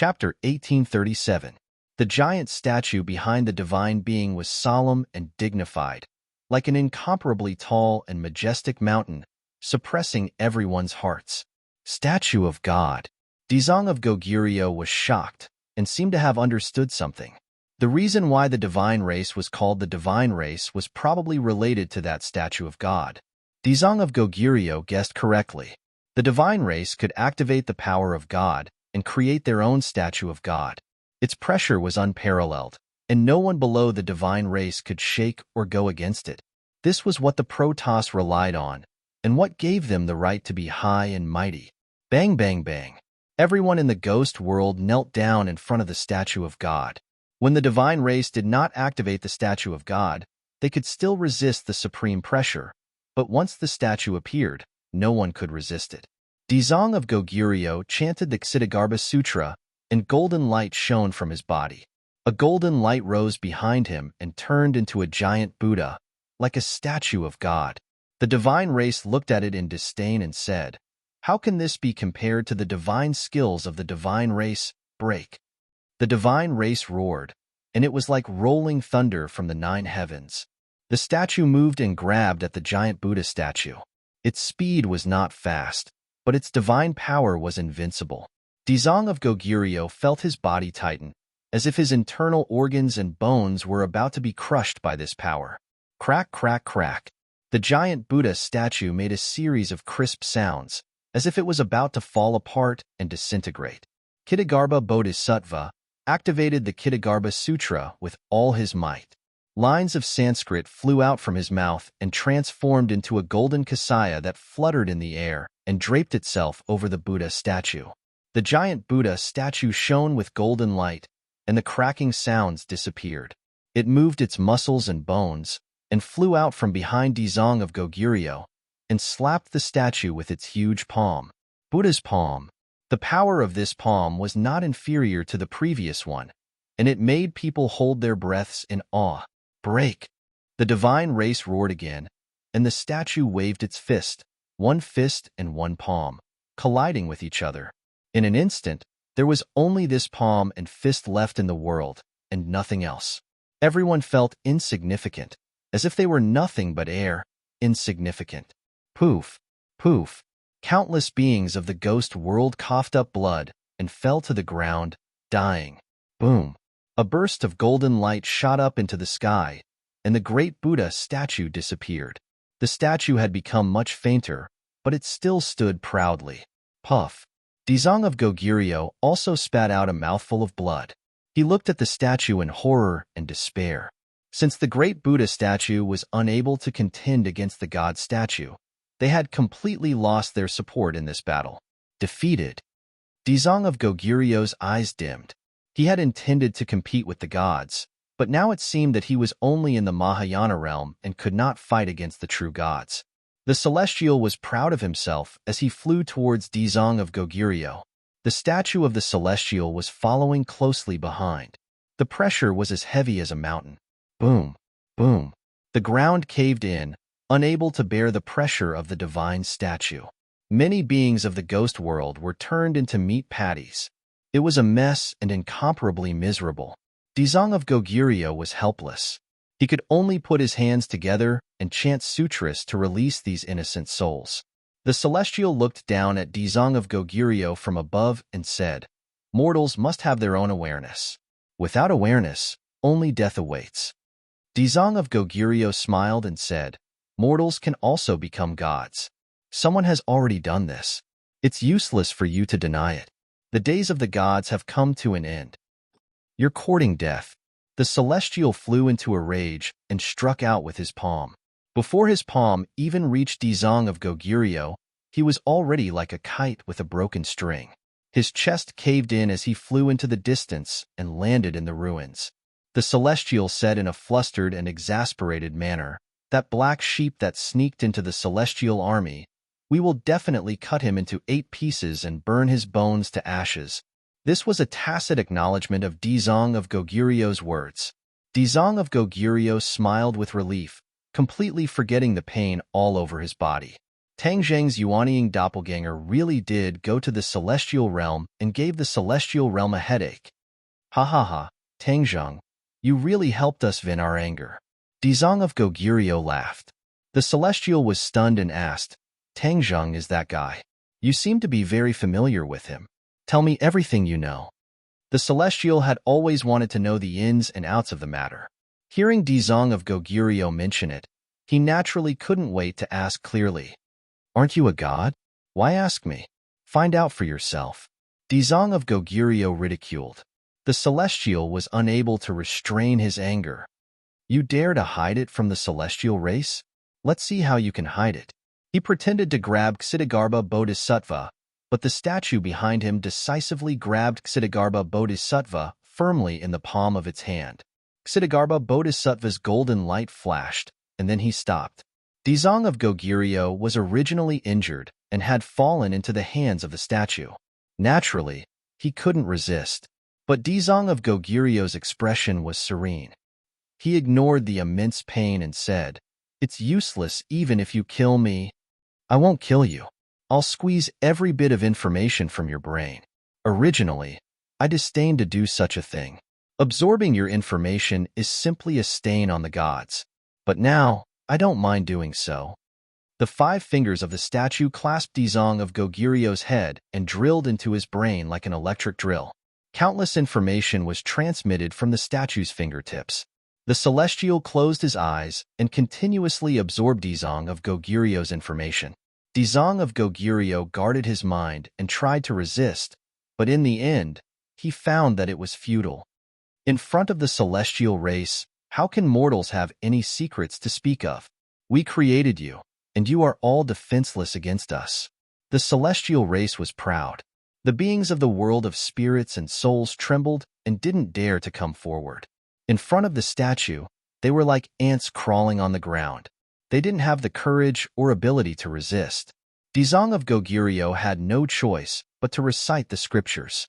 Chapter 1837. The giant statue behind the divine being was solemn and dignified, like an incomparably tall and majestic mountain, suppressing everyone's hearts. Statue of God. Dizong of Goguryeo was shocked and seemed to have understood something. The reason why the divine race was called the divine race was probably related to that statue of God. Dizong of Goguryeo guessed correctly. The divine race could activate the power of God and create their own statue of God. Its pressure was unparalleled, and no one below the divine race could shake or go against it. This was what the Protoss relied on, and what gave them the right to be high and mighty. Bang, bang, bang. Everyone in the ghost world knelt down in front of the statue of God. When the divine race did not activate the statue of God, they could still resist the supreme pressure, but once the statue appeared, no one could resist it. Dizong of Goguryeo chanted the Ksitigarbha Sutra, and golden light shone from his body. A golden light rose behind him and turned into a giant Buddha, like a statue of God. The divine race looked at it in disdain and said, "How can this be compared to the divine skills of the divine race? Break." The divine race roared, and it was like rolling thunder from the 9 heavens. The statue moved and grabbed at the giant Buddha statue. Its speed was not fast, but its divine power was invincible. Dizong of Goguryeo felt his body tighten, as if his internal organs and bones were about to be crushed by this power. Crack, crack, crack. The giant Buddha statue made a series of crisp sounds, as if it was about to fall apart and disintegrate. Ksitigarbha Bodhisattva activated the Ksitigarbha Sutra with all his might. Lines of Sanskrit flew out from his mouth and transformed into a golden kasaya that fluttered in the air and draped itself over the Buddha statue. The giant Buddha statue shone with golden light, and the cracking sounds disappeared. It moved its muscles and bones, and flew out from behind Dizong of Goguryeo, and slapped the statue with its huge palm. Buddha's palm. The power of this palm was not inferior to the previous one, and it made people hold their breaths in awe. Break! The divine race roared again, and the statue waved its fist, one fist and one palm, colliding with each other. In an instant, there was only this palm and fist left in the world, and nothing else. Everyone felt insignificant, as if they were nothing but air, insignificant. Poof, poof. Countless beings of the ghost world coughed up blood and fell to the ground, dying. Boom. A burst of golden light shot up into the sky, and the great Buddha statue disappeared. The statue had become much fainter, but it still stood proudly. Puff. Dizong of Goguryeo also spat out a mouthful of blood. He looked at the statue in horror and despair. Since the great Buddha statue was unable to contend against the god statue, they had completely lost their support in this battle. Defeated. Dizong of Goguryeo's eyes dimmed. He had intended to compete with the gods, but now it seemed that he was only in the Mahayana realm and could not fight against the true gods. The Celestial was proud of himself as he flew towards Dizong of Goguryeo. The statue of the Celestial was following closely behind. The pressure was as heavy as a mountain. Boom, boom. The ground caved in, unable to bear the pressure of the divine statue. Many beings of the ghost world were turned into meat patties. It was a mess and incomparably miserable. Dizong of Goguryeo was helpless. He could only put his hands together and chant sutras to release these innocent souls. The Celestial looked down at Dizong of Goguryeo from above and said, "Mortals must have their own awareness. Without awareness, only death awaits." Dizong of Goguryeo smiled and said, "Mortals can also become gods. Someone has already done this. It's useless for you to deny it. The days of the gods have come to an end. You're courting death." The Celestial flew into a rage and struck out with his palm. Before his palm even reached Dizong of Goguryeo, he was already like a kite with a broken string. His chest caved in as he flew into the distance and landed in the ruins. The Celestial said in a flustered and exasperated manner, "That black sheep that sneaked into the Celestial army, we will definitely cut him into 8 pieces and burn his bones to ashes." This was a tacit acknowledgement of Dizong of Goguryeo's words. Dizong of Goguryeo smiled with relief, completely forgetting the pain all over his body. Tang Zheng's Yuanying doppelganger really did go to the celestial realm and gave the celestial realm a headache. Ha ha ha, Tang Zheng, you really helped us vent our anger. Dizong of Goguryeo laughed. The celestial was stunned and asked, Tang Zheng is that guy. You seem to be very familiar with him. Tell me everything you know. The celestial had always wanted to know the ins and outs of the matter. Hearing Dizong of Goguryeo mention it, he naturally couldn't wait to ask clearly. Aren't you a god? Why ask me? Find out for yourself. Dizong of Goguryeo ridiculed. The celestial was unable to restrain his anger. You dare to hide it from the celestial race? Let's see how you can hide it. He pretended to grab Ksitigarbha Bodhisattva, but the statue behind him decisively grabbed Ksitigarbha Bodhisattva firmly in the palm of its hand. Ksitigarbha Bodhisattva's golden light flashed, and then he stopped. Dizong of Goguryeo was originally injured and had fallen into the hands of the statue. Naturally, he couldn't resist. But Dizong of Goguryeo's expression was serene. He ignored the immense pain and said, It's useless even if you kill me. I won't kill you. I'll squeeze every bit of information from your brain. Originally, I disdained to do such a thing. Absorbing your information is simply a stain on the gods. But now, I don't mind doing so. The 5 fingers of the statue clasped Dizong of Goguryeo's head and drilled into his brain like an electric drill. Countless information was transmitted from the statue's fingertips. The celestial closed his eyes and continuously absorbed Dizong of Goguryeo's information. Dizong of Goguryeo guarded his mind and tried to resist, but in the end, he found that it was futile. In front of the celestial race, how can mortals have any secrets to speak of? We created you, and you are all defenseless against us. The celestial race was proud. The beings of the world of spirits and souls trembled and didn't dare to come forward. In front of the statue, they were like ants crawling on the ground. They didn't have the courage or ability to resist. Dizong of Goguryeo had no choice but to recite the scriptures.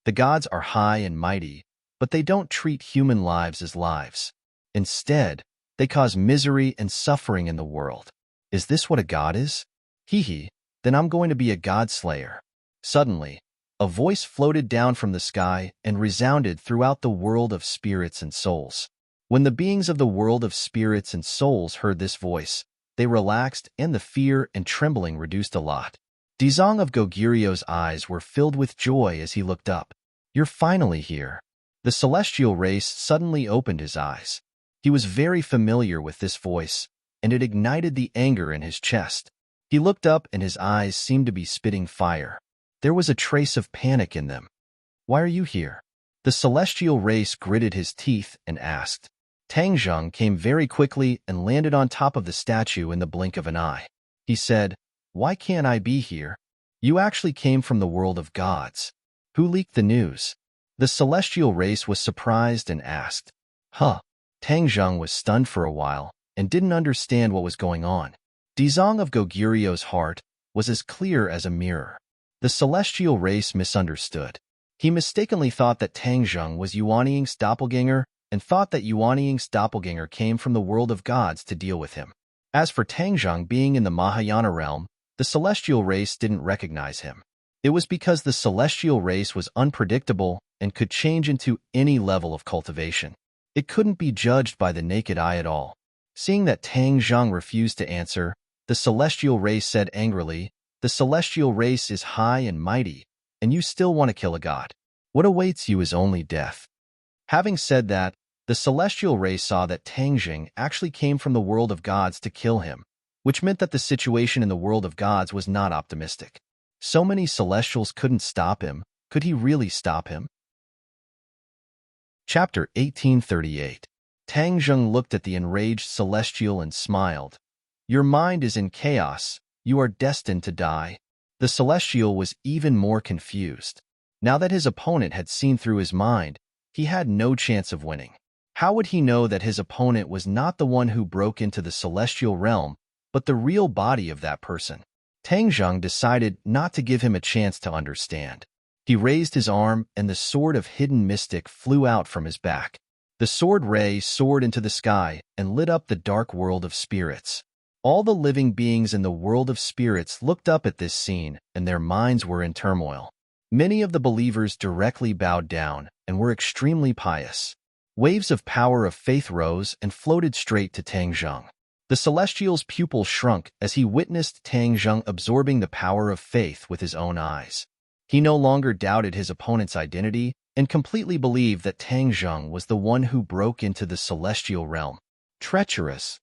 The gods are high and mighty, but they don't treat human lives as lives. Instead, they cause misery and suffering in the world. Is this what a god is? Hee, then I'm going to be a god slayer. Suddenly, a voice floated down from the sky and resounded throughout the world of spirits and souls. When the beings of the world of spirits and souls heard this voice, they relaxed and the fear and trembling reduced a lot. Dizong of Goguryeo's eyes were filled with joy as he looked up. You're finally here. The celestial race suddenly opened his eyes. He was very familiar with this voice, and it ignited the anger in his chest. He looked up and his eyes seemed to be spitting fire. There was a trace of panic in them. Why are you here? The celestial race gritted his teeth and asked. Tang Zheng came very quickly and landed on top of the statue in the blink of an eye. He said, Why can't I be here? You actually came from the world of gods. Who leaked the news? The celestial race was surprised and asked. Tang Zheng was stunned for a while and didn't understand what was going on. Dizong of Goguryeo's heart was as clear as a mirror. The celestial race misunderstood. He mistakenly thought that Tang Zheng was Yuanying's doppelganger and thought that Yuanying's doppelganger came from the world of gods to deal with him. As for Tang Zheng being in the Mahayana realm, the celestial race didn't recognize him. It was because the celestial race was unpredictable and could change into any level of cultivation. It couldn't be judged by the naked eye at all. Seeing that Tang Zheng refused to answer, the celestial race said angrily, The celestial race is high and mighty, and you still want to kill a god. What awaits you is only death. Having said that, the celestial race saw that Tang Zheng actually came from the world of gods to kill him, which meant that the situation in the world of gods was not optimistic. So many celestials couldn't stop him. Could he really stop him? Chapter 1838. Tang Zheng looked at the enraged celestial and smiled. Your mind is in chaos. You are destined to die. The celestial was even more confused. Now that his opponent had seen through his mind, he had no chance of winning. How would he know that his opponent was not the one who broke into the celestial realm, but the real body of that person? Tang Zheng decided not to give him a chance to understand. He raised his arm, and the sword of hidden mystic flew out from his back. The sword ray soared into the sky and lit up the dark world of spirits. All the living beings in the world of spirits looked up at this scene, and their minds were in turmoil. Many of the believers directly bowed down and were extremely pious. Waves of power of faith rose and floated straight to Tang Zheng. The celestial's pupil shrunk as he witnessed Tang Zheng absorbing the power of faith with his own eyes. He no longer doubted his opponent's identity and completely believed that Tang Zheng was the one who broke into the celestial realm. Treacherous!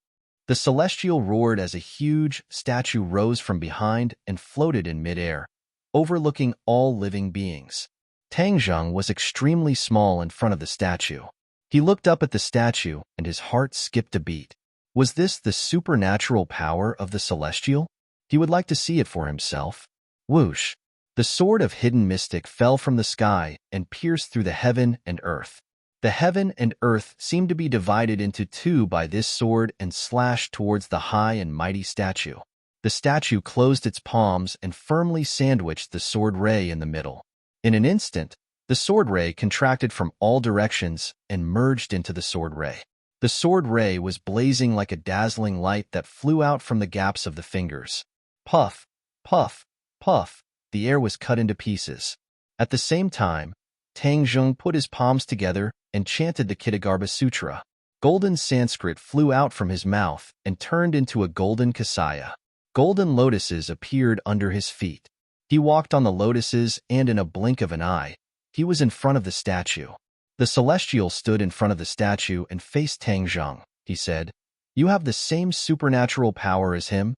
The celestial roared as a huge statue rose from behind and floated in midair, overlooking all living beings. Tang Zheng was extremely small in front of the statue. He looked up at the statue, and his heart skipped a beat. Was this the supernatural power of the celestial? He would like to see it for himself. Whoosh! The sword of hidden mystic fell from the sky and pierced through the heaven and earth. The heaven and earth seemed to be divided into two by this sword and slashed towards the high and mighty statue. The statue closed its palms and firmly sandwiched the sword ray in the middle. In an instant, the sword ray contracted from all directions and merged into the sword ray. The sword ray was blazing like a dazzling light that flew out from the gaps of the fingers. Puff, puff, puff, the air was cut into pieces. At the same time, Tang Zheng put his palms together and chanted the Kitagarbha Sutra. Golden Sanskrit flew out from his mouth and turned into a golden kasaya. Golden lotuses appeared under his feet. He walked on the lotuses, and in a blink of an eye, he was in front of the statue. The celestial stood in front of the statue and faced Tang Zheng. He said, "You have the same supernatural power as him?"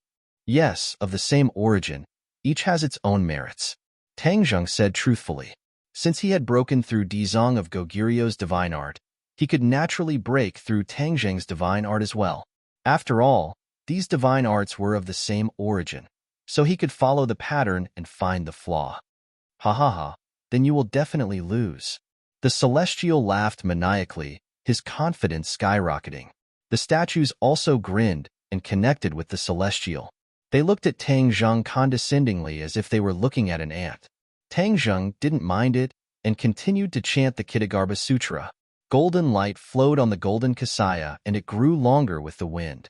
"Yes, of the same origin. Each has its own merits." Tang Zheng said truthfully. Since he had broken through Dizong of Goguryu's divine art, he could naturally break through Tang Zheng's divine art as well. After all, these divine arts were of the same origin, so he could follow the pattern and find the flaw. Ha ha ha, then you will definitely lose. The celestial laughed maniacally, his confidence skyrocketing. The statues also grinned and connected with the celestial. They looked at Tang Zheng condescendingly as if they were looking at an ant. Tang Zheng didn't mind it and continued to chant the Kitagarbha Sutra. Golden light flowed on the golden kasaya, and it grew longer with the wind.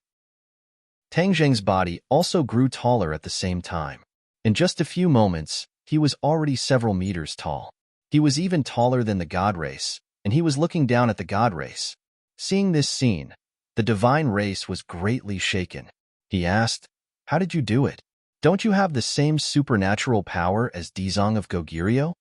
Tang Zheng's body also grew taller at the same time. In just a few moments, he was already several meters tall. He was even taller than the god race, and he was looking down at the god race. Seeing this scene, the divine race was greatly shaken. He asked, "How did you do it? Don't you have the same supernatural power as Dizong of Goguryeo?"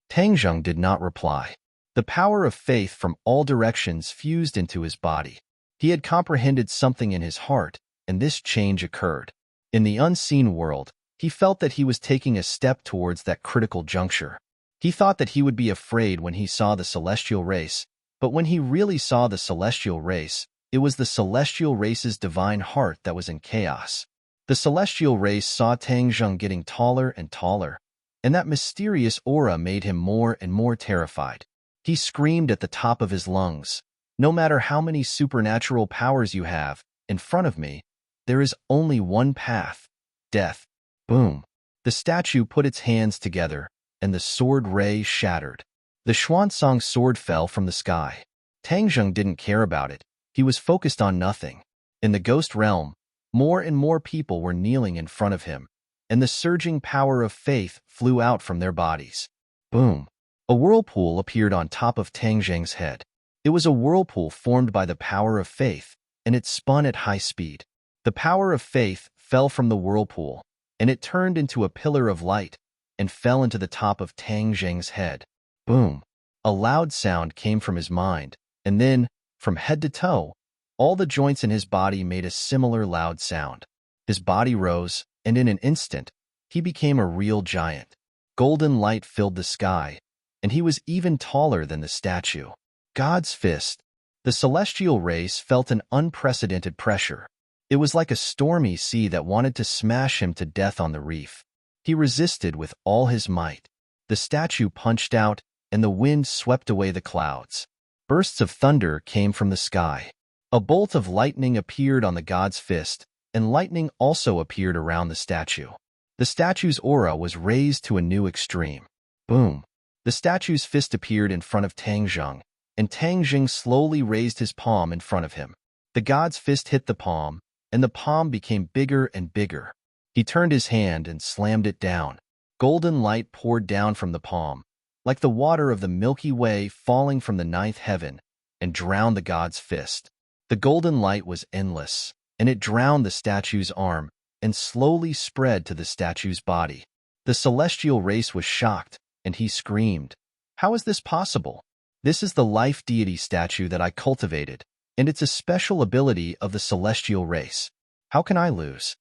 Tang Zheng did not reply. The power of faith from all directions fused into his body. He had comprehended something in his heart, and this change occurred. In the unseen world, he felt that he was taking a step towards that critical juncture. He thought that he would be afraid when he saw the celestial race, but when he really saw the celestial race, it was the celestial race's divine heart that was in chaos. The celestial race saw Tang Zheng getting taller and taller, and that mysterious aura made him more and more terrified. He screamed at the top of his lungs, "No matter how many supernatural powers you have, in front of me, there is only one path: death." Boom! The statue put its hands together, and the sword ray shattered. The Xuansong sword fell from the sky. Tang Zheng didn't care about it. He was focused on nothing. In the ghost realm, more and more people were kneeling in front of him, and the surging power of faith flew out from their bodies. Boom! A whirlpool appeared on top of Tang Zheng's head. It was a whirlpool formed by the power of faith, and it spun at high speed. The power of faith fell from the whirlpool, and it turned into a pillar of light and fell into the top of Tang Zheng's head. Boom! A loud sound came from his mind, and then, from head to toe, all the joints in his body made a similar loud sound. His body rose, and in an instant, he became a real giant. Golden light filled the sky, and he was even taller than the statue. God's fist. The celestial race felt an unprecedented pressure. It was like a stormy sea that wanted to smash him to death on the reef. He resisted with all his might. The statue punched out, and the wind swept away the clouds. Bursts of thunder came from the sky. A bolt of lightning appeared on the god's fist, and lightning also appeared around the statue. The statue's aura was raised to a new extreme. Boom! The statue's fist appeared in front of Tang Zheng, and Tang Zheng slowly raised his palm in front of him. The god's fist hit the palm, and the palm became bigger and bigger. He turned his hand and slammed it down. Golden light poured down from the palm, like the water of the Milky Way falling from the ninth heaven, and drowned the god's fist. The golden light was endless, and it drowned the statue's arm and slowly spread to the statue's body. The celestial race was shocked, and he screamed, "How is this possible? This is the life deity statue that I cultivated, and it's a special ability of the celestial race. How can I lose?"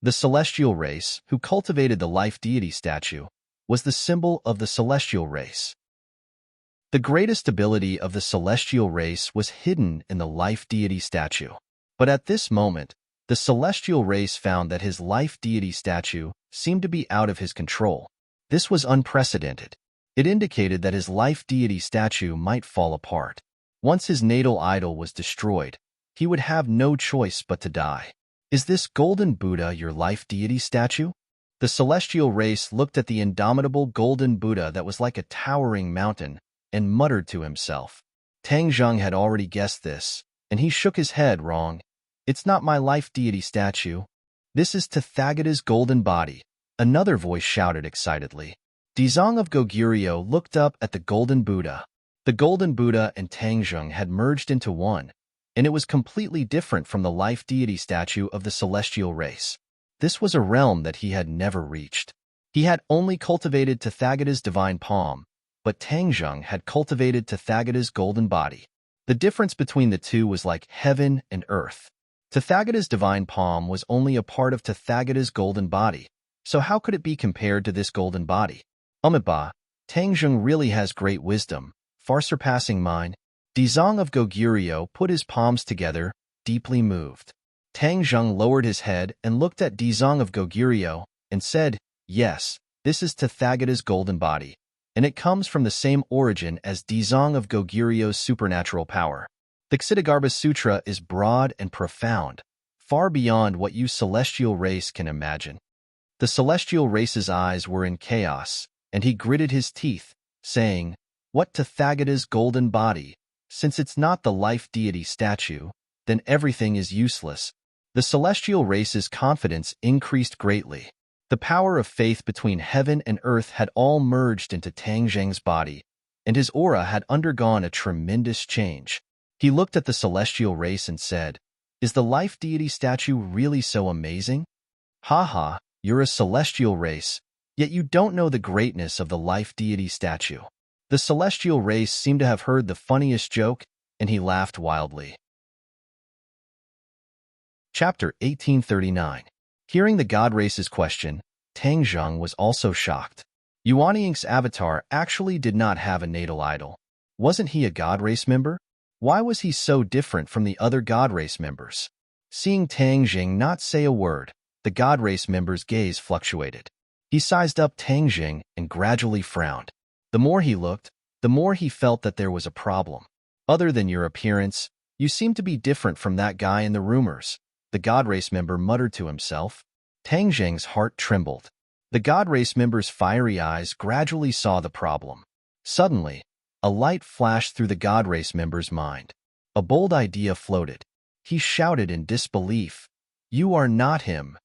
The celestial race, who cultivated the life deity statue, was the symbol of the celestial race. The greatest ability of the celestial race was hidden in the life deity statue. But at this moment, the celestial race found that his life deity statue seemed to be out of his control. This was unprecedented. It indicated that his life deity statue might fall apart. Once his natal idol was destroyed, he would have no choice but to die. "Is this golden Buddha your life deity statue?" The celestial race looked at the indomitable golden Buddha that was like a towering mountain and muttered to himself. Tang Zheng had already guessed this, and he shook his head wrong. "It's not my life deity statue. This is Tathagata's golden body," another voice shouted excitedly. Dizong of Goguryeo looked up at the golden Buddha. The golden Buddha and Tang Zheng had merged into one, and it was completely different from the life deity statue of the celestial race. This was a realm that he had never reached. He had only cultivated Tathagata's divine palm, but Tang Zheng had cultivated Tathagata's golden body. The difference between the two was like heaven and earth. Tathagata's divine palm was only a part of Tathagata's golden body, so how could it be compared to this golden body? Umeba, Tang Zheng really has great wisdom, far surpassing mine. Dizong of Goguryeo put his palms together, deeply moved. Tang Zheng lowered his head and looked at Dizong of Goguryeo and said, "Yes, this is Tathagata's golden body, and it comes from the same origin as Dizong of Goguryeo's supernatural power. The Ksitigarbha Sutra is broad and profound, far beyond what you celestial race can imagine." The celestial race's eyes were in chaos, and he gritted his teeth, saying, "What Tathagata's golden body? Since it's not the life deity statue, then everything is useless." The celestial race's confidence increased greatly. The power of faith between heaven and earth had all merged into Tang Zheng's body, and his aura had undergone a tremendous change. He looked at the celestial race and said, "Is the life deity statue really so amazing? Ha, you're a celestial race, yet you don't know the greatness of the life deity statue." The celestial race seemed to have heard the funniest joke, and he laughed wildly. Chapter 1839. Hearing the god race's question, Tang Zheng was also shocked. Yuanying's avatar actually did not have a natal idol. Wasn't he a god race member? Why was he so different from the other god race members? Seeing Tang Zheng not say a word, the god race member's gaze fluctuated. He sized up Tang Zheng and gradually frowned. The more he looked, the more he felt that there was a problem. "Other than your appearance, you seem to be different from that guy in the rumors," the god race member muttered to himself. Tang Zheng's heart trembled. The god race member's fiery eyes gradually saw the problem. Suddenly, a light flashed through the god race member's mind. A bold idea floated. He shouted in disbelief, "You are not him."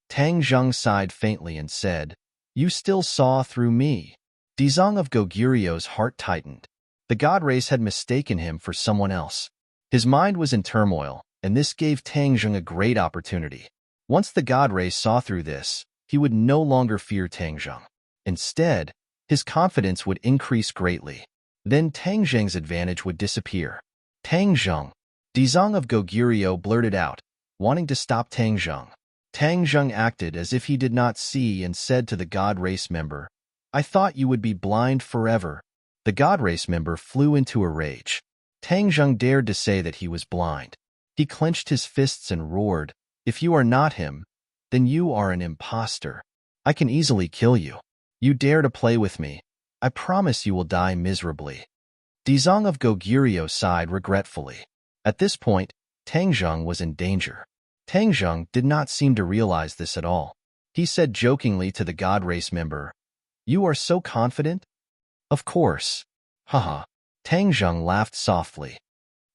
Tang Zheng sighed faintly and said, "You still saw through me." Dizong of Goguryeo's heart tightened. The god race had mistaken him for someone else. His mind was in turmoil, and this gave Tang Zheng a great opportunity. Once the god race saw through this, he would no longer fear Tang Zheng. Instead, his confidence would increase greatly. Then Tang Zheng's advantage would disappear. "Tang Zheng," Dizong of Goguryeo blurted out, wanting to stop Tang Zheng. Tang Zheng acted as if he did not see and said to the god race member, "I thought you would be blind forever." The god race member flew into a rage. Tang Zheng dared to say that he was blind. He clenched his fists and roared, "If you are not him, then you are an imposter. I can easily kill you. You dare to play with me. I promise you will die miserably." Dizong of Goguryeo sighed regretfully. At this point, Tang Zheng was in danger. Tang Zheng did not seem to realize this at all. He said jokingly to the god race member, "You are so confident?" "Of course." Haha. Tang Zheng laughed softly.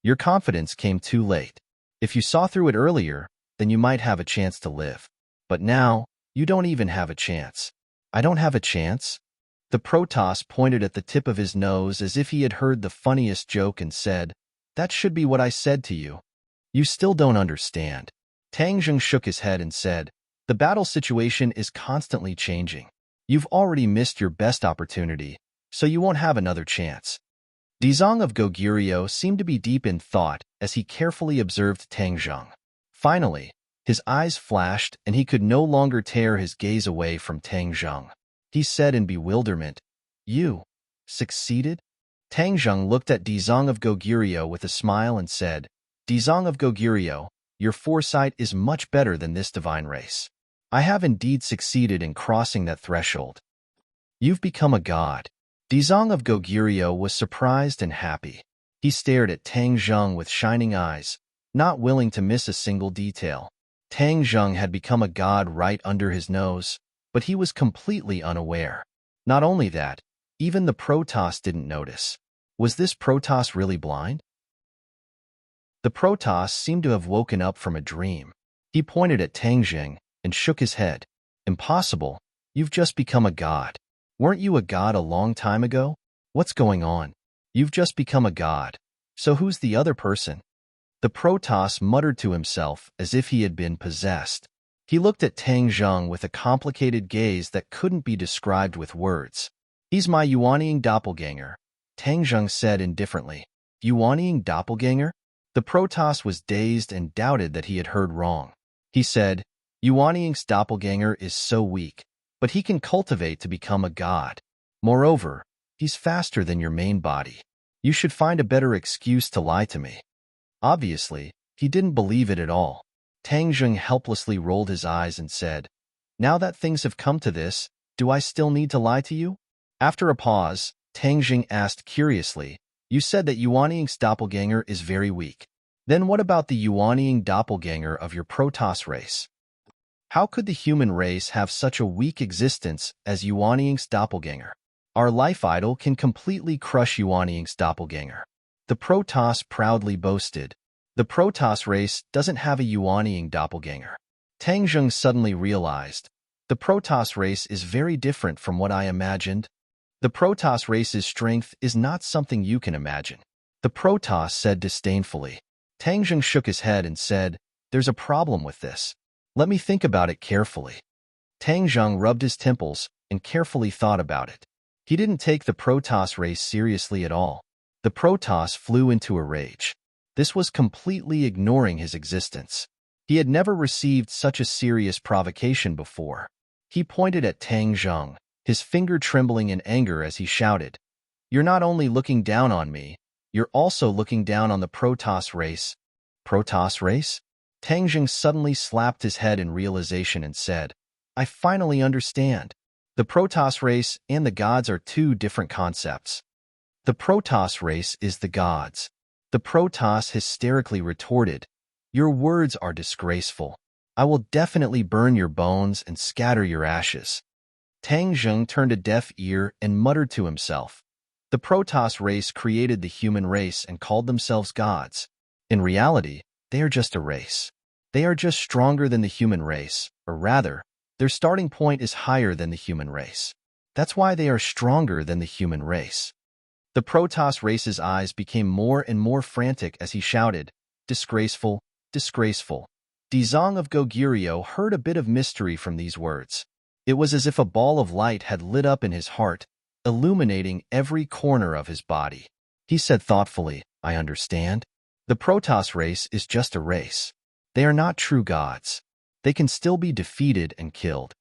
"Your confidence came too late. If you saw through it earlier, then you might have a chance to live. But now, you don't even have a chance. I don't have a chance? The Protoss pointed at the tip of his nose as if he had heard the funniest joke and said, "That should be what I said to you. You still don't understand." Tang Zheng shook his head and said, "The battle situation is constantly changing. You've already missed your best opportunity, so you won't have another chance." Dizong of Goguryeo seemed to be deep in thought as he carefully observed Tang Zheng. Finally, his eyes flashed and he could no longer tear his gaze away from Tang Zheng. He said in bewilderment, "You succeeded?" Tang Zheng looked at Dizong of Goguryeo with a smile and said, "Dizong of Goguryeo, your foresight is much better than this divine race. I have indeed succeeded in crossing that threshold. You've become a god." Dizong of Goguryeo was surprised and happy. He stared at Tang Zheng with shining eyes, not willing to miss a single detail. Tang Zheng had become a god right under his nose, but he was completely unaware. Not only that, even the Protoss didn't notice. Was this Protoss really blind? The Protoss seemed to have woken up from a dream. He pointed at Tang Zheng and shook his head. "Impossible. You've just become a god. Weren't you a god a long time ago? What's going on? You've just become a god. So who's the other person?" The Protoss muttered to himself as if he had been possessed. He looked at Tang Zheng with a complicated gaze that couldn't be described with words. "He's my Yuanying doppelganger," Tang Zheng said indifferently. "Yuanying doppelganger?" The Protoss was dazed and doubted that he had heard wrong. He said, "Yuanying's doppelganger is so weak, but he can cultivate to become a god. Moreover, he's faster than your main body. You should find a better excuse to lie to me." Obviously, he didn't believe it at all. Tang Zheng helplessly rolled his eyes and said, "Now that things have come to this, do I still need to lie to you?" After a pause, Tang Zheng asked curiously, "You said that Yuanying's doppelganger is very weak. Then what about the Yuanying doppelganger of your Protoss race? How could the human race have such a weak existence as Yuanying's doppelganger? Our life idol can completely crush Yuanying's doppelganger." The Protoss proudly boasted. "The Protoss race doesn't have a Yuanying doppelganger." Tang Zheng suddenly realized, the Protoss race is very different from what I imagined. The Protoss race's strength is not something you can imagine. The Protoss said disdainfully. Tang Zheng shook his head and said, "There's a problem with this. Let me think about it carefully." Tang Zheng rubbed his temples and carefully thought about it. He didn't take the Protoss race seriously at all. The Protoss flew into a rage. This was completely ignoring his existence. He had never received such a serious provocation before. He pointed at Tang Zheng, his finger trembling in anger as he shouted, "You're not only looking down on me, you're also looking down on the Protoss race." "Protoss race?" Tang Zheng suddenly slapped his head in realization and said, "I finally understand. The Protoss race and the gods are two different concepts. The Protoss race is the gods." The Protoss hysterically retorted, "Your words are disgraceful. I will definitely burn your bones and scatter your ashes." Tang Zheng turned a deaf ear and muttered to himself, "The Protoss race created the human race and called themselves gods. In reality, they are just a race. They are just stronger than the human race, or rather, their starting point is higher than the human race. That's why they are stronger than the human race." The Protoss race's eyes became more and more frantic as he shouted, "Disgraceful, disgraceful." Dizong of Goguryeo heard a bit of mystery from these words. It was as if a ball of light had lit up in his heart, illuminating every corner of his body. He said thoughtfully, "I understand. The Protoss race is just a race. They are not true gods. They can still be defeated and killed."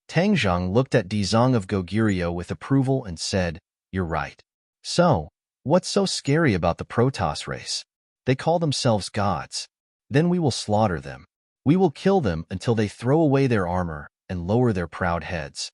Tang Zheng looked at Dizong of Goguryeo with approval and said, "You're right. So, what's so scary about the Protoss race? They call themselves gods. Then we will slaughter them. We will kill them until they throw away their armor and lower their proud heads."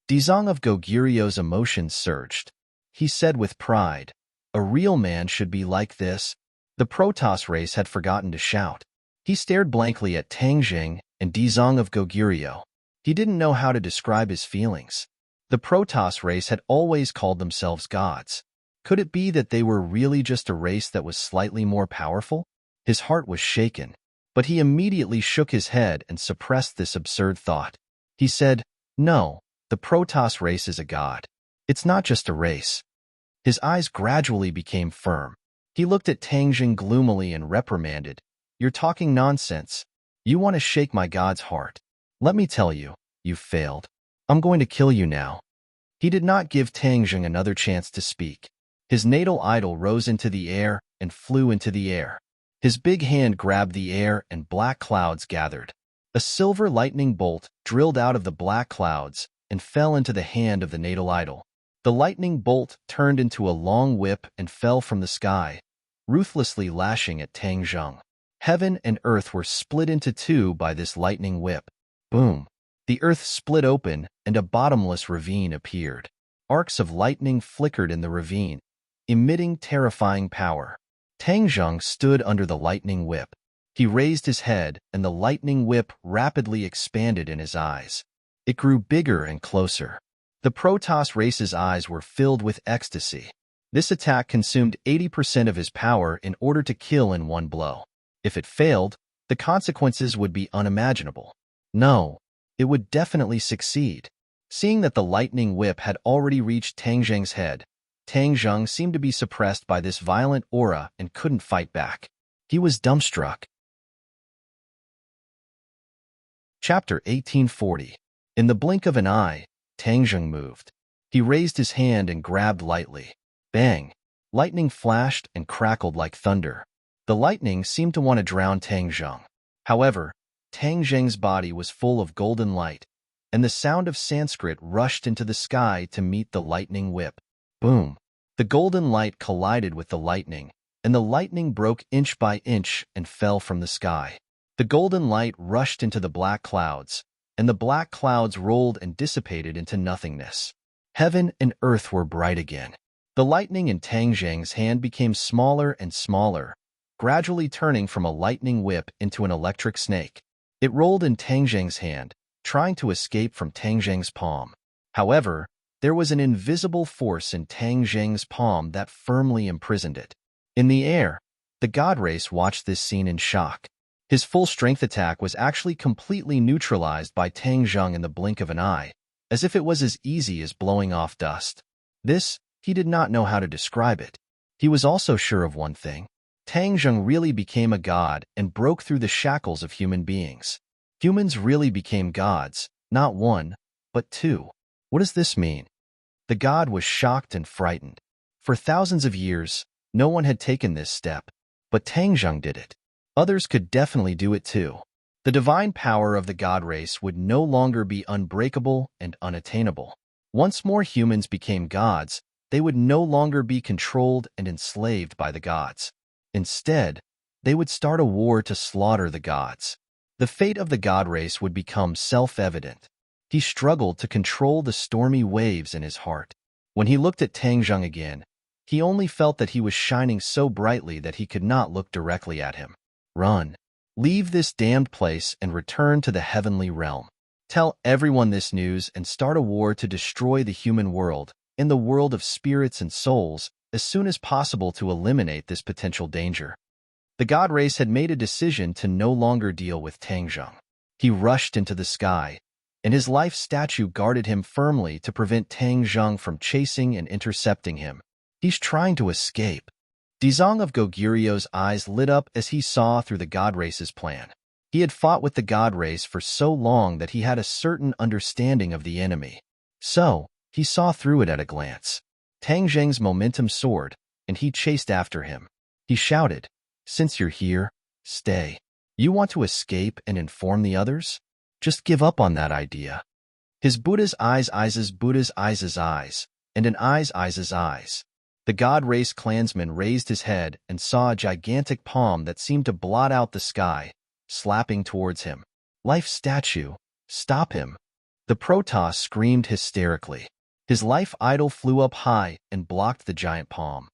Dizong of Goguryeo's emotions surged. He said with pride, "A real man should be like this." The Protoss race had forgotten to shout. He stared blankly at Tang Zheng and Dizong of Goguryeo. He didn't know how to describe his feelings. The Protoss race had always called themselves gods. Could it be that they were really just a race that was slightly more powerful? His heart was shaken. But he immediately shook his head and suppressed this absurd thought. He said, "No, the Protoss race is a god. It's not just a race." His eyes gradually became firm. He looked at Tangjing gloomily and reprimanded, "You're talking nonsense. You want to shake my god's heart. Let me tell you, you've failed. I'm going to kill you now." He did not give Tangjing another chance to speak. His natal idol rose into the air and flew into the air. His big hand grabbed the air and black clouds gathered. A silver lightning bolt drilled out of the black clouds and fell into the hand of the natal idol. The lightning bolt turned into a long whip and fell from the sky, ruthlessly lashing at Tangjing. Heaven and earth were split into two by this lightning whip. Boom! The earth split open and a bottomless ravine appeared. Arcs of lightning flickered in the ravine, emitting terrifying power. Tangjing stood under the lightning whip. He raised his head, and the lightning whip rapidly expanded in his eyes. It grew bigger and closer. The Protoss race's eyes were filled with ecstasy. This attack consumed 80% of his power in order to kill in one blow. If it failed, the consequences would be unimaginable. No, it would definitely succeed. Seeing that the lightning whip had already reached Tangjing's head, Tangjing seemed to be suppressed by this violent aura and couldn't fight back. He was dumbstruck. Chapter 1840. In the blink of an eye, Tangjing moved. He raised his hand and grabbed lightly. Bang! Lightning flashed and crackled like thunder. The lightning seemed to want to drown Tangjing. However, Tangjing's body was full of golden light, and the sound of Sanskrit rushed into the sky to meet the lightning whip. Boom! The golden light collided with the lightning, and the lightning broke inch by inch and fell from the sky. The golden light rushed into the black clouds, and the black clouds rolled and dissipated into nothingness. Heaven and earth were bright again. The lightning in Tangjing's hand became smaller and smaller, gradually turning from a lightning whip into an electric snake. It rolled in Tangjing's hand, trying to escape from Tangjing's palm. However, there was an invisible force in Tangjing's palm that firmly imprisoned it. In the air, the god race watched this scene in shock. His full-strength attack was actually completely neutralized by Tangjing in the blink of an eye, as if it was as easy as blowing off dust. This, he did not know how to describe it. He was also sure of one thing. Tangjing really became a god and broke through the shackles of human beings. Humans really became gods, not one, but two. What does this mean? The god was shocked and frightened. For thousands of years, no one had taken this step, but Tangjing did it. Others could definitely do it too. The divine power of the god race would no longer be unbreakable and unattainable. Once more humans became gods, they would no longer be controlled and enslaved by the gods. Instead, they would start a war to slaughter the gods. The fate of the god race would become self-evident. He struggled to control the stormy waves in his heart. When he looked at Tangjing again, he only felt that he was shining so brightly that he could not look directly at him. Run. Leave this damned place and return to the heavenly realm. Tell everyone this news and start a war to destroy the human world, in the world of spirits and souls, as soon as possible to eliminate this potential danger. The god race had made a decision to no longer deal with Tangjing. He rushed into the sky, and his life statue guarded him firmly to prevent Tangjing from chasing and intercepting him. He's trying to escape. Dizong of Goguryu's eyes lit up as he saw through the god race's plan. He had fought with the god race for so long that he had a certain understanding of the enemy. So, he saw through it at a glance. Tangjing's momentum soared, and he chased after him. He shouted, "Since you're here, stay. You want to escape and inform the others? Just give up on that idea." His Buddha's eyes, Buddha's eyes, and an eyes. The god race clansman raised his head and saw a gigantic palm that seemed to blot out the sky, slapping towards him. "Life statue, stop him." The Protoss screamed hysterically. His life idol flew up high and blocked the giant palm.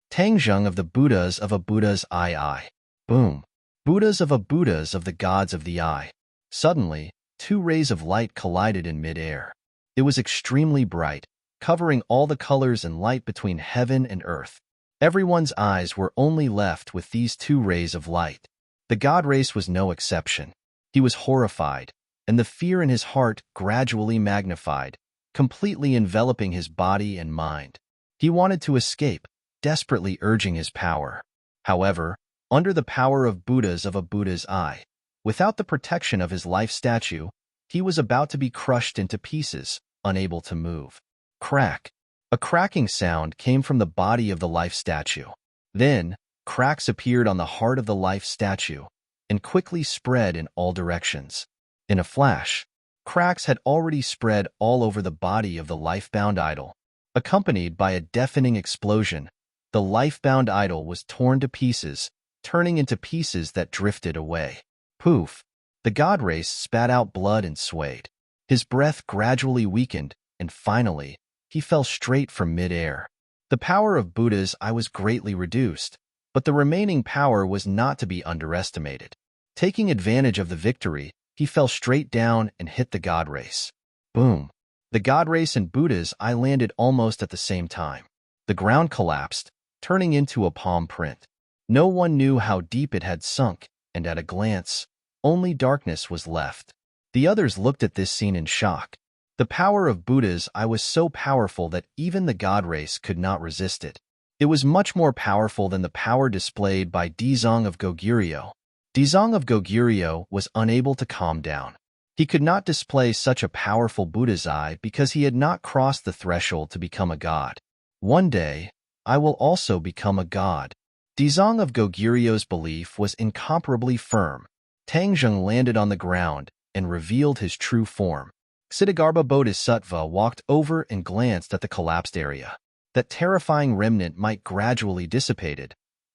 Tangjing of the Buddhas of a Buddha's eye. Boom. Buddhas of the gods of the eye. Suddenly, two rays of light collided in mid-air. It was extremely bright, covering all the colors and light between heaven and earth. Everyone's eyes were only left with these two rays of light. The god race was no exception. He was horrified, and the fear in his heart gradually magnified, completely enveloping his body and mind. He wanted to escape, desperately urging his power. However, under the power of a Buddha's eye, without the protection of his life statue, he was about to be crushed into pieces, unable to move. Crack. A cracking sound came from the body of the life statue. Then, cracks appeared on the heart of the life statue and quickly spread in all directions. In a flash, cracks had already spread all over the body of the life-bound idol. Accompanied by a deafening explosion, the life-bound idol was torn to pieces, turning into pieces that drifted away. Poof! The god race spat out blood and swayed. His breath gradually weakened, and finally, he fell straight from mid-air. The power of Buddha's eye was greatly reduced, but the remaining power was not to be underestimated. Taking advantage of the victory, he fell straight down and hit the god race. Boom! The god race and Buddha's eye landed almost at the same time. The ground collapsed, turning into a palm print. No one knew how deep it had sunk, and at a glance, only darkness was left. The others looked at this scene in shock. The power of Buddha's eye was so powerful that even the god race could not resist it. It was much more powerful than the power displayed by Dezong of Goguryeo. Dezong of Goguryeo was unable to calm down. He could not display such a powerful Buddha's eye because he had not crossed the threshold to become a god. One day, I will also become a god. Dezong of Goguryeo's belief was incomparably firm. Tangjung landed on the ground and revealed his true form. Ksitigarbha Bodhisattva walked over and glanced at the collapsed area. That terrifying remnant might gradually dissipated,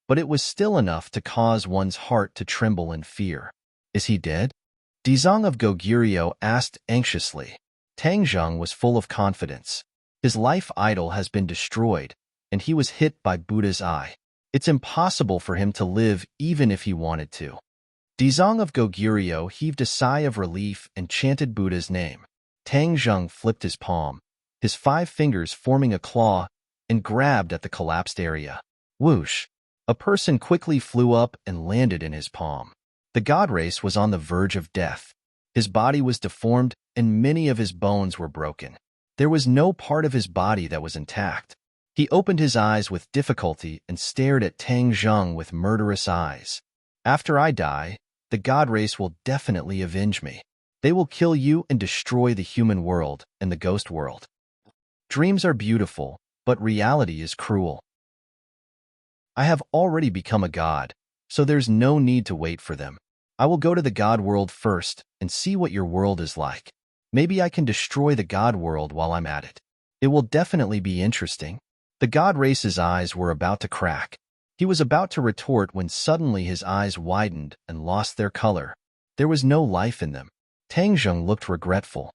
but it was still enough to cause one's heart to tremble in fear. Is he dead? Dezong of Goguryeo asked anxiously. Tangjung was full of confidence. His life idol has been destroyed, and he was hit by Buddha's eye. It's impossible for him to live even if he wanted to. Dezong of Goguryeo heaved a sigh of relief and chanted Buddha's name. Tangjung flipped his palm, his 5 fingers forming a claw, and grabbed at the collapsed area. Whoosh! A person quickly flew up and landed in his palm. The god race was on the verge of death. His body was deformed, and many of his bones were broken. There was no part of his body that was intact. He opened his eyes with difficulty and stared at Tangjung with murderous eyes. After I die, the god race will definitely avenge me. They will kill you and destroy the human world and the ghost world. Dreams are beautiful, but reality is cruel. I have already become a god, so there's no need to wait for them. I will go to the god world first and see what your world is like. Maybe I can destroy the god world while I'm at it. It will definitely be interesting. The god race's eyes were about to crack. He was about to retort when suddenly his eyes widened and lost their color. There was no life in them. Tangjung looked regretful.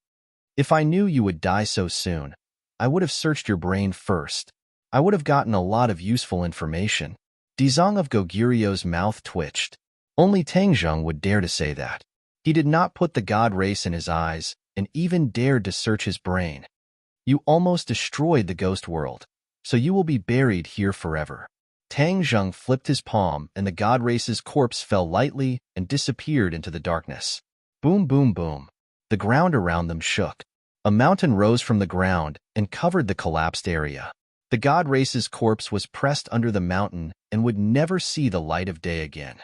If I knew you would die so soon, I would have searched your brain first. I would have gotten a lot of useful information. Dezong of Goguryeo's mouth twitched. Only Tangjung would dare to say that. He did not put the god race in his eyes and even dared to search his brain. You almost destroyed the ghost world, so you will be buried here forever. Tangjung flipped his palm and the god race's corpse fell lightly and disappeared into the darkness. Boom, boom, boom. The ground around them shook. A mountain rose from the ground and covered the collapsed area. The god race's corpse was pressed under the mountain and would never see the light of day again.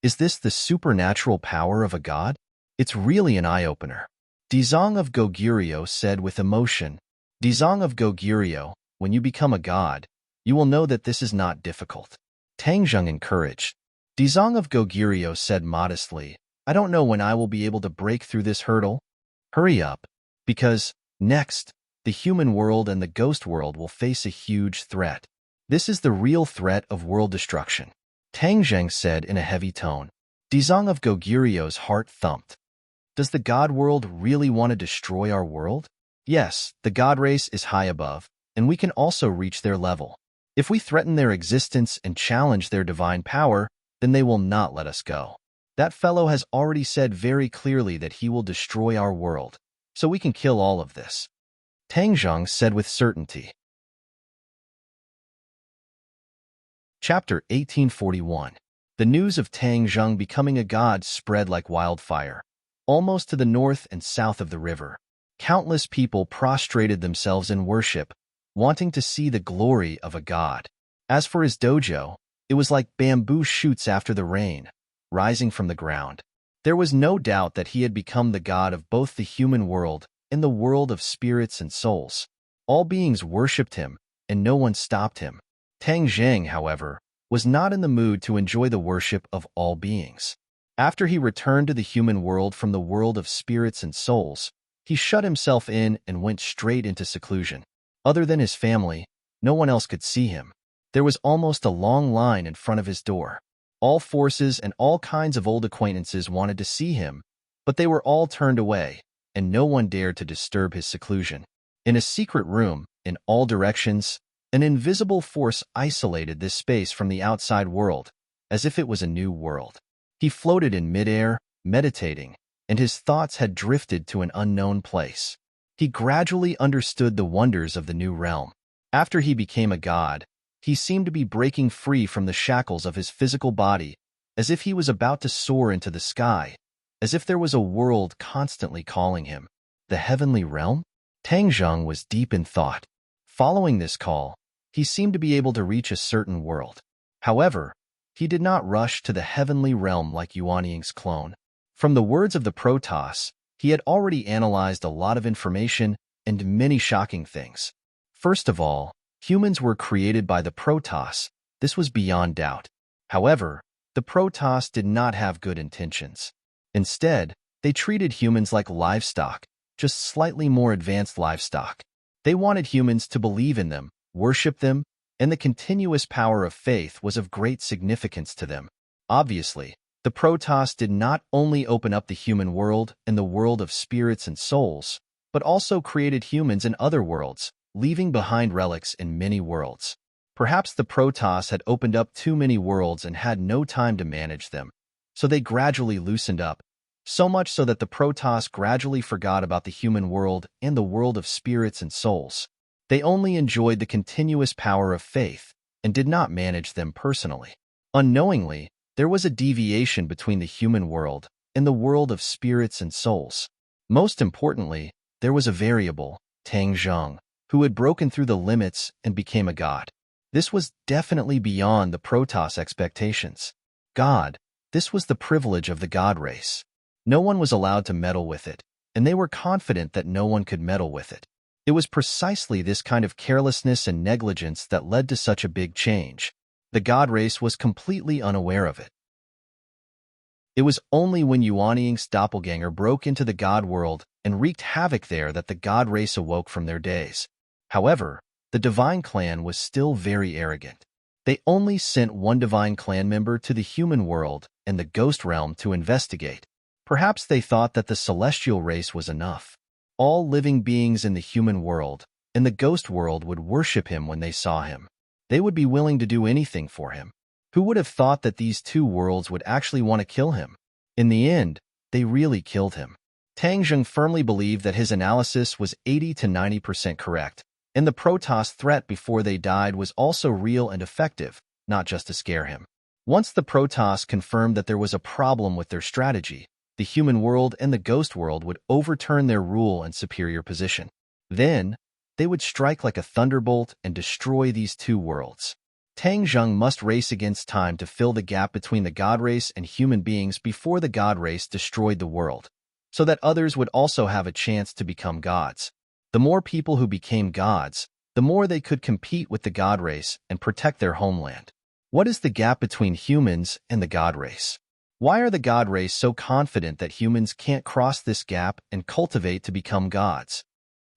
Is this the supernatural power of a god? It's really an eye-opener. Dezong of Goguryeo said with emotion. Dezong of Goguryeo, when you become a god, you will know that this is not difficult. Tangjung encouraged. Dezong of Goguryeo said modestly, I don't know when I will be able to break through this hurdle. Hurry up, because, next, the human world and the ghost world will face a huge threat. This is the real threat of world destruction. Tangjung said in a heavy tone. Dezong of Goguryeo's heart thumped. Does the god world really want to destroy our world? Yes, the god race is high above, and we can also reach their level. If we threaten their existence and challenge their divine power, then they will not let us go. That fellow has already said very clearly that he will destroy our world, so we can kill all of this. Tangjung said with certainty. Chapter 1841. The news of Tang Zheng becoming a god spread like wildfire, almost to the north and south of the river. Countless people prostrated themselves in worship, wanting to see the glory of a god. As for his dojo, it was like bamboo shoots after the rain, rising from the ground. There was no doubt that he had become the god of both the human world and the world of spirits and souls. All beings worshipped him, and no one stopped him. Tang Zheng, however, was not in the mood to enjoy the worship of all beings. After he returned to the human world from the world of spirits and souls, he shut himself in and went straight into seclusion. Other than his family, no one else could see him. There was almost a long line in front of his door. All forces and all kinds of old acquaintances wanted to see him, but they were all turned away, and no one dared to disturb his seclusion. In a secret room, in all directions, an invisible force isolated this space from the outside world, as if it was a new world. He floated in midair, meditating, and his thoughts had drifted to an unknown place. He gradually understood the wonders of the new realm. After he became a god, he seemed to be breaking free from the shackles of his physical body, as if he was about to soar into the sky, as if there was a world constantly calling him. The heavenly realm? Tang Zheng was deep in thought. Following this call, he seemed to be able to reach a certain world. However, he did not rush to the heavenly realm like Yuan Ying's clone. From the words of the Protoss, he had already analyzed a lot of information and many shocking things. First of all, humans were created by the Protoss. This was beyond doubt. However, the Protoss did not have good intentions. Instead, they treated humans like livestock, just slightly more advanced livestock. They wanted humans to believe in them, worship them, and the continuous power of faith was of great significance to them. Obviously, the Protoss did not only open up the human world and the world of spirits and souls, but also created humans in other worlds, leaving behind relics in many worlds. Perhaps the Protoss had opened up too many worlds and had no time to manage them, so they gradually loosened up, so much so that the Protoss gradually forgot about the human world and the world of spirits and souls. They only enjoyed the continuous power of faith and did not manage them personally. Unknowingly, there was a deviation between the human world and the world of spirits and souls. Most importantly, there was a variable, Tang Zheng, who had broken through the limits and became a god. This was definitely beyond the Protoss expectations. God, this was the privilege of the god race. No one was allowed to meddle with it, and they were confident that no one could meddle with it. It was precisely this kind of carelessness and negligence that led to such a big change. The god race was completely unaware of it. It was only when Yuan Ying's doppelganger broke into the god world and wreaked havoc there that the god race awoke from their daze. However, the divine clan was still very arrogant. They only sent one divine clan member to the human world and the ghost realm to investigate. Perhaps they thought that the celestial race was enough. All living beings in the human world and the ghost world would worship him when they saw him. They would be willing to do anything for him. Who would have thought that these two worlds would actually want to kill him? In the end, they really killed him. Tang Zheng firmly believed that his analysis was 80 to 90% correct, and the Protoss threat before they died was also real and effective, not just to scare him. Once the Protoss confirmed that there was a problem with their strategy, the human world and the ghost world would overturn their rule and superior position. Then, they would strike like a thunderbolt and destroy these two worlds. Tang Zheng must race against time to fill the gap between the god race and human beings before the god race destroyed the world, so that others would also have a chance to become gods. The more people who became gods, the more they could compete with the god race and protect their homeland. What is the gap between humans and the god race? Why are the god race so confident that humans can't cross this gap and cultivate to become gods?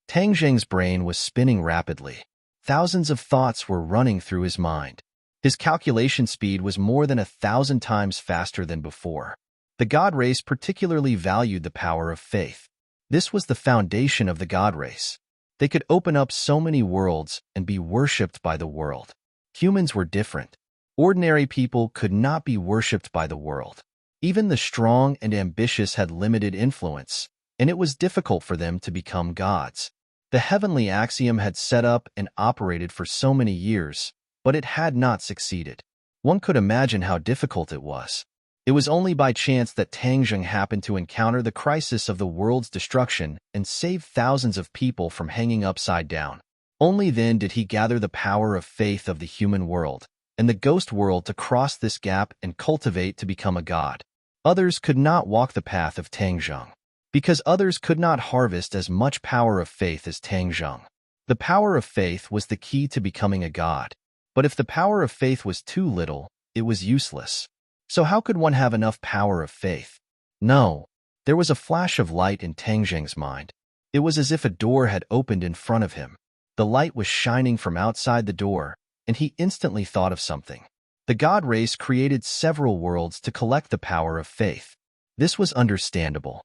Tang Zheng's brain was spinning rapidly. Thousands of thoughts were running through his mind. His calculation speed was more than 1,000 times faster than before. The god race particularly valued the power of faith. This was the foundation of the god race. They could open up so many worlds and be worshipped by the world. Humans were different. Ordinary people could not be worshipped by the world. Even the strong and ambitious had limited influence, and it was difficult for them to become gods. The heavenly axiom had set up and operated for so many years, but it had not succeeded. One could imagine how difficult it was. It was only by chance that Tang Zheng happened to encounter the crisis of the world's destruction and save thousands of people from hanging upside down. Only then did he gather the power of faith of the human world and the ghost world to cross this gap and cultivate to become a god. Others could not walk the path of Tang Zheng, because others could not harvest as much power of faith as Tang Zheng. The power of faith was the key to becoming a god. But if the power of faith was too little, it was useless. So how could one have enough power of faith? No. There was a flash of light in Tang Zheng's mind. It was as if a door had opened in front of him. The light was shining from outside the door, and he instantly thought of something. The god race created several worlds to collect the power of faith. This was understandable.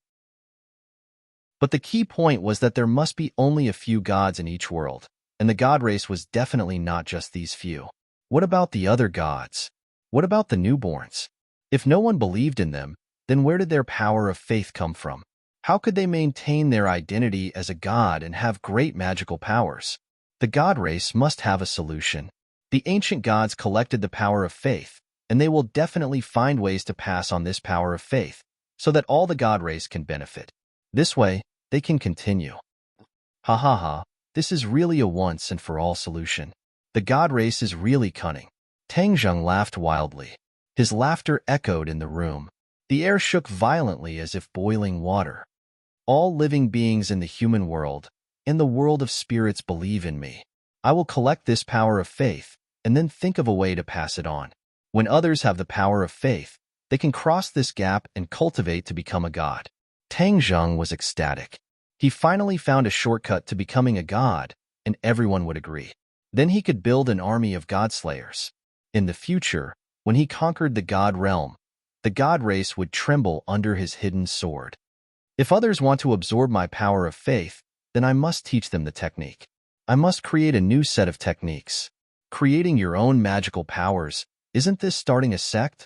But the key point was that there must be only a few gods in each world, and the god race was definitely not just these few. What about the other gods? What about the newborns? If no one believed in them, then where did their power of faith come from? How could they maintain their identity as a god and have great magical powers? The god race must have a solution. The ancient gods collected the power of faith, and they will definitely find ways to pass on this power of faith, so that all the god race can benefit. This way, they can continue. Ha ha ha, this is really a once and for all solution. The god race is really cunning. Tang Zheng laughed wildly. His laughter echoed in the room. The air shook violently as if boiling water. All living beings in the human world, in the world of spirits, believe in me. I will collect this power of faith, and then think of a way to pass it on. When others have the power of faith, they can cross this gap and cultivate to become a god. Tang Zheng was ecstatic. He finally found a shortcut to becoming a god, and everyone would agree. Then he could build an army of god-slayers. In the future, when he conquered the god realm, the god race would tremble under his hidden sword. If others want to absorb my power of faith, then I must teach them the technique. I must create a new set of techniques. Creating your own magical powers, isn't this starting a sect?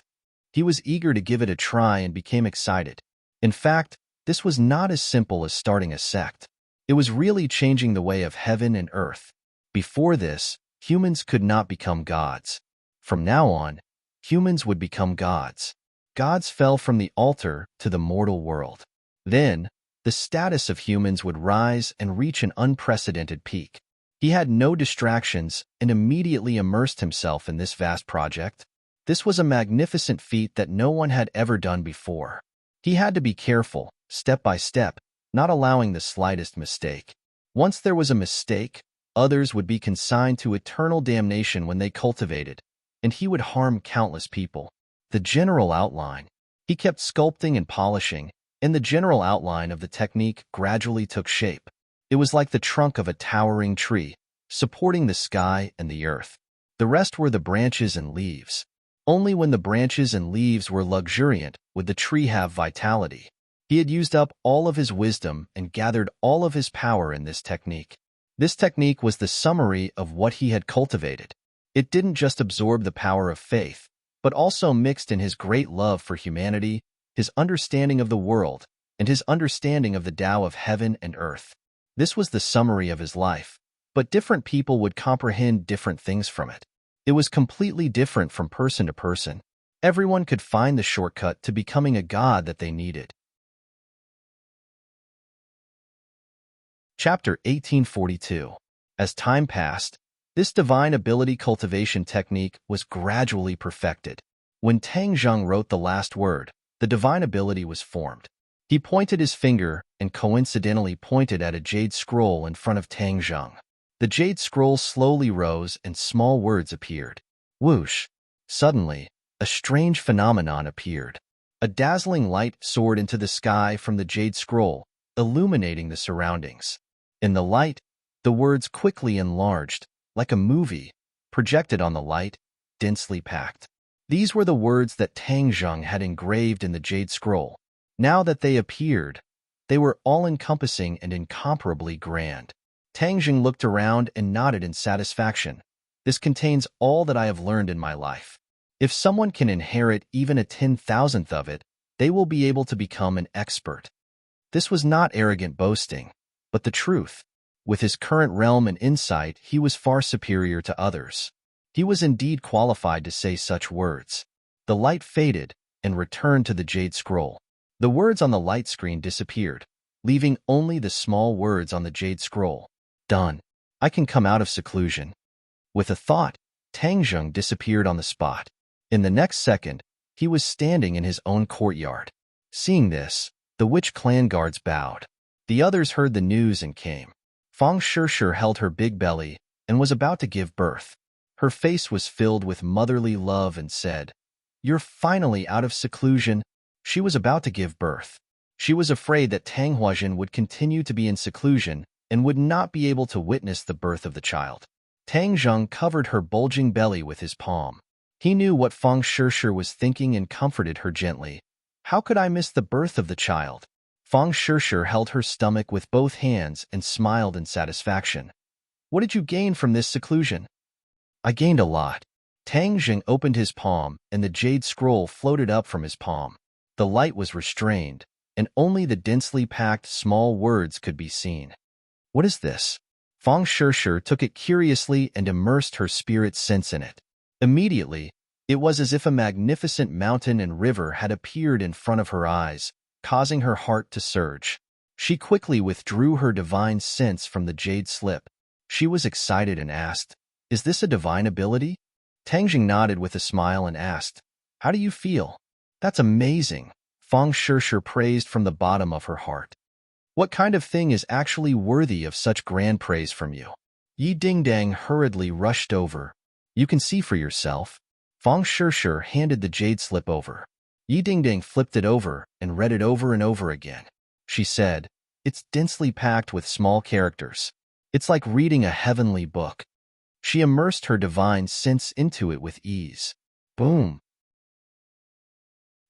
He was eager to give it a try and became excited. In fact, this was not as simple as starting a sect. It was really changing the way of heaven and earth. Before this, humans could not become gods. From now on, humans would become gods. Gods fell from the altar to the mortal world. Then, the status of humans would rise and reach an unprecedented peak. He had no distractions and immediately immersed himself in this vast project. This was a magnificent feat that no one had ever done before. He had to be careful, step by step, not allowing the slightest mistake. Once there was a mistake, others would be consigned to eternal damnation when they cultivated, and he would harm countless people. The general outline. He kept sculpting and polishing, and the general outline of the technique gradually took shape. It was like the trunk of a towering tree, supporting the sky and the earth. The rest were the branches and leaves. Only when the branches and leaves were luxuriant would the tree have vitality. He had used up all of his wisdom and gathered all of his power in this technique. This technique was the summary of what he had cultivated. It didn't just absorb the power of faith, but also mixed in his great love for humanity, his understanding of the world, and his understanding of the Tao of heaven and earth. This was the summary of his life, but different people would comprehend different things from it. It was completely different from person to person. Everyone could find the shortcut to becoming a god that they needed. Chapter 1842. As time passed, this divine ability cultivation technique was gradually perfected. When Tang Zheng wrote the last word, the divine ability was formed. He pointed his finger and coincidentally pointed at a jade scroll in front of Tang Zheng. The jade scroll slowly rose and small words appeared. Whoosh! Suddenly, a strange phenomenon appeared. A dazzling light soared into the sky from the jade scroll, illuminating the surroundings. In the light, the words quickly enlarged, like a movie, projected on the light, densely packed. These were the words that Tang Zheng had engraved in the jade scroll. Now that they appeared, they were all-encompassing and incomparably grand. Tang Zheng looked around and nodded in satisfaction. This contains all that I have learned in my life. If someone can inherit even a 10,000th of it, they will be able to become an expert. This was not arrogant boasting, but the truth. With his current realm and insight, he was far superior to others. He was indeed qualified to say such words. The light faded and returned to the jade scroll. The words on the light screen disappeared, leaving only the small words on the jade scroll. Done. I can come out of seclusion. With a thought, Tang Zheng disappeared on the spot. In the next second, he was standing in his own courtyard. Seeing this, the witch clan guards bowed. The others heard the news and came. Fang Shishir held her big belly and was about to give birth. Her face was filled with motherly love and said, "You're finally out of seclusion." She was about to give birth. She was afraid that Tang Huajin would continue to be in seclusion and would not be able to witness the birth of the child. Tang Zheng covered her bulging belly with his palm. He knew what Fang Shishir was thinking and comforted her gently. How could I miss the birth of the child? Fang Shishir held her stomach with both hands and smiled in satisfaction. What did you gain from this seclusion? I gained a lot. Tang Zheng opened his palm and the jade scroll floated up from his palm. The light was restrained, and only the densely packed small words could be seen. What is this? Fang Shishir took it curiously and immersed her spirit sense in it. Immediately, it was as if a magnificent mountain and river had appeared in front of her eyes, causing her heart to surge. She quickly withdrew her divine sense from the jade slip. She was excited and asked, "Is this a divine ability?" Tang Zheng nodded with a smile and asked, "How do you feel?" "That's amazing," Fang Shishir praised from the bottom of her heart. "What kind of thing is actually worthy of such grand praise from you?" Yi Dingdang hurriedly rushed over. "You can see for yourself." Fang Shishir handed the jade slip over. Yi Dingdang flipped it over and read it over and over again. She said, "It's densely packed with small characters. It's like reading a heavenly book." She immersed her divine sense into it with ease. Boom!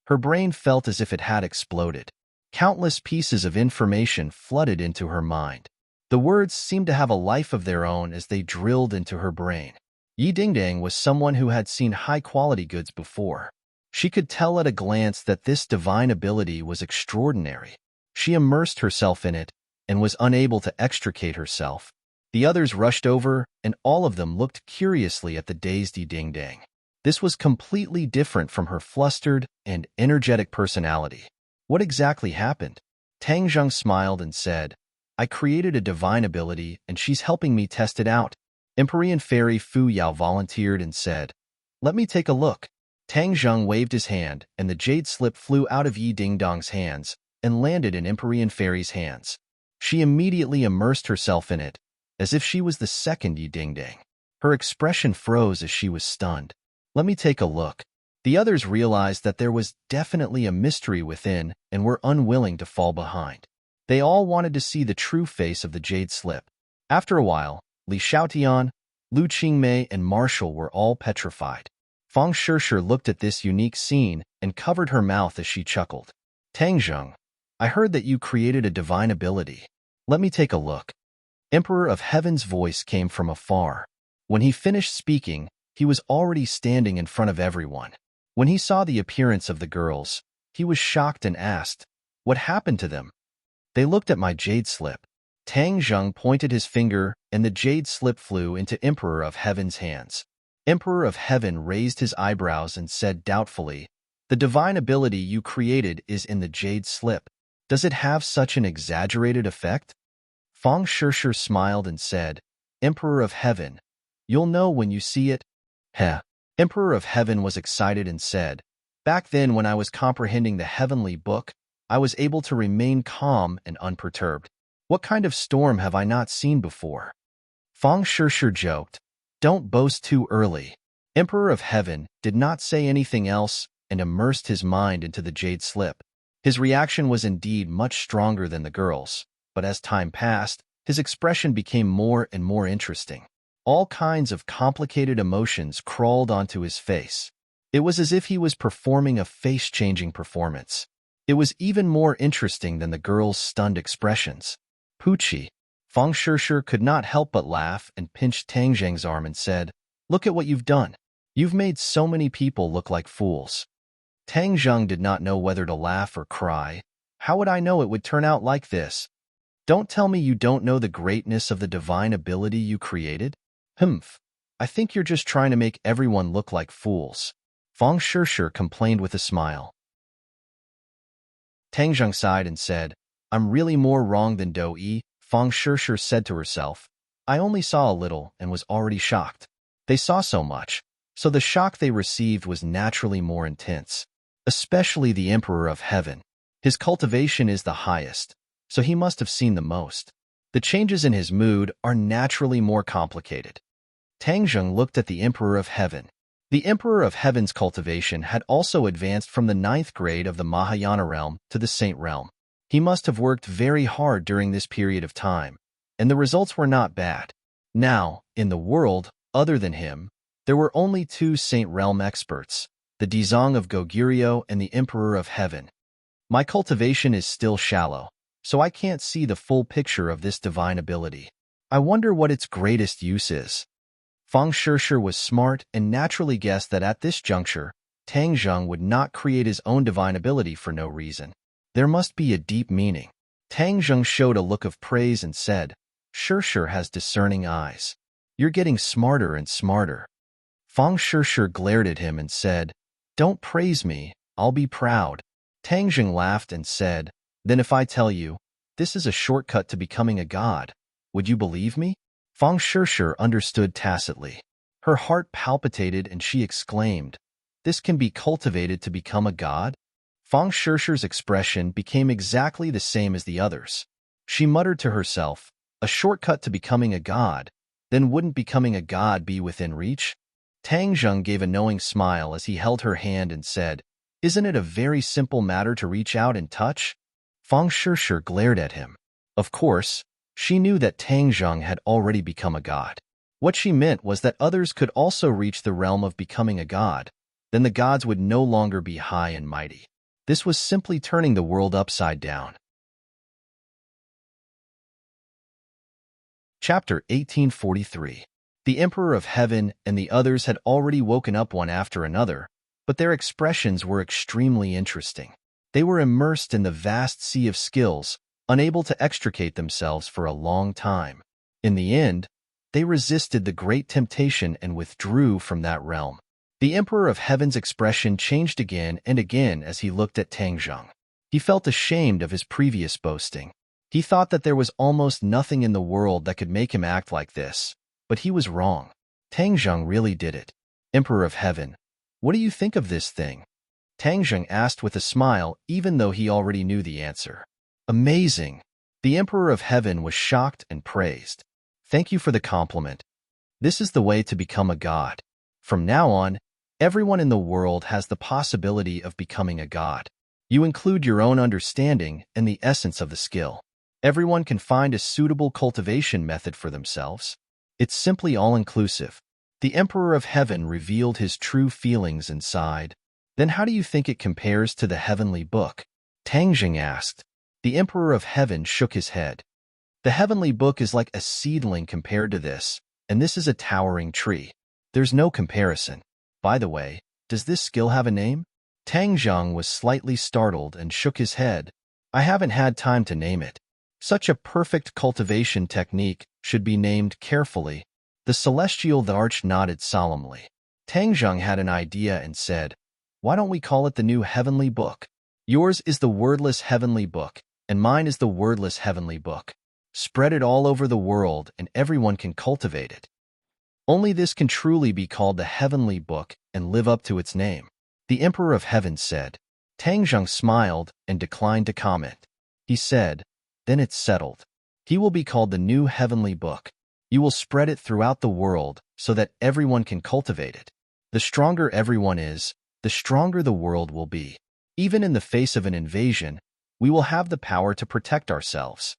Her brain felt as if it had exploded. Countless pieces of information flooded into her mind. The words seemed to have a life of their own as they drilled into her brain. Yi Dingdang was someone who had seen high-quality goods before. She could tell at a glance that this divine ability was extraordinary. She immersed herself in it and was unable to extricate herself. The others rushed over, and all of them looked curiously at the dazed Yi Dingdang. This was completely different from her flustered and energetic personality. What exactly happened? Tang Zheng smiled and said, "I created a divine ability, and she's helping me test it out." Empyrean Fairy Fu Yao volunteered and said, "Let me take a look." Tang Zheng waved his hand, and the jade slip flew out of Yi Dingdang's hands and landed in Empyrean Fairy's hands. She immediately immersed herself in it, as if she was the second Yi Dingdang. Her expression froze as she was stunned. "Let me take a look." The others realized that there was definitely a mystery within and were unwilling to fall behind. They all wanted to see the true face of the jade slip. After a while, Li Xiaotian, Lu Qingmei, and Marshall were all petrified. Fang Shishir looked at this unique scene and covered her mouth as she chuckled. "Tang Zheng, I heard that you created a divine ability. Let me take a look." Emperor of Heaven's voice came from afar. When he finished speaking, he was already standing in front of everyone. When he saw the appearance of the girls, he was shocked and asked, "What happened to them?" "They looked at my jade slip." Tang Zheng pointed his finger, and the jade slip flew into Emperor of Heaven's hands. Emperor of Heaven raised his eyebrows and said doubtfully, "The divine ability you created is in the jade slip. Does it have such an exaggerated effect?" Fang Shishir smiled and said, "Emperor of Heaven, you'll know when you see it." Heh. Emperor of Heaven was excited and said, "Back then when I was comprehending the heavenly book, I was able to remain calm and unperturbed. What kind of storm have I not seen before?" Fang Shishir joked, "Don't boast too early." Emperor of Heaven did not say anything else and immersed his mind into the jade slip. His reaction was indeed much stronger than the girls, but as time passed, his expression became more and more interesting. All kinds of complicated emotions crawled onto his face. It was as if he was performing a face-changing performance. It was even more interesting than the girls' stunned expressions. "Poochie." Fang Shishir could not help but laugh and pinched Tang Zheng's arm and said, "Look at what you've done. You've made so many people look like fools." Tang Zheng did not know whether to laugh or cry. "How would I know it would turn out like this?" "Don't tell me you don't know the greatness of the divine ability you created?" "Humph. I think you're just trying to make everyone look like fools. Fang Shishir complained with a smile. Tang Zheng sighed and said, I'm really more wrong than Do Yi. Fang Shishir said to herself, I only saw a little and was already shocked. They saw so much, so the shock they received was naturally more intense. Especially the Emperor of Heaven. His cultivation is the highest, so he must have seen the most. The changes in his mood are naturally more complicated. Tang Zheng looked at the Emperor of Heaven. The Emperor of Heaven's cultivation had also advanced from the 9th grade of the Mahayana realm to the Saint realm. He must have worked very hard during this period of time, and the results were not bad. Now, in the world, other than him, there were only 2 Saint realm experts, the Dizang of Goguryeo and the Emperor of Heaven. My cultivation is still shallow, so I can't see the full picture of this divine ability. I wonder what its greatest use is. Fang Shishir was smart and naturally guessed that at this juncture, Tang Zheng would not create his own divine ability for no reason. There must be a deep meaning. Tang Zheng showed a look of praise and said, Shishir has discerning eyes. You're getting smarter and smarter. Fang Shishir glared at him and said, Don't praise me, I'll be proud. Tang Zheng laughed and said, Then if I tell you, this is a shortcut to becoming a god, would you believe me? Fang Shishir understood tacitly. Her heart palpitated and she exclaimed, This can be cultivated to become a god? Fang Shishir's expression became exactly the same as the others. She muttered to herself, A shortcut to becoming a god, then wouldn't becoming a god be within reach? Tang Zheng gave a knowing smile as he held her hand and said, Isn't it a very simple matter to reach out and touch? Fang Shishir glared at him. Of course, she knew that Tang Zheng had already become a god. What she meant was that others could also reach the realm of becoming a god, then the gods would no longer be high and mighty. This was simply turning the world upside down. Chapter 1843. The Emperor of Heaven and the others had already woken up one after another, but their expressions were extremely interesting. They were immersed in the vast sea of skills, unable to extricate themselves for a long time. In the end, they resisted the great temptation and withdrew from that realm. The Emperor of Heaven's expression changed again and again as he looked at Tang Zheng. He felt ashamed of his previous boasting. He thought that there was almost nothing in the world that could make him act like this, but he was wrong. Tang Zheng really did it. Emperor of Heaven, what do you think of this thing? Tang Zheng asked with a smile, even though he already knew the answer. Amazing! The Emperor of Heaven was shocked and praised. Thank you for the compliment. This is the way to become a god. From now on, everyone in the world has the possibility of becoming a god. You include your own understanding and the essence of the skill. Everyone can find a suitable cultivation method for themselves. It's simply all-inclusive. The Emperor of Heaven revealed his true feelings and sighed. Then how do you think it compares to the heavenly book? Tang Zheng asked. The Emperor of Heaven shook his head. The heavenly book is like a seedling compared to this, and this is a towering tree. There's no comparison. By the way, does this skill have a name? Tang Zheng was slightly startled and shook his head. I haven't had time to name it. Such a perfect cultivation technique should be named carefully. The celestial arch nodded solemnly. Tang Zheng had an idea and said, Why don't we call it the new heavenly book? Yours is the wordless heavenly book, and mine is the wordless heavenly book. Spread it all over the world and everyone can cultivate it. Only this can truly be called the heavenly book and live up to its name. The Emperor of Heaven said. Tang Zheng smiled and declined to comment. He said, Then it's settled. He will be called the new heavenly book. You will spread it throughout the world so that everyone can cultivate it. The stronger everyone is, the stronger the world will be. Even in the face of an invasion, we will have the power to protect ourselves.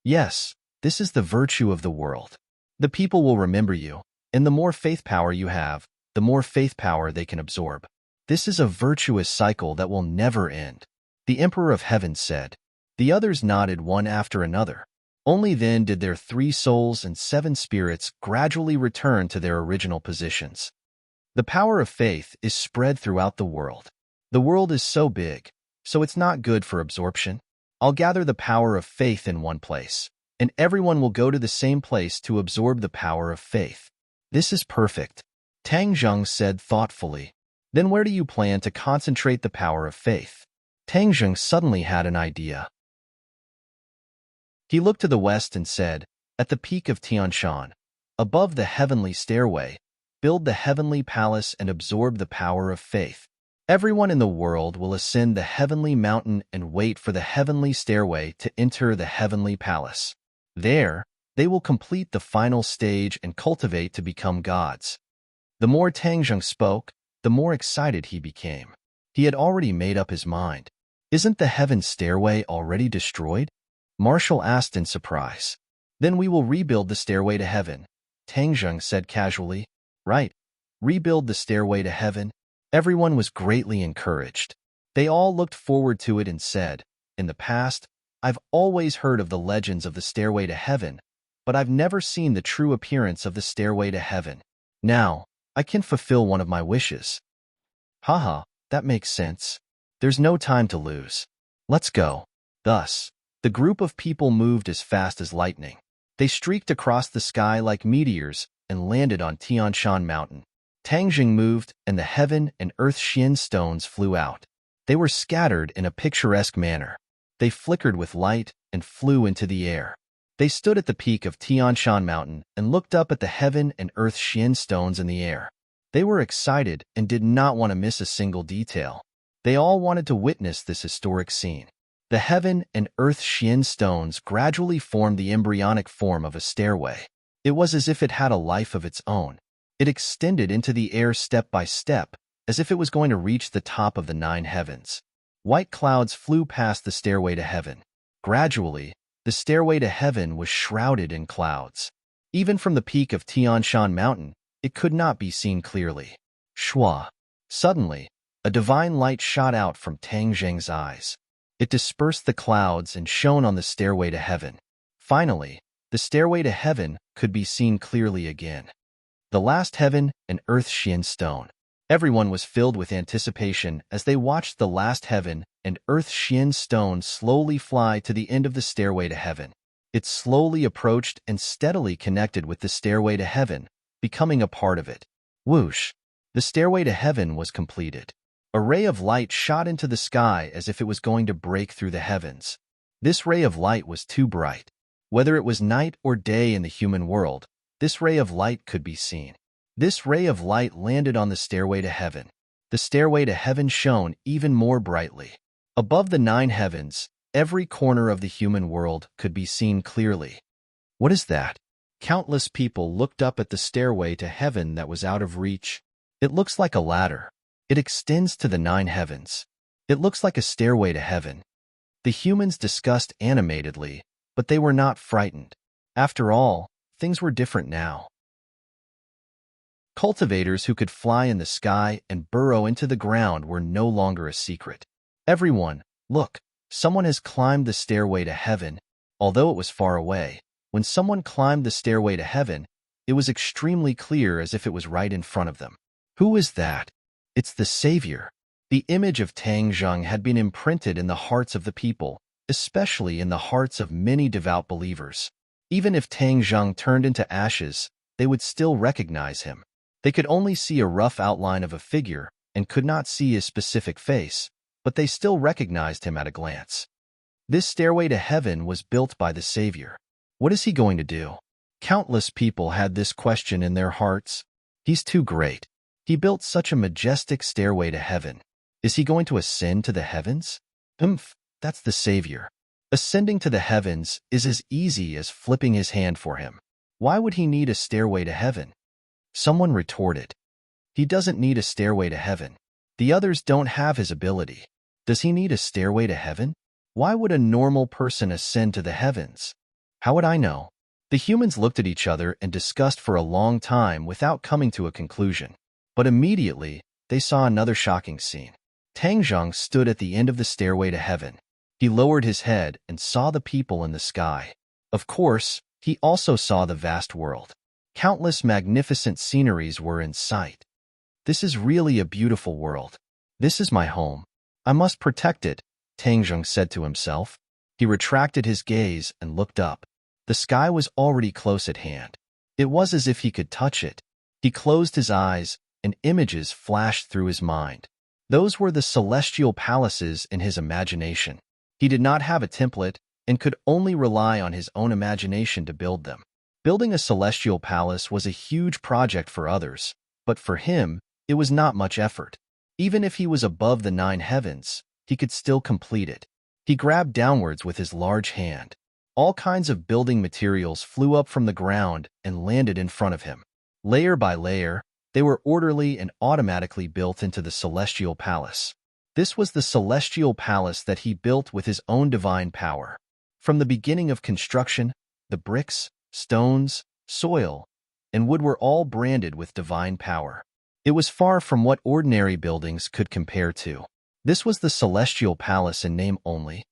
Yes, this is the virtue of the world. The people will remember you, and the more faith power you have, the more faith power they can absorb. This is a virtuous cycle that will never end. The Emperor of Heaven said. The others nodded one after another. Only then did their 3 souls and 7 spirits gradually return to their original positions. The power of faith is spread throughout the world. The world is so big, so it's not good for absorption. I'll gather the power of faith in one place, and everyone will go to the same place to absorb the power of faith. This is perfect, Tang Zheng said thoughtfully. Then where do you plan to concentrate the power of faith? Tang Zheng suddenly had an idea. He looked to the west and said, at the peak of Tianshan, above the heavenly stairway, build the heavenly palace and absorb the power of faith. Everyone in the world will ascend the heavenly mountain and wait for the heavenly stairway to enter the heavenly palace. There, they will complete the final stage and cultivate to become gods. The more Tang Zheng spoke, the more excited he became. He had already made up his mind. Isn't the heaven stairway already destroyed? Marshall asked in surprise. Then we will rebuild the stairway to heaven, Tang Zheng said casually. Right. Rebuild the stairway to heaven? Everyone was greatly encouraged. They all looked forward to it and said, in the past, I've always heard of the legends of the stairway to heaven, but I've never seen the true appearance of the stairway to heaven. Now, I can fulfill one of my wishes. Haha, that makes sense. There's no time to lose. Let's go. Thus, the group of people moved as fast as lightning. They streaked across the sky like meteors and landed on Tianshan Mountain. Tang Zheng moved, and the heaven and earth Xian stones flew out. They were scattered in a picturesque manner. They flickered with light and flew into the air. They stood at the peak of Tianshan Mountain and looked up at the heaven and earth Xian stones in the air. They were excited and did not want to miss a single detail. They all wanted to witness this historic scene. The heaven and earth Xian stones gradually formed the embryonic form of a stairway. It was as if it had a life of its own. It extended into the air step by step, as if it was going to reach the top of the 9 heavens. White clouds flew past the stairway to heaven. Gradually, the stairway to heaven was shrouded in clouds. Even from the peak of Tianshan Mountain, it could not be seen clearly. Shua! Suddenly, a divine light shot out from Tang Zheng's eyes. It dispersed the clouds and shone on the stairway to heaven. Finally, the stairway to heaven could be seen clearly again. The last heaven and earth Xian stone. Everyone was filled with anticipation as they watched the last heaven and earth Xian stone slowly fly to the end of the stairway to heaven. It slowly approached and steadily connected with the stairway to heaven, becoming a part of it. Whoosh! The stairway to heaven was completed. A ray of light shot into the sky as if it was going to break through the heavens. This ray of light was too bright. Whether it was night or day in the human world, this ray of light could be seen. This ray of light landed on the stairway to heaven. The stairway to heaven shone even more brightly. Above the 9 heavens, every corner of the human world could be seen clearly. What is that? Countless people looked up at the stairway to heaven that was out of reach. It looks like a ladder. It extends to the 9 heavens. It looks like a stairway to heaven. The humans discussed animatedly, but they were not frightened. After all, things were different now. Cultivators who could fly in the sky and burrow into the ground were no longer a secret. Everyone, look, someone has climbed the stairway to heaven. Although it was far away, when someone climbed the stairway to heaven, it was extremely clear as if it was right in front of them. Who is that? It's the Savior. The image of Tang Zheng had been imprinted in the hearts of the people, especially in the hearts of many devout believers. Even if Tang Zheng turned into ashes, they would still recognize him. They could only see a rough outline of a figure and could not see his specific face, but they still recognized him at a glance. This stairway to heaven was built by the Savior. What is he going to do? Countless people had this question in their hearts. He's too great. He built such a majestic stairway to heaven. Is he going to ascend to the heavens? That's the Savior. Ascending to the heavens is as easy as flipping his hand for him. Why would he need a stairway to heaven? Someone retorted. He doesn't need a stairway to heaven. The others don't have his ability. Does he need a stairway to heaven? Why would a normal person ascend to the heavens? How would I know? The humans looked at each other and discussed for a long time without coming to a conclusion. But immediately, they saw another shocking scene. Tang Zheng stood at the end of the stairway to heaven. He lowered his head and saw the people in the sky. Of course, he also saw the vast world. Countless magnificent sceneries were in sight. This is really a beautiful world. This is my home. I must protect it, Tang Zheng said to himself. He retracted his gaze and looked up. The sky was already close at hand. It was as if he could touch it. He closed his eyes, and images flashed through his mind. Those were the celestial palaces in his imagination. He did not have a template and could only rely on his own imagination to build them. Building a celestial palace was a huge project for others, but for him, it was not much effort. Even if he was above the 9 heavens, he could still complete it. He grabbed downwards with his large hand. All kinds of building materials flew up from the ground and landed in front of him. Layer by layer, they were orderly and automatically built into the celestial palace. This was the celestial palace that he built with his own divine power. From the beginning of construction, the bricks, stones, soil, and wood were all branded with divine power. It was far from what ordinary buildings could compare to. This was the celestial palace in name only.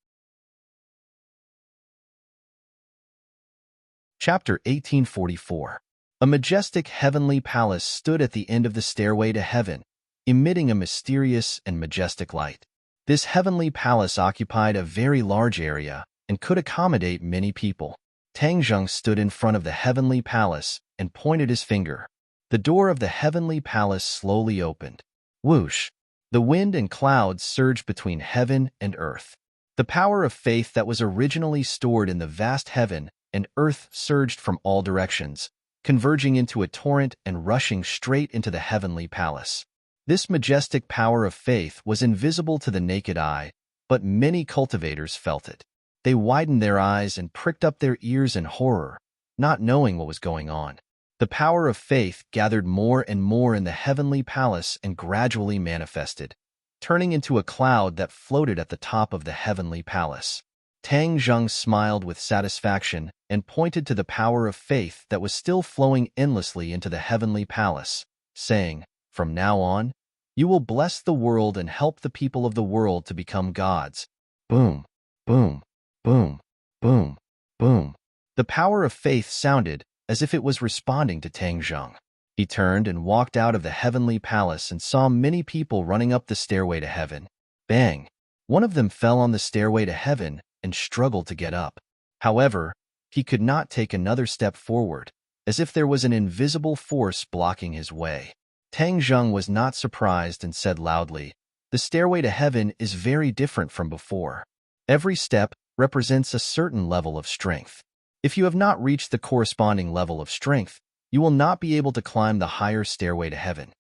Chapter 1844. A majestic heavenly palace stood at the end of the stairway to heaven, emitting a mysterious and majestic light. This heavenly palace occupied a very large area and could accommodate many people. Tang Zheng stood in front of the heavenly palace and pointed his finger. The door of the heavenly palace slowly opened. Whoosh! The wind and clouds surged between heaven and earth. The power of faith that was originally stored in the vast heaven and earth surged from all directions, converging into a torrent and rushing straight into the heavenly palace. This majestic power of faith was invisible to the naked eye, but many cultivators felt it. They widened their eyes and pricked up their ears in horror, not knowing what was going on. The power of faith gathered more and more in the heavenly palace and gradually manifested, turning into a cloud that floated at the top of the heavenly palace. Tang Zheng smiled with satisfaction and pointed to the power of faith that was still flowing endlessly into the heavenly palace, saying, "From now on, you will bless the world and help the people of the world to become gods." Boom, boom, boom, boom, boom. The power of faith sounded as if it was responding to Tang Zheng. He turned and walked out of the heavenly palace and saw many people running up the stairway to heaven. Bang! One of them fell on the stairway to heaven and struggled to get up. However, he could not take another step forward, as if there was an invisible force blocking his way. Tang Zheng was not surprised and said loudly, "The stairway to heaven is very different from before. Every step represents a certain level of strength. If you have not reached the corresponding level of strength, you will not be able to climb the higher stairway to heaven."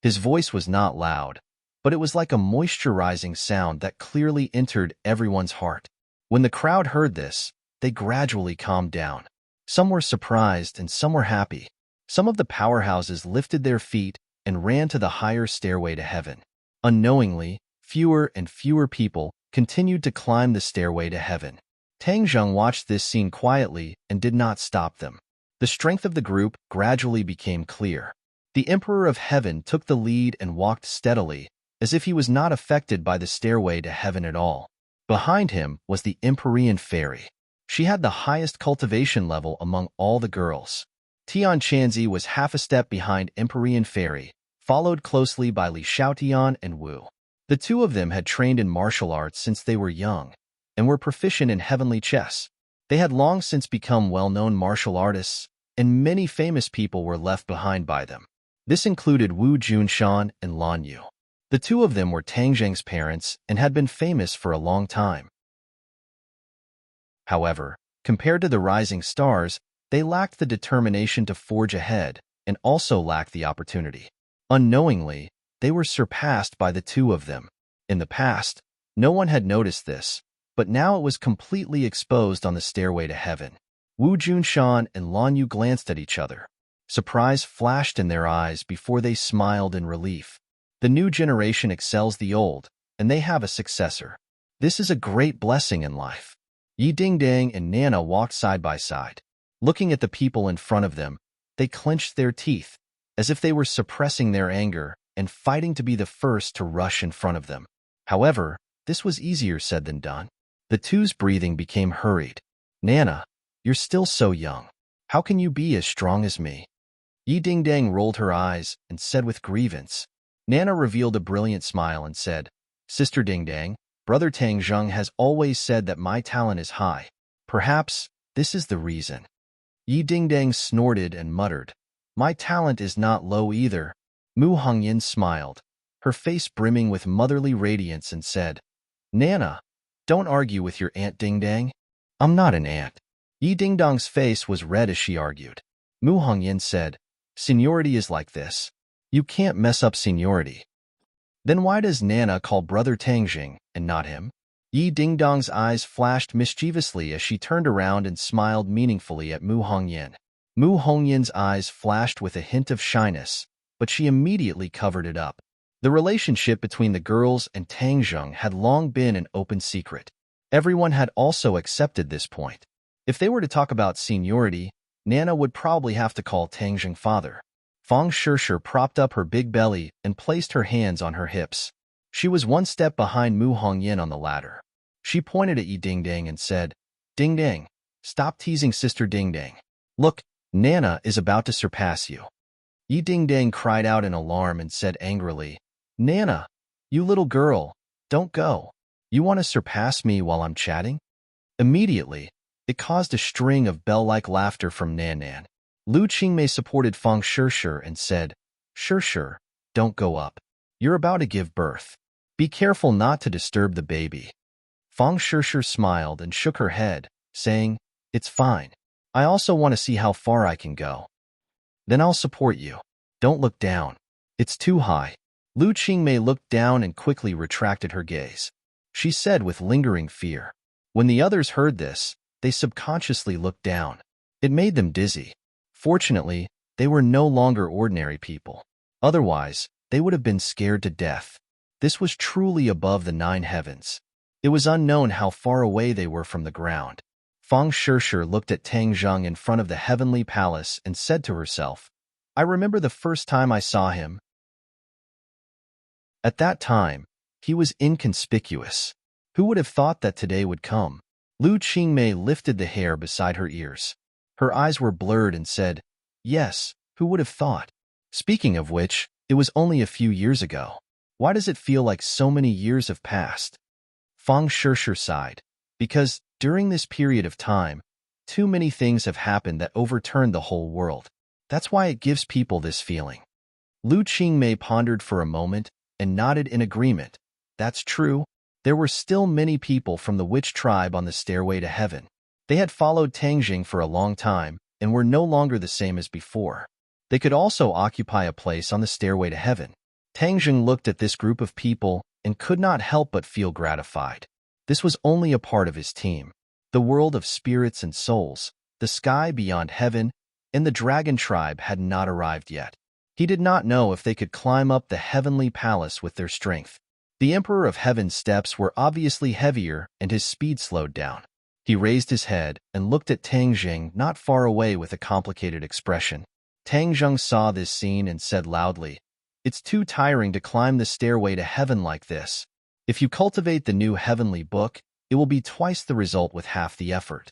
His voice was not loud, but it was like a moisturizing sound that clearly entered everyone's heart. When the crowd heard this, they gradually calmed down. Some were surprised and some were happy. Some of the powerhouses lifted their feet and ran to the higher stairway to heaven. Unknowingly, fewer and fewer people continued to climb the stairway to heaven. Tang Zheng watched this scene quietly and did not stop them. The strength of the group gradually became clear. The Emperor of Heaven took the lead and walked steadily, as if he was not affected by the stairway to heaven at all. Behind him was the Empyrean Fairy. She had the highest cultivation level among all the girls. Tian Chanzi was half a step behind Empyrean Fairy, followed closely by Li Xiaotian and Wu. The two of them had trained in martial arts since they were young, and were proficient in heavenly chess. They had long since become well-known martial artists, and many famous people were left behind by them. This included Wu Junshan and Lan Yu. The two of them were Tang Zheng's parents and had been famous for a long time. However, compared to the rising stars, they lacked the determination to forge ahead and also lacked the opportunity. Unknowingly, they were surpassed by the two of them. In the past, no one had noticed this, but now it was completely exposed on the stairway to heaven. Wu Junshan and Lan Yu glanced at each other. Surprise flashed in their eyes before they smiled in relief. The new generation excels the old, and they have a successor. This is a great blessing in life. Yi Dingdang and Nana walked side by side. Looking at the people in front of them, they clenched their teeth, as if they were suppressing their anger and fighting to be the first to rush in front of them. However, this was easier said than done. The two's breathing became hurried. "Nana, you're still so young. How can you be as strong as me?" Yi Dingdang rolled her eyes and said with grievance. Nana revealed a brilliant smile and said, "Sister Dingdang, Brother Tang Zheng has always said that my talent is high. Perhaps this is the reason." Yi Dingdang snorted and muttered, My talent is not low either. Mu Hongyan smiled, her face brimming with motherly radiance, and said, Nana, don't argue with your Aunt Ding Dang. I'm not an aunt. Yi Ding Dong's face was red as she argued. Mu Hongyan said, Seniority is like this. You can't mess up seniority. Then why does Nana call brother Tangjing and not him? Yi Ding Dong's eyes flashed mischievously as she turned around and smiled meaningfully at Mu Hongyan. Mu Hongyan's eyes flashed with a hint of shyness, but she immediately covered it up. The relationship between the girls and Tangjing had long been an open secret. Everyone had also accepted this point. If they were to talk about seniority, Nana would probably have to call Tangjing father. Fang Shishir propped up her big belly and placed her hands on her hips. She was one step behind Mu Hongyan on the ladder. She pointed at Yi Ding Dang and said, Ding Dang, stop teasing Sister Ding Dang. Look, Nana is about to surpass you. Yi Ding Dang cried out in alarm and said angrily, Nana, you little girl, don't go. You want to surpass me while I'm chatting? Immediately, it caused a string of bell-like laughter from Nan Nan. Lu Qingmei supported Fang Shishir and said, Shishir, don't go up. You're about to give birth. Be careful not to disturb the baby. Fang Shishir smiled and shook her head, saying, It's fine. I also want to see how far I can go. Then I'll support you. Don't look down. It's too high. Lu Qingmei looked down and quickly retracted her gaze. She said with lingering fear. When the others heard this, they subconsciously looked down. It made them dizzy. Fortunately, they were no longer ordinary people. Otherwise, they would have been scared to death. This was truly above the 9 heavens. It was unknown how far away they were from the ground. Fang Shishir looked at Tangjing in front of the heavenly palace and said to herself, I remember the first time I saw him. At that time, he was inconspicuous. Who would have thought that today would come? Lu Qingmei lifted the hair beside her ears. Her eyes were blurred and said, Yes, who would have thought? Speaking of which, it was only a few years ago. Why does it feel like so many years have passed? Fang Shishir sighed. Because, during this period of time, too many things have happened that overturned the whole world. That's why it gives people this feeling. Lu Qingmei pondered for a moment and nodded in agreement. That's true. There were still many people from the witch tribe on the stairway to heaven. They had followed Tangjing for a long time and were no longer the same as before. They could also occupy a place on the stairway to heaven. Tangjing looked at this group of people and could not help but feel gratified. This was only a part of his team. The world of spirits and souls, the sky beyond heaven, and the dragon tribe had not arrived yet. He did not know if they could climb up the heavenly palace with their strength. The Emperor of Heaven's steps were obviously heavier and his speed slowed down. He raised his head and looked at Tangjing not far away with a complicated expression. Tangjing saw this scene and said loudly, It's too tiring to climb the stairway to heaven like this. If you cultivate the new heavenly book, it will be twice the result with half the effort.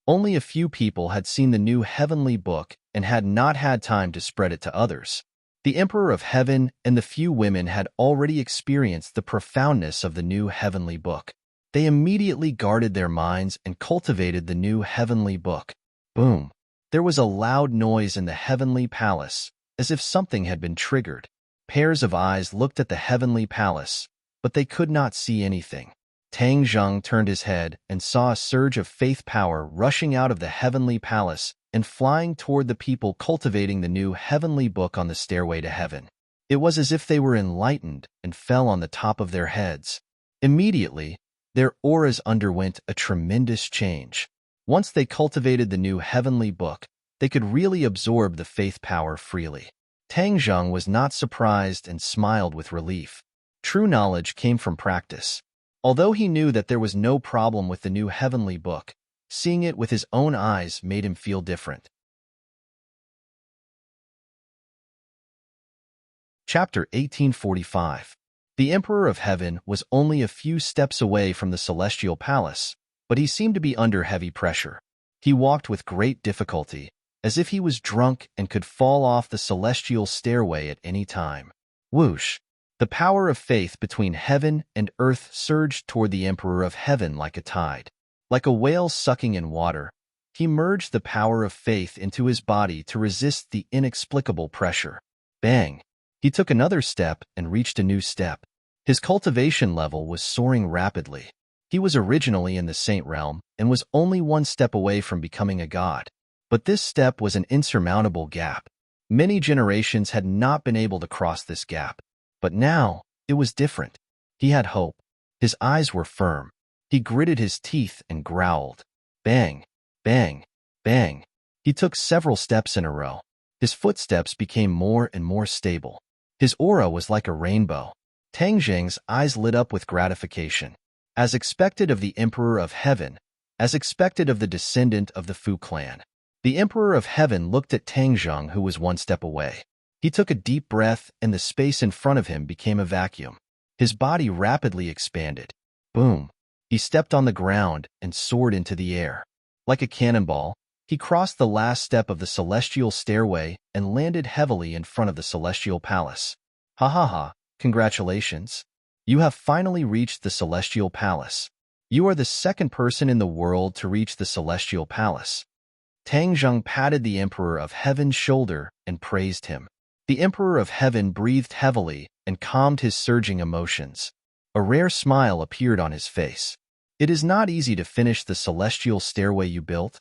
Only a few people had seen the new heavenly book and had not had time to spread it to others. The Emperor of Heaven and the few women had already experienced the profoundness of the new heavenly book. They immediately guarded their minds and cultivated the new heavenly book. Boom! There was a loud noise in the heavenly palace, as if something had been triggered. Pairs of eyes looked at the heavenly palace, but they could not see anything. Tangjing turned his head and saw a surge of faith power rushing out of the heavenly palace and flying toward the people cultivating the new heavenly book on the stairway to heaven. It was as if they were enlightened and fell on the top of their heads. Immediately, their auras underwent a tremendous change. Once they cultivated the new heavenly book, they could really absorb the faith power freely. Tangjing was not surprised and smiled with relief. True knowledge came from practice. Although he knew that there was no problem with the new heavenly book, seeing it with his own eyes made him feel different. Chapter 1845. The Emperor of Heaven was only a few steps away from the celestial palace, but he seemed to be under heavy pressure. He walked with great difficulty, as if he was drunk and could fall off the celestial stairway at any time. Whoosh! The power of faith between heaven and earth surged toward the Emperor of Heaven like a tide. Like a whale sucking in water, He merged the power of faith into his body to resist the inexplicable pressure. Bang! He took another step and reached a new step. His cultivation level was soaring rapidly. He was originally in the saint realm and was only one step away from becoming a god. But this step was an insurmountable gap. Many generations had not been able to cross this gap. But now, it was different. He had hope. His eyes were firm. He gritted his teeth and growled. Bang! Bang! Bang! He took several steps in a row. His footsteps became more and more stable. His aura was like a rainbow. Tang Zheng's eyes lit up with gratification. As expected of the Emperor of Heaven, as expected of the descendant of the Fu clan. The Emperor of Heaven looked at Tang Zheng, who was one step away. He took a deep breath, and the space in front of him became a vacuum. His body rapidly expanded. Boom! He stepped on the ground and soared into the air. Like a cannonball, he crossed the last step of the celestial stairway and landed heavily in front of the celestial palace. Ha ha ha, congratulations. You have finally reached the celestial palace. You are the second person in the world to reach the celestial palace. Tang Zheng patted the Emperor of Heaven's shoulder and praised him. The Emperor of Heaven breathed heavily and calmed his surging emotions. A rare smile appeared on his face. It is not easy to finish the celestial stairway you built.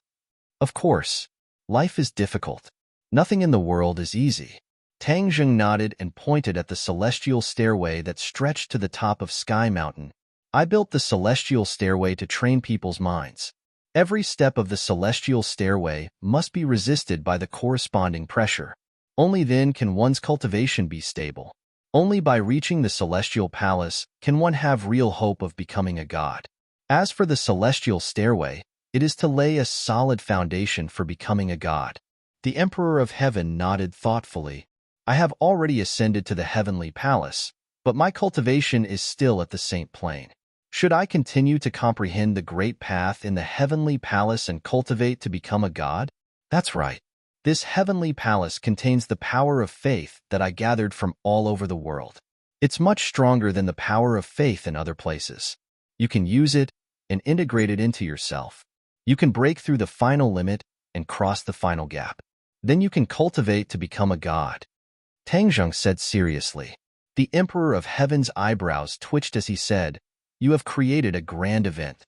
Of course, life is difficult. Nothing in the world is easy. Tang Zheng nodded and pointed at the celestial stairway that stretched to the top of Sky Mountain. I built the celestial stairway to train people's minds. Every step of the celestial stairway must be resisted by the corresponding pressure. Only then can one's cultivation be stable. Only by reaching the celestial palace can one have real hope of becoming a god. As for the celestial stairway, it is to lay a solid foundation for becoming a god. The Emperor of Heaven nodded thoughtfully. I have already ascended to the heavenly palace, but my cultivation is still at the saint plane. Should I continue to comprehend the great path in the heavenly palace and cultivate to become a god? That's right. This heavenly palace contains the power of faith that I gathered from all over the world. It's much stronger than the power of faith in other places. You can use it and integrate it into yourself. You can break through the final limit and cross the final gap. Then you can cultivate to become a god. Tang Zheng said seriously. The Emperor of Heaven's eyebrows twitched as he said, You have created a grand event.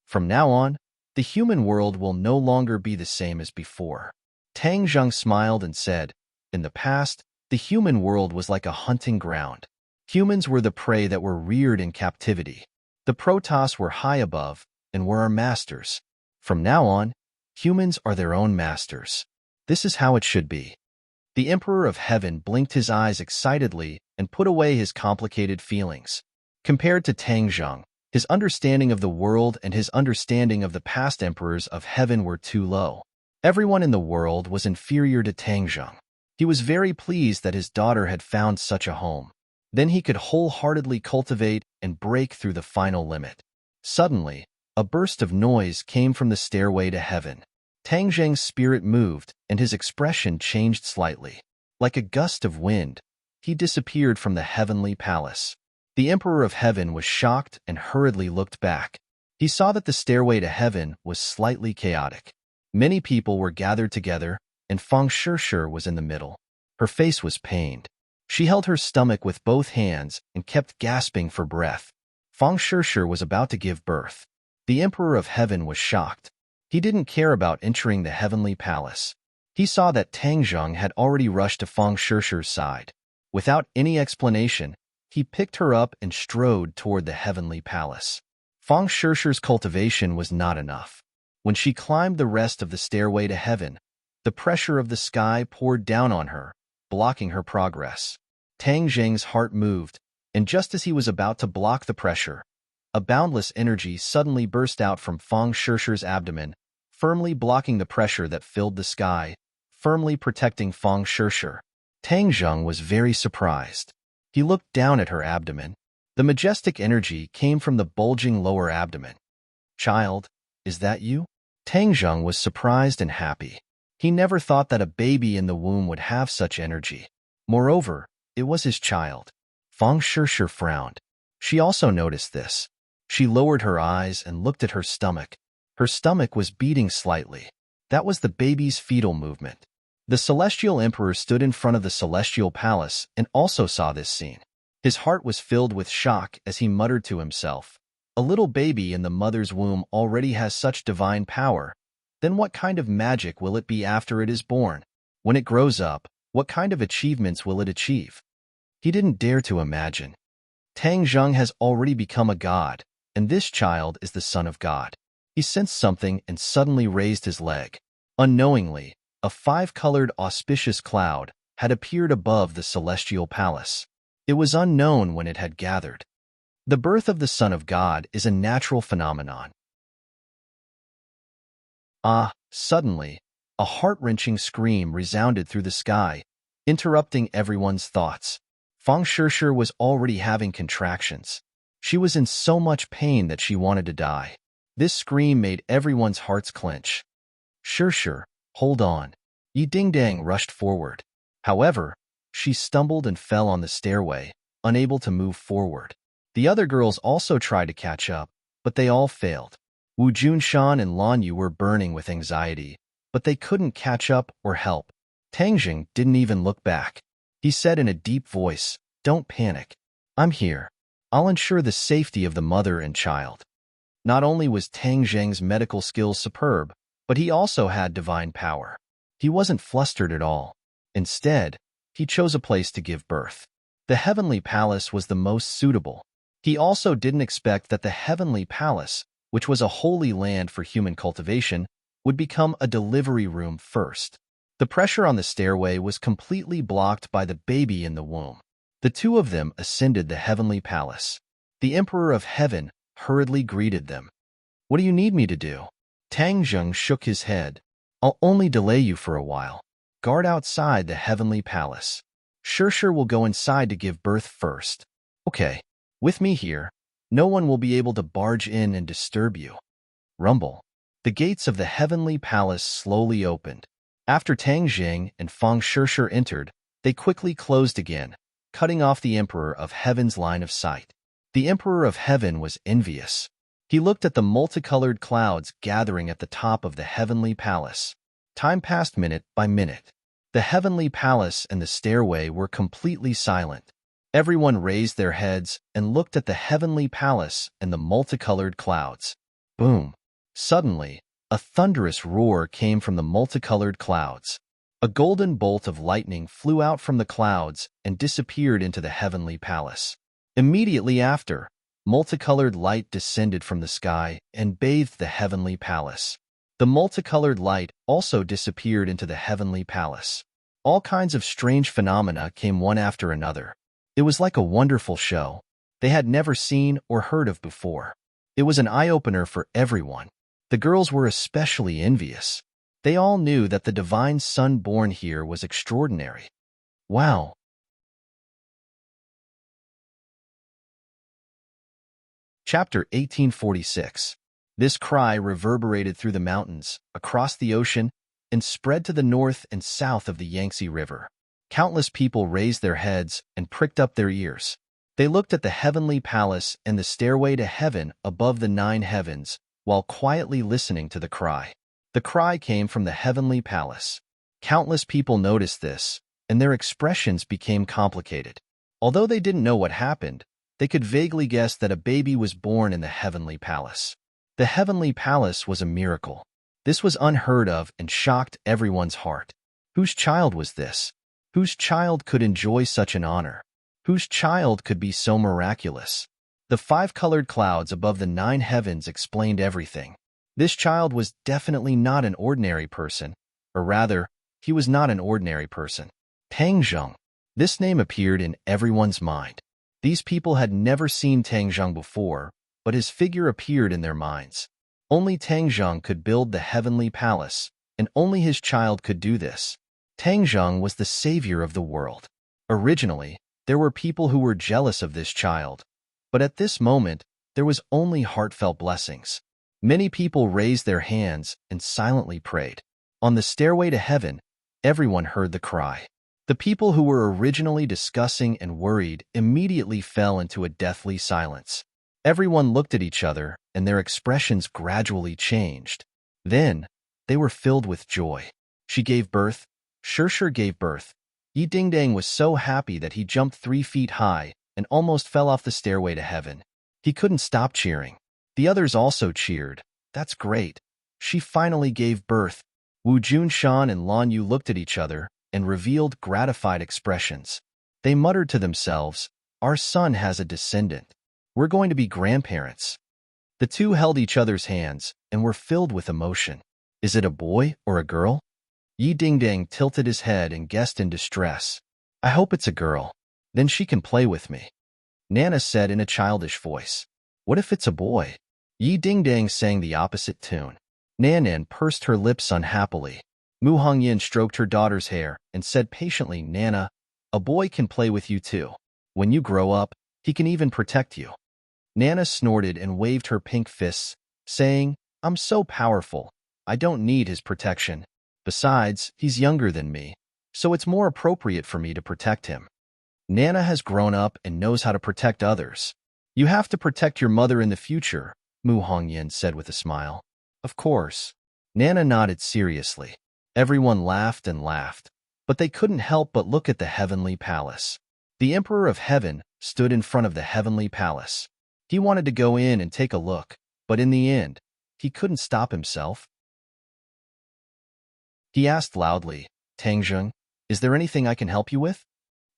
From now on, the human world will no longer be the same as before. Tang Zheng smiled and said, In the past, the human world was like a hunting ground. Humans were the prey that were reared in captivity. The Protoss were high above and were our masters. From now on, humans are their own masters. This is how it should be. The Emperor of Heaven blinked his eyes excitedly and put away his complicated feelings. Compared to Tang Zheng, his understanding of the world and his understanding of the past emperors of heaven were too low. Everyone in the world was inferior to Tang Zheng. He was very pleased that his daughter had found such a home. Then he could wholeheartedly cultivate and break through the final limit. Suddenly, a burst of noise came from the stairway to heaven. Tang Zheng's spirit moved, and his expression changed slightly. Like a gust of wind, he disappeared from the heavenly palace. The Emperor of Heaven was shocked and hurriedly looked back. He saw that the stairway to heaven was slightly chaotic. Many people were gathered together, and Feng Shishir was in the middle. Her face was pained. She held her stomach with both hands and kept gasping for breath. Feng Shishir was about to give birth. The Emperor of Heaven was shocked. He didn't care about entering the heavenly palace. He saw that Tang Zheng had already rushed to Feng Shishir's side. Without any explanation, he picked her up and strode toward the heavenly palace. Feng Shishir's cultivation was not enough. When she climbed the rest of the stairway to heaven, the pressure of the sky poured down on her, blocking her progress. Tang Zheng's heart moved, and just as he was about to block the pressure, a boundless energy suddenly burst out from Feng Shishir's abdomen, firmly blocking the pressure that filled the sky, firmly protecting Feng Shishir. Tang Zheng was very surprised. He looked down at her abdomen. The majestic energy came from the bulging lower abdomen. Child, is that you? Tang Zheng was surprised and happy. He never thought that a baby in the womb would have such energy. Moreover, it was his child. Feng Shishir frowned. She also noticed this. She lowered her eyes and looked at her stomach. Her stomach was beating slightly. That was the baby's fetal movement. The celestial emperor stood in front of the celestial palace and also saw this scene. His heart was filled with shock as he muttered to himself, "A little baby in the mother's womb already has such divine power. Then what kind of magic will it be after it is born? When it grows up, what kind of achievements will it achieve?" He didn't dare to imagine. Tang Zheng has already become a god, and this child is the son of God. He sensed something and suddenly raised his leg. Unknowingly, a five-colored auspicious cloud had appeared above the celestial palace. It was unknown when it had gathered. The birth of the Son of God is a natural phenomenon. Suddenly, a heart-wrenching scream resounded through the sky, interrupting everyone's thoughts. Fang Shishir was already having contractions. She was in so much pain that she wanted to die. This scream made everyone's hearts clench. "Shishir, hold on." Yi Dingdang rushed forward. However, she stumbled and fell on the stairway, unable to move forward. The other girls also tried to catch up, but they all failed. Wu Junshan and Lan Yu were burning with anxiety, but they couldn't catch up or help. Tang Jing didn't even look back. He said in a deep voice, "Don't panic. I'm here. I'll ensure the safety of the mother and child." Not only was Tang Zheng's medical skills superb, but he also had divine power. He wasn't flustered at all. Instead, he chose a place to give birth. The heavenly palace was the most suitable. He also didn't expect that the heavenly palace, which was a holy land for human cultivation, would become a delivery room first. The pressure on the stairway was completely blocked by the baby in the womb. The two of them ascended the heavenly palace. The Emperor of Heaven hurriedly greeted them. "What do you need me to do?" Tang Zheng shook his head. "I'll only delay you for a while. Guard outside the heavenly palace. Shishir will go inside to give birth first. Okay, with me here, no one will be able to barge in and disturb you." Rumble. The gates of the heavenly palace slowly opened. After Tang Jing and Fang Shishir entered, they quickly closed again, cutting off the Emperor of Heaven's line of sight. The Emperor of Heaven was envious. He looked at the multicolored clouds gathering at the top of the heavenly palace. Time passed minute by minute. The heavenly palace and the stairway were completely silent. Everyone raised their heads and looked at the heavenly palace and the multicolored clouds. Boom! Suddenly, a thunderous roar came from the multicolored clouds. A golden bolt of lightning flew out from the clouds and disappeared into the heavenly palace. Immediately after, multicolored light descended from the sky and bathed the heavenly palace. The multicolored light also disappeared into the heavenly palace. All kinds of strange phenomena came one after another. It was like a wonderful show they had never seen or heard of before. It was an eye-opener for everyone. The girls were especially envious. They all knew that the divine son born here was extraordinary. Wow! Chapter 1846. This cry reverberated through the mountains, across the ocean, and spread to the north and south of the Yangtze River. Countless people raised their heads and pricked up their ears. They looked at the heavenly palace and the stairway to heaven above the 9 heavens, while quietly listening to the cry. The cry came from the heavenly palace. Countless people noticed this, and their expressions became complicated. Although they didn't know what happened, they could vaguely guess that a baby was born in the heavenly palace. The heavenly palace was a miracle. This was unheard of and shocked everyone's heart. Whose child was this? Whose child could enjoy such an honor? Whose child could be so miraculous? The 5-colored clouds above the 9 heavens explained everything. This child was definitely not an ordinary person, or rather, he was not an ordinary person. Tang Zheng. This name appeared in everyone's mind. These people had never seen Tang Zheng before, but his figure appeared in their minds. Only Tang Zheng could build the heavenly palace, and only his child could do this. Tang Zheng was the savior of the world. Originally, there were people who were jealous of this child, but at this moment, there was only heartfelt blessings. Many people raised their hands and silently prayed. On the stairway to heaven, everyone heard the cry. The people who were originally discussing and worried immediately fell into a deathly silence. Everyone looked at each other, and their expressions gradually changed. Then, they were filled with joy. She gave birth. Shirshir gave birth. Yi Dingdang was so happy that he jumped 3 feet high and almost fell off the stairway to heaven. He couldn't stop cheering. The others also cheered. That's great. She finally gave birth. Wu Junshan and Lan Yu looked at each other and revealed gratified expressions. They muttered to themselves, "Our son has a descendant. We're going to be grandparents." The two held each other's hands and were filled with emotion. Is it a boy or a girl? Yi Dingdang tilted his head and guessed in distress. I hope it's a girl. Then she can play with me. Nana said in a childish voice. What if it's a boy? Yi Dingdang sang the opposite tune. Nanan pursed her lips unhappily. Mu Hongyin stroked her daughter's hair and said patiently, Nana, a boy can play with you too. When you grow up, he can even protect you. Nana snorted and waved her pink fists, saying, I'm so powerful. I don't need his protection. Besides, he's younger than me, so it's more appropriate for me to protect him. Nana has grown up and knows how to protect others. You have to protect your mother in the future, Mu Hongyin said with a smile. Of course. Nana nodded seriously. Everyone laughed and laughed, but they couldn't help but look at the heavenly palace. The Emperor of Heaven stood in front of the heavenly palace. He wanted to go in and take a look, but in the end, he couldn't stop himself. He asked loudly, Tangzheng, is there anything I can help you with?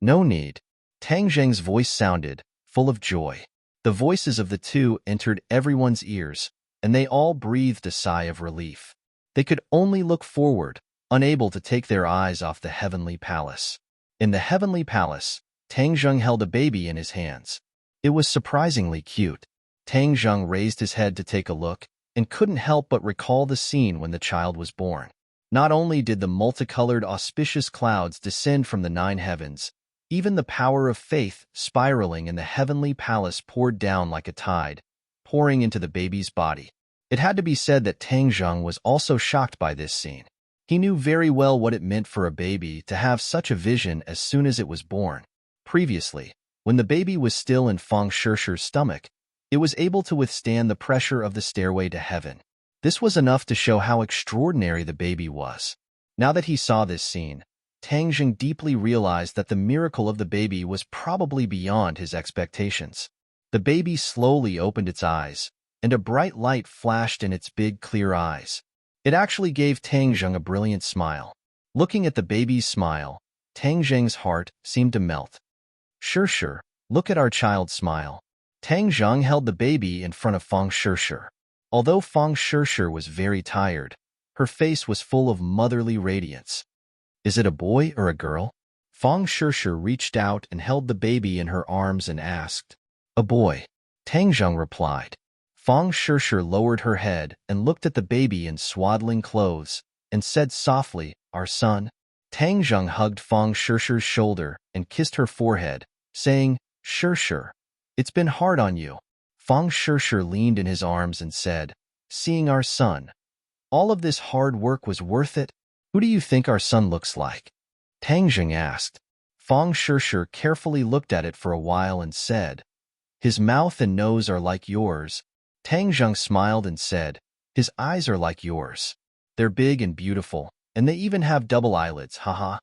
No need. Tangzheng's voice sounded, full of joy. The voices of the two entered everyone's ears, and they all breathed a sigh of relief. They could only look forward, unable to take their eyes off the heavenly palace. In the heavenly palace, Tangzheng held a baby in his hands. It was surprisingly cute. Tangzheng raised his head to take a look and couldn't help but recall the scene when the child was born. Not only did the multicolored auspicious clouds descend from the 9 heavens, even the power of faith spiraling in the heavenly palace poured down like a tide, pouring into the baby's body. It had to be said that Tangzheng was also shocked by this scene. He knew very well what it meant for a baby to have such a vision as soon as it was born. Previously, when the baby was still in Feng Shirshir's stomach, it was able to withstand the pressure of the stairway to heaven. This was enough to show how extraordinary the baby was. Now that he saw this scene, Tangzheng deeply realized that the miracle of the baby was probably beyond his expectations. The baby slowly opened its eyes, and a bright light flashed in its big, clear eyes. It actually gave Tangzheng a brilliant smile. Looking at the baby's smile, Tangzheng's heart seemed to melt. Shirshir, look at our child's smile. Tangzheng held the baby in front of Feng Shirshir. Although Feng Shirshir was very tired, her face was full of motherly radiance. Is it a boy or a girl? Feng Shirshir reached out and held the baby in her arms and asked. A boy. Tangzheng replied. Feng Shirshir lowered her head and looked at the baby in swaddling clothes and said softly, Our son. Tangzheng hugged Feng Shirshir's shoulder and kissed her forehead, saying, Shirshir, it's been hard on you. Feng Shirshir leaned in his arms and said, Seeing our son. All of this hard work was worth it? Who do you think our son looks like? Tangzheng asked. Feng Shirshir carefully looked at it for a while and said, His mouth and nose are like yours. Tangzheng smiled and said, His eyes are like yours. They're big and beautiful, and they even have double eyelids, haha.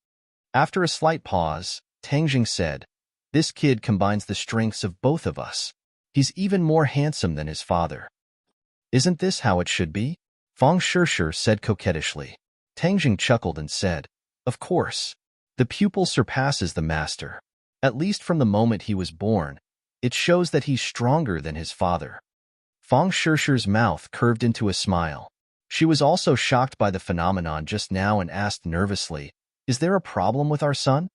After a slight pause, Tangzheng said, This kid combines the strengths of both of us. He's even more handsome than his father. Isn't this how it should be? Feng Shirshir said coquettishly. Tangzheng chuckled and said, Of course. The pupil surpasses the master. At least from the moment he was born, it shows that he's stronger than his father. Feng Shirshir's mouth curved into a smile. She was also shocked by the phenomenon just now and asked nervously, Is there a problem with our son?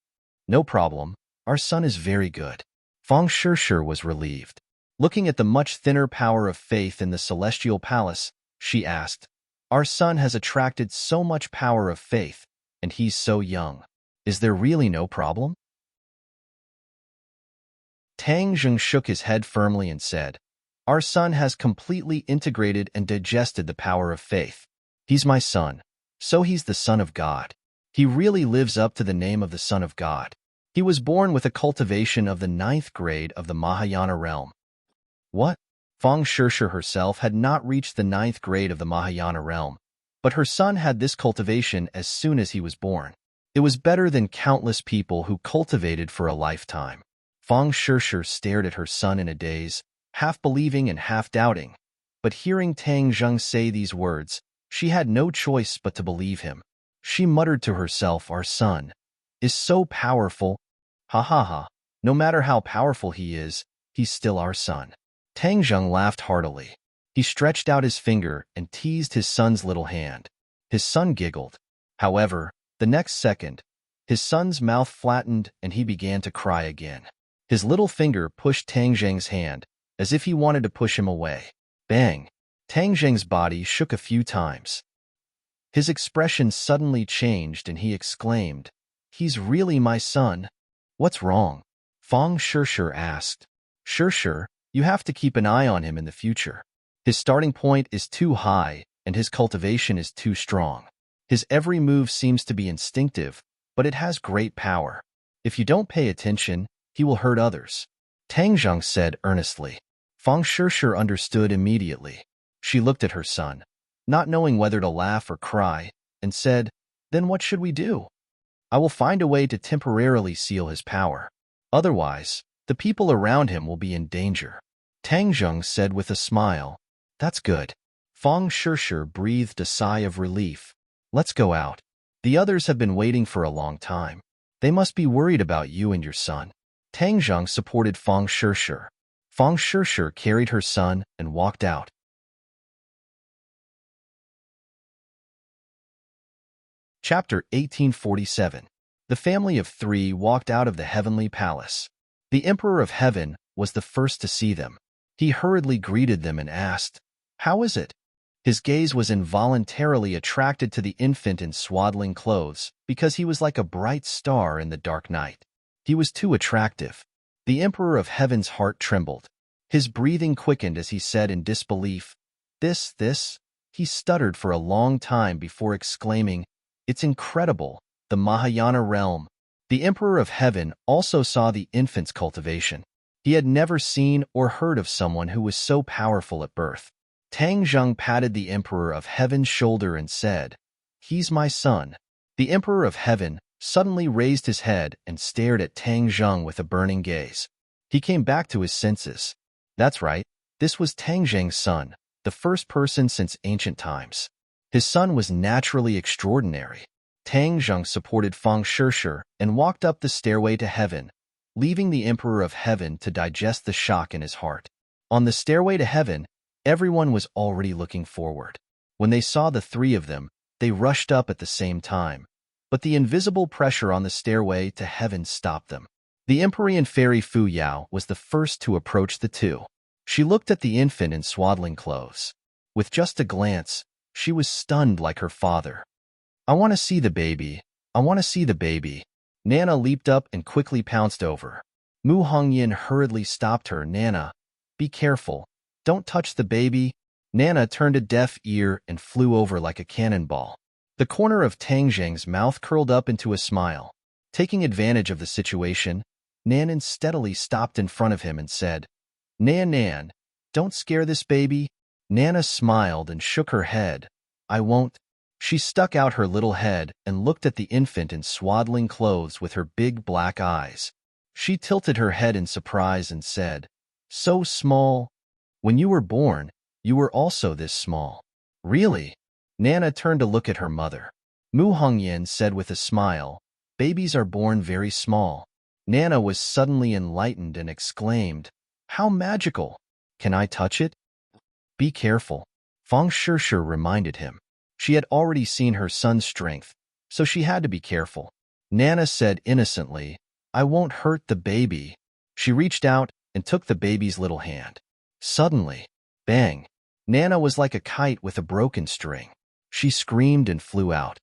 No problem. Our son is very good. Feng Shirshir was relieved. Looking at the much thinner power of faith in the celestial palace, she asked, Our son has attracted so much power of faith, and he's so young. Is there really no problem? Tangzheng shook his head firmly and said, Our son has completely integrated and digested the power of faith. He's my son, so he's the Son of God. He really lives up to the name of the Son of God. He was born with a cultivation of the 9th grade of the Mahayana realm. What? Feng Shirshi herself had not reached the 9th grade of the Mahayana realm, but her son had this cultivation as soon as he was born. It was better than countless people who cultivated for a lifetime. Feng Shirshi stared at her son in a daze, half believing and half doubting. But hearing Tang Zheng say these words, she had no choice but to believe him. She muttered to herself, "Our son is so powerful. Ha ha ha. No matter how powerful he is, he's still our son." Tang Zheng laughed heartily. He stretched out his finger and teased his son's little hand. His son giggled. However, the next second, his son's mouth flattened and he began to cry again. His little finger pushed Tang Zheng's hand, as if he wanted to push him away. Bang! Tang Zheng's body shook a few times. His expression suddenly changed and he exclaimed, "He's really my son. What's wrong?" Feng Shirshi asked. "Shirshi, you have to keep an eye on him in the future. His starting point is too high and his cultivation is too strong. His every move seems to be instinctive, but it has great power. If you don't pay attention, he will hurt others," Tang Zheng said earnestly. Feng Shirshi understood immediately. She looked at her son, not knowing whether to laugh or cry, and said, "Then what should we do? I will find a way to temporarily seal his power. Otherwise, the people around him will be in danger." Tang Zheng said with a smile, "That's good." Feng Shirshi breathed a sigh of relief. "Let's go out. The others have been waiting for a long time. They must be worried about you and your son." Tang Zheng supported Feng Shirshi. Feng Shirshi carried her son and walked out. Chapter 1847. The family of three walked out of the heavenly palace. The Emperor of Heaven was the first to see them. He hurriedly greeted them and asked, "How is it?" His gaze was involuntarily attracted to the infant in swaddling clothes because he was like a bright star in the dark night. He was too attractive. The Emperor of Heaven's heart trembled. His breathing quickened as he said in disbelief, This. He stuttered for a long time before exclaiming, "It's incredible, the Mahayana realm." The Emperor of Heaven also saw the infant's cultivation. He had never seen or heard of someone who was so powerful at birth. Tang Zheng patted the Emperor of Heaven's shoulder and said, "He's my son." The Emperor of Heaven suddenly raised his head and stared at Tang Zheng with a burning gaze. He came back to his senses. That's right, this was Tang Zheng's son, the first person since ancient times. His son was naturally extraordinary. Tang Zheng supported Feng Shirshi and walked up the stairway to heaven, leaving the Emperor of Heaven to digest the shock in his heart. On the stairway to heaven, everyone was already looking forward. When they saw the three of them, they rushed up at the same time. But the invisible pressure on the stairway to heaven stopped them. The Empyrean fairy Fu Yao was the first to approach the two. She looked at the infant in swaddling clothes. With just a glance, she was stunned like her father. "I want to see the baby. I want to see the baby." Nana leaped up and quickly pounced over. Mu Hongyan hurriedly stopped her. "Nana, be careful. Don't touch the baby." Nana turned a deaf ear and flew over like a cannonball. The corner of Tang Zheng's mouth curled up into a smile. Taking advantage of the situation, Nanan steadily stopped in front of him and said, Nan, don't scare this baby." Nana smiled and shook her head. "I won't." She stuck out her little head and looked at the infant in swaddling clothes with her big black eyes. She tilted her head in surprise and said, "So small. When you were born, you were also this small." "Really?" Nana turned to look at her mother. Mu Hongyan said with a smile, "Babies are born very small." Nana was suddenly enlightened and exclaimed, "How magical! Can I touch it?" "Be careful," Feng Shirshi reminded him. She had already seen her son's strength, so she had to be careful. Nana said innocently, "I won't hurt the baby." She reached out and took the baby's little hand. Suddenly, bang! Nana was like a kite with a broken string. She screamed and flew out.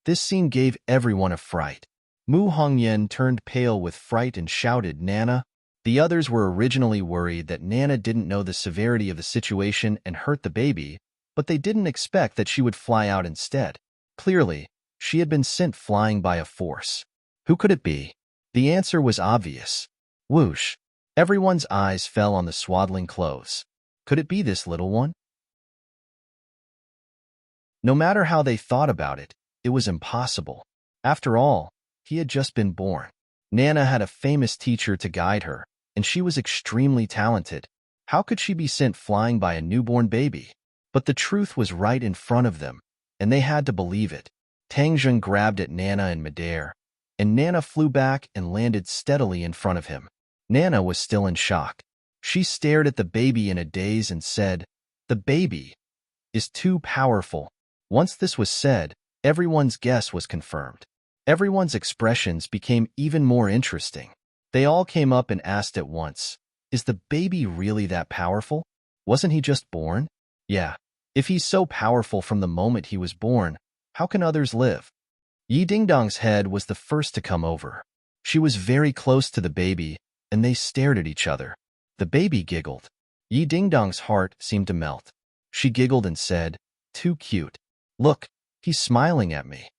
This scene gave everyone a fright. Mu Hongyan turned pale with fright and shouted, "Nana!" The others were originally worried that Nana didn't know the severity of the situation and hurt the baby, but they didn't expect that she would fly out instead. Clearly, she had been sent flying by a force. Who could it be? The answer was obvious. Whoosh! Everyone's eyes fell on the swaddling clothes. Could it be this little one? No matter how they thought about it, it was impossible. After all, he had just been born. Nana had a famous teacher to guide her, and she was extremely talented. How could she be sent flying by a newborn baby? But the truth was right in front of them, and they had to believe it. Tang Zheng grabbed at Nana in midair, and Nana flew back and landed steadily in front of him. Nana was still in shock. She stared at the baby in a daze and said, "The baby is too powerful." Once this was said, everyone's guess was confirmed. Everyone's expressions became even more interesting. They all came up and asked at once, "Is the baby really that powerful? Wasn't he just born?" Yeah, if he's so powerful from the moment he was born, how can others live? Yi Dingdong's head was the first to come over. She was very close to the baby, and they stared at each other. The baby giggled. Yi Dingdong's heart seemed to melt. She giggled and said, "Too cute. Look, he's smiling at me."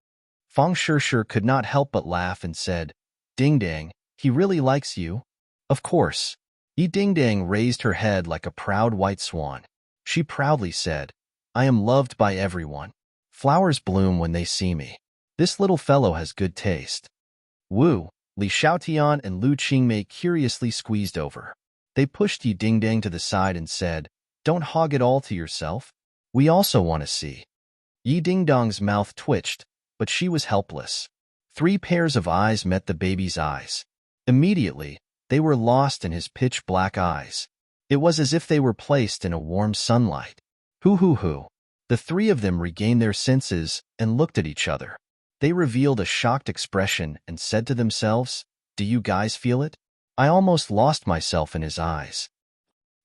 Fang Shishir could not help but laugh and said, "Ding Dang, he really likes you." Of course. Yi Ding Dang raised her head like a proud white swan. She proudly said, "I am loved by everyone. Flowers bloom when they see me. This little fellow has good taste." Wu, Li Xiaotian, and Lu Qingmei curiously squeezed over. They pushed Yi Ding Dang to the side and said, "Don't hog it all to yourself. We also want to see." Yi Ding Dong's mouth twitched, but she was helpless. 3 pairs of eyes met the baby's eyes. Immediately, they were lost in his pitch-black eyes. It was as if they were placed in a warm sunlight. Hoo. The 3 of them regained their senses and looked at each other. They revealed a shocked expression and said to themselves, "Do you guys feel it? I almost lost myself in his eyes."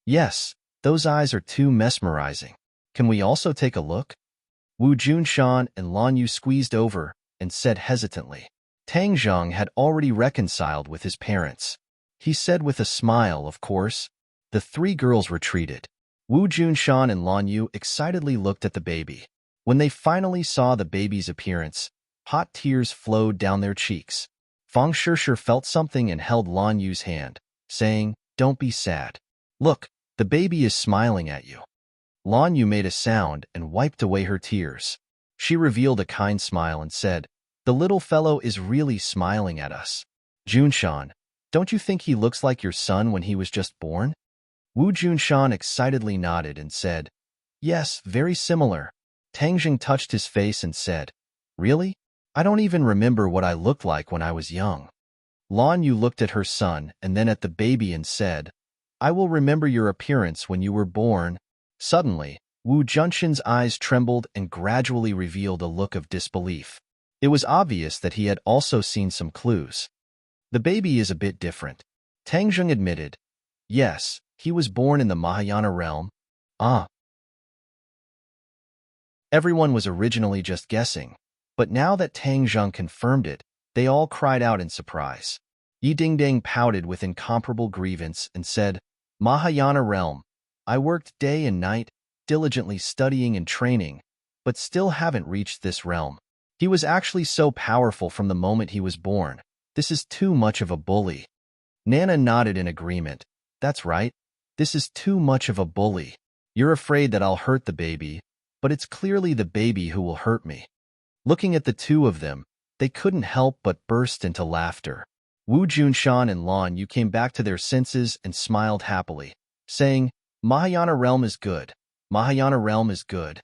Yes, those eyes are too mesmerizing. Can we also take a look? Wu Junshan and Lan Yu squeezed over and said hesitantly. Tang Zheng had already reconciled with his parents. He said with a smile, "Of course." The 3 girls retreated. Wu Junshan and Lan Yu excitedly looked at the baby. When they finally saw the baby's appearance, hot tears flowed down their cheeks. Fang Shishir felt something and held Lan Yu's hand, saying, "Don't be sad. Look, the baby is smiling at you." Lan Yu made a sound and wiped away her tears. She revealed a kind smile and said, "The little fellow is really smiling at us." Junshan, don't you think he looks like your son when he was just born? Wu Junshan excitedly nodded and said, "Yes, very similar." Tang Jing touched his face and said, "Really? I don't even remember what I looked like when I was young." Lan Yu looked at her son and then at the baby and said, "I will remember your appearance when you were born." Suddenly, Wu Junshan's eyes trembled and gradually revealed a look of disbelief. It was obvious that he had also seen some clues. "The baby is a bit different," Tang Zheng admitted. "Yes, he was born in the Mahayana realm." Ah. Everyone was originally just guessing, but now that Tang Zheng confirmed it, they all cried out in surprise. Yi Dingdang pouted with incomparable grievance and said, "Mahayana realm. I worked day and night, diligently studying and training, but still haven't reached this realm. He was actually so powerful from the moment he was born. This is too much of a bully." Nana nodded in agreement. "That's right. This is too much of a bully. You're afraid that I'll hurt the baby, but it's clearly the baby who will hurt me." Looking at the 2 of them, they couldn't help but burst into laughter. Wu Junshan and Lan Yu came back to their senses and smiled happily, saying, "Mahayana realm is good. Mahayana realm is good.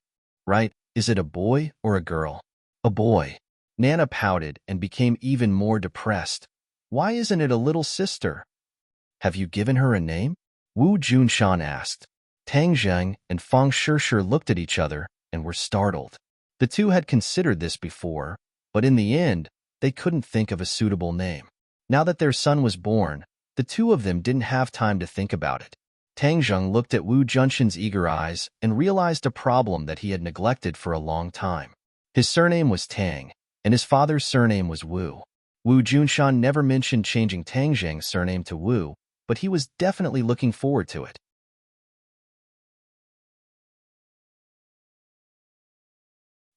Right? Is it a boy or a girl?" "A boy." Nana pouted and became even more depressed. "Why isn't it a little sister?" "Have you given her a name?" Wu Junshan asked. Tang Zheng and Fang Shishir looked at each other and were startled. The 2 had considered this before, but in the end, they couldn't think of a suitable name. Now that their son was born, the 2 of them didn't have time to think about it. Tang Zheng looked at Wu Junshan's eager eyes and realized a problem that he had neglected for a long time. His surname was Tang, and his father's surname was Wu. Wu Junshan never mentioned changing Tang Zheng's surname to Wu, but he was definitely looking forward to it.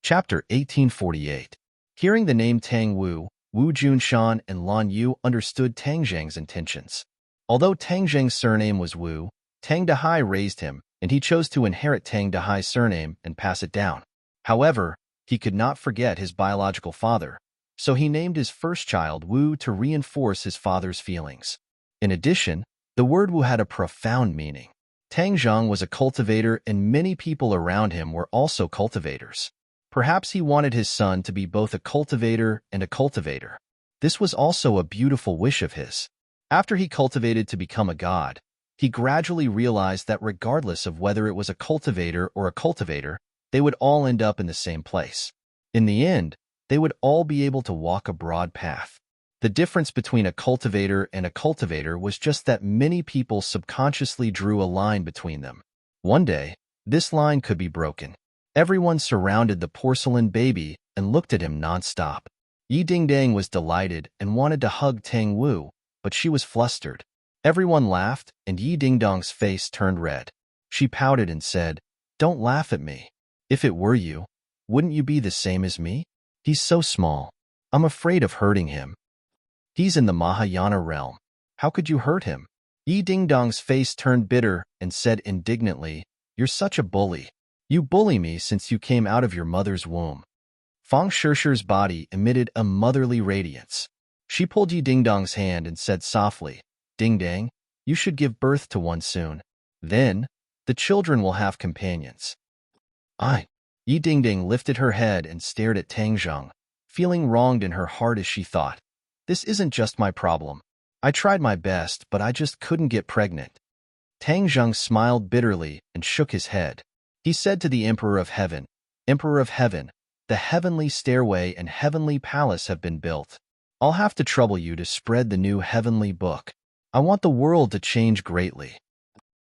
Chapter 1848. Hearing the name Tang Wu, Wu Junshan and Lan Yu understood Tang Zheng's intentions. Although Tang Zheng's surname was Wu, Tang Dahai raised him, and he chose to inherit Tang Dahai's surname and pass it down. However, he could not forget his biological father, so he named his first child Wu to reinforce his father's feelings. In addition, the word Wu had a profound meaning. Tang Zheng was a cultivator, and many people around him were also cultivators. Perhaps he wanted his son to be both a cultivator and a cultivator. This was also a beautiful wish of his. After he cultivated to become a god, he gradually realized that regardless of whether it was a cultivator or a cultivator, they would all end up in the same place. In the end, they would all be able to walk a broad path. The difference between a cultivator and a cultivator was just that many people subconsciously drew a line between them. One day, this line could be broken. Everyone surrounded the porcelain baby and looked at him non-stop. Yi Dingdang was delighted and wanted to hug Tang Wu, but she was flustered. Everyone laughed, and Yi Dingdong's face turned red. She pouted and said, "Don't laugh at me. If it were you, wouldn't you be the same as me? He's so small. I'm afraid of hurting him. He's in the Mahayana realm. How could you hurt him?" Yi Dingdong's face turned bitter and said indignantly, "You're such a bully. You bully me since you came out of your mother's womb." Fang Shishir's body emitted a motherly radiance. She pulled Yi Dingdong's hand and said softly, "Dingdang, you should give birth to one soon. Then, the children will have companions." Yi Dingdang lifted her head and stared at Tang Zheng, feeling wronged in her heart as she thought, "This isn't just my problem. I tried my best, but I just couldn't get pregnant." Tang Zheng smiled bitterly and shook his head. He said to the Emperor of Heaven, "Emperor of Heaven, the heavenly stairway and heavenly palace have been built. I'll have to trouble you to spread the new heavenly book. I want the world to change greatly."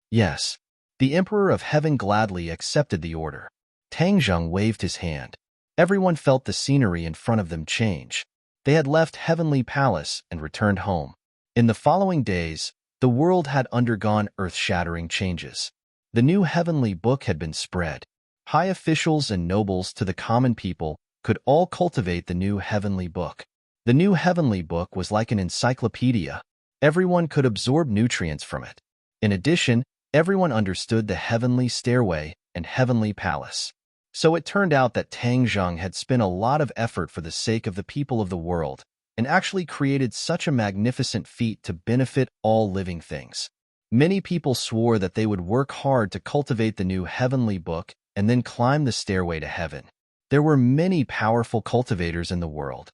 Yes, the Emperor of Heaven gladly accepted the order. Tang Zheng waved his hand. Everyone felt the scenery in front of them change. They had left Heavenly Palace and returned home. In the following days, the world had undergone earth-shattering changes. The new heavenly book had been spread. High officials and nobles to the common people could all cultivate the new heavenly book. The new heavenly book was like an encyclopedia. Everyone could absorb nutrients from it. In addition, everyone understood the heavenly stairway and heavenly palace. So it turned out that Tang Zheng had spent a lot of effort for the sake of the people of the world and actually created such a magnificent feat to benefit all living things. Many people swore that they would work hard to cultivate the new heavenly book and then climb the stairway to heaven. There were many powerful cultivators in the world.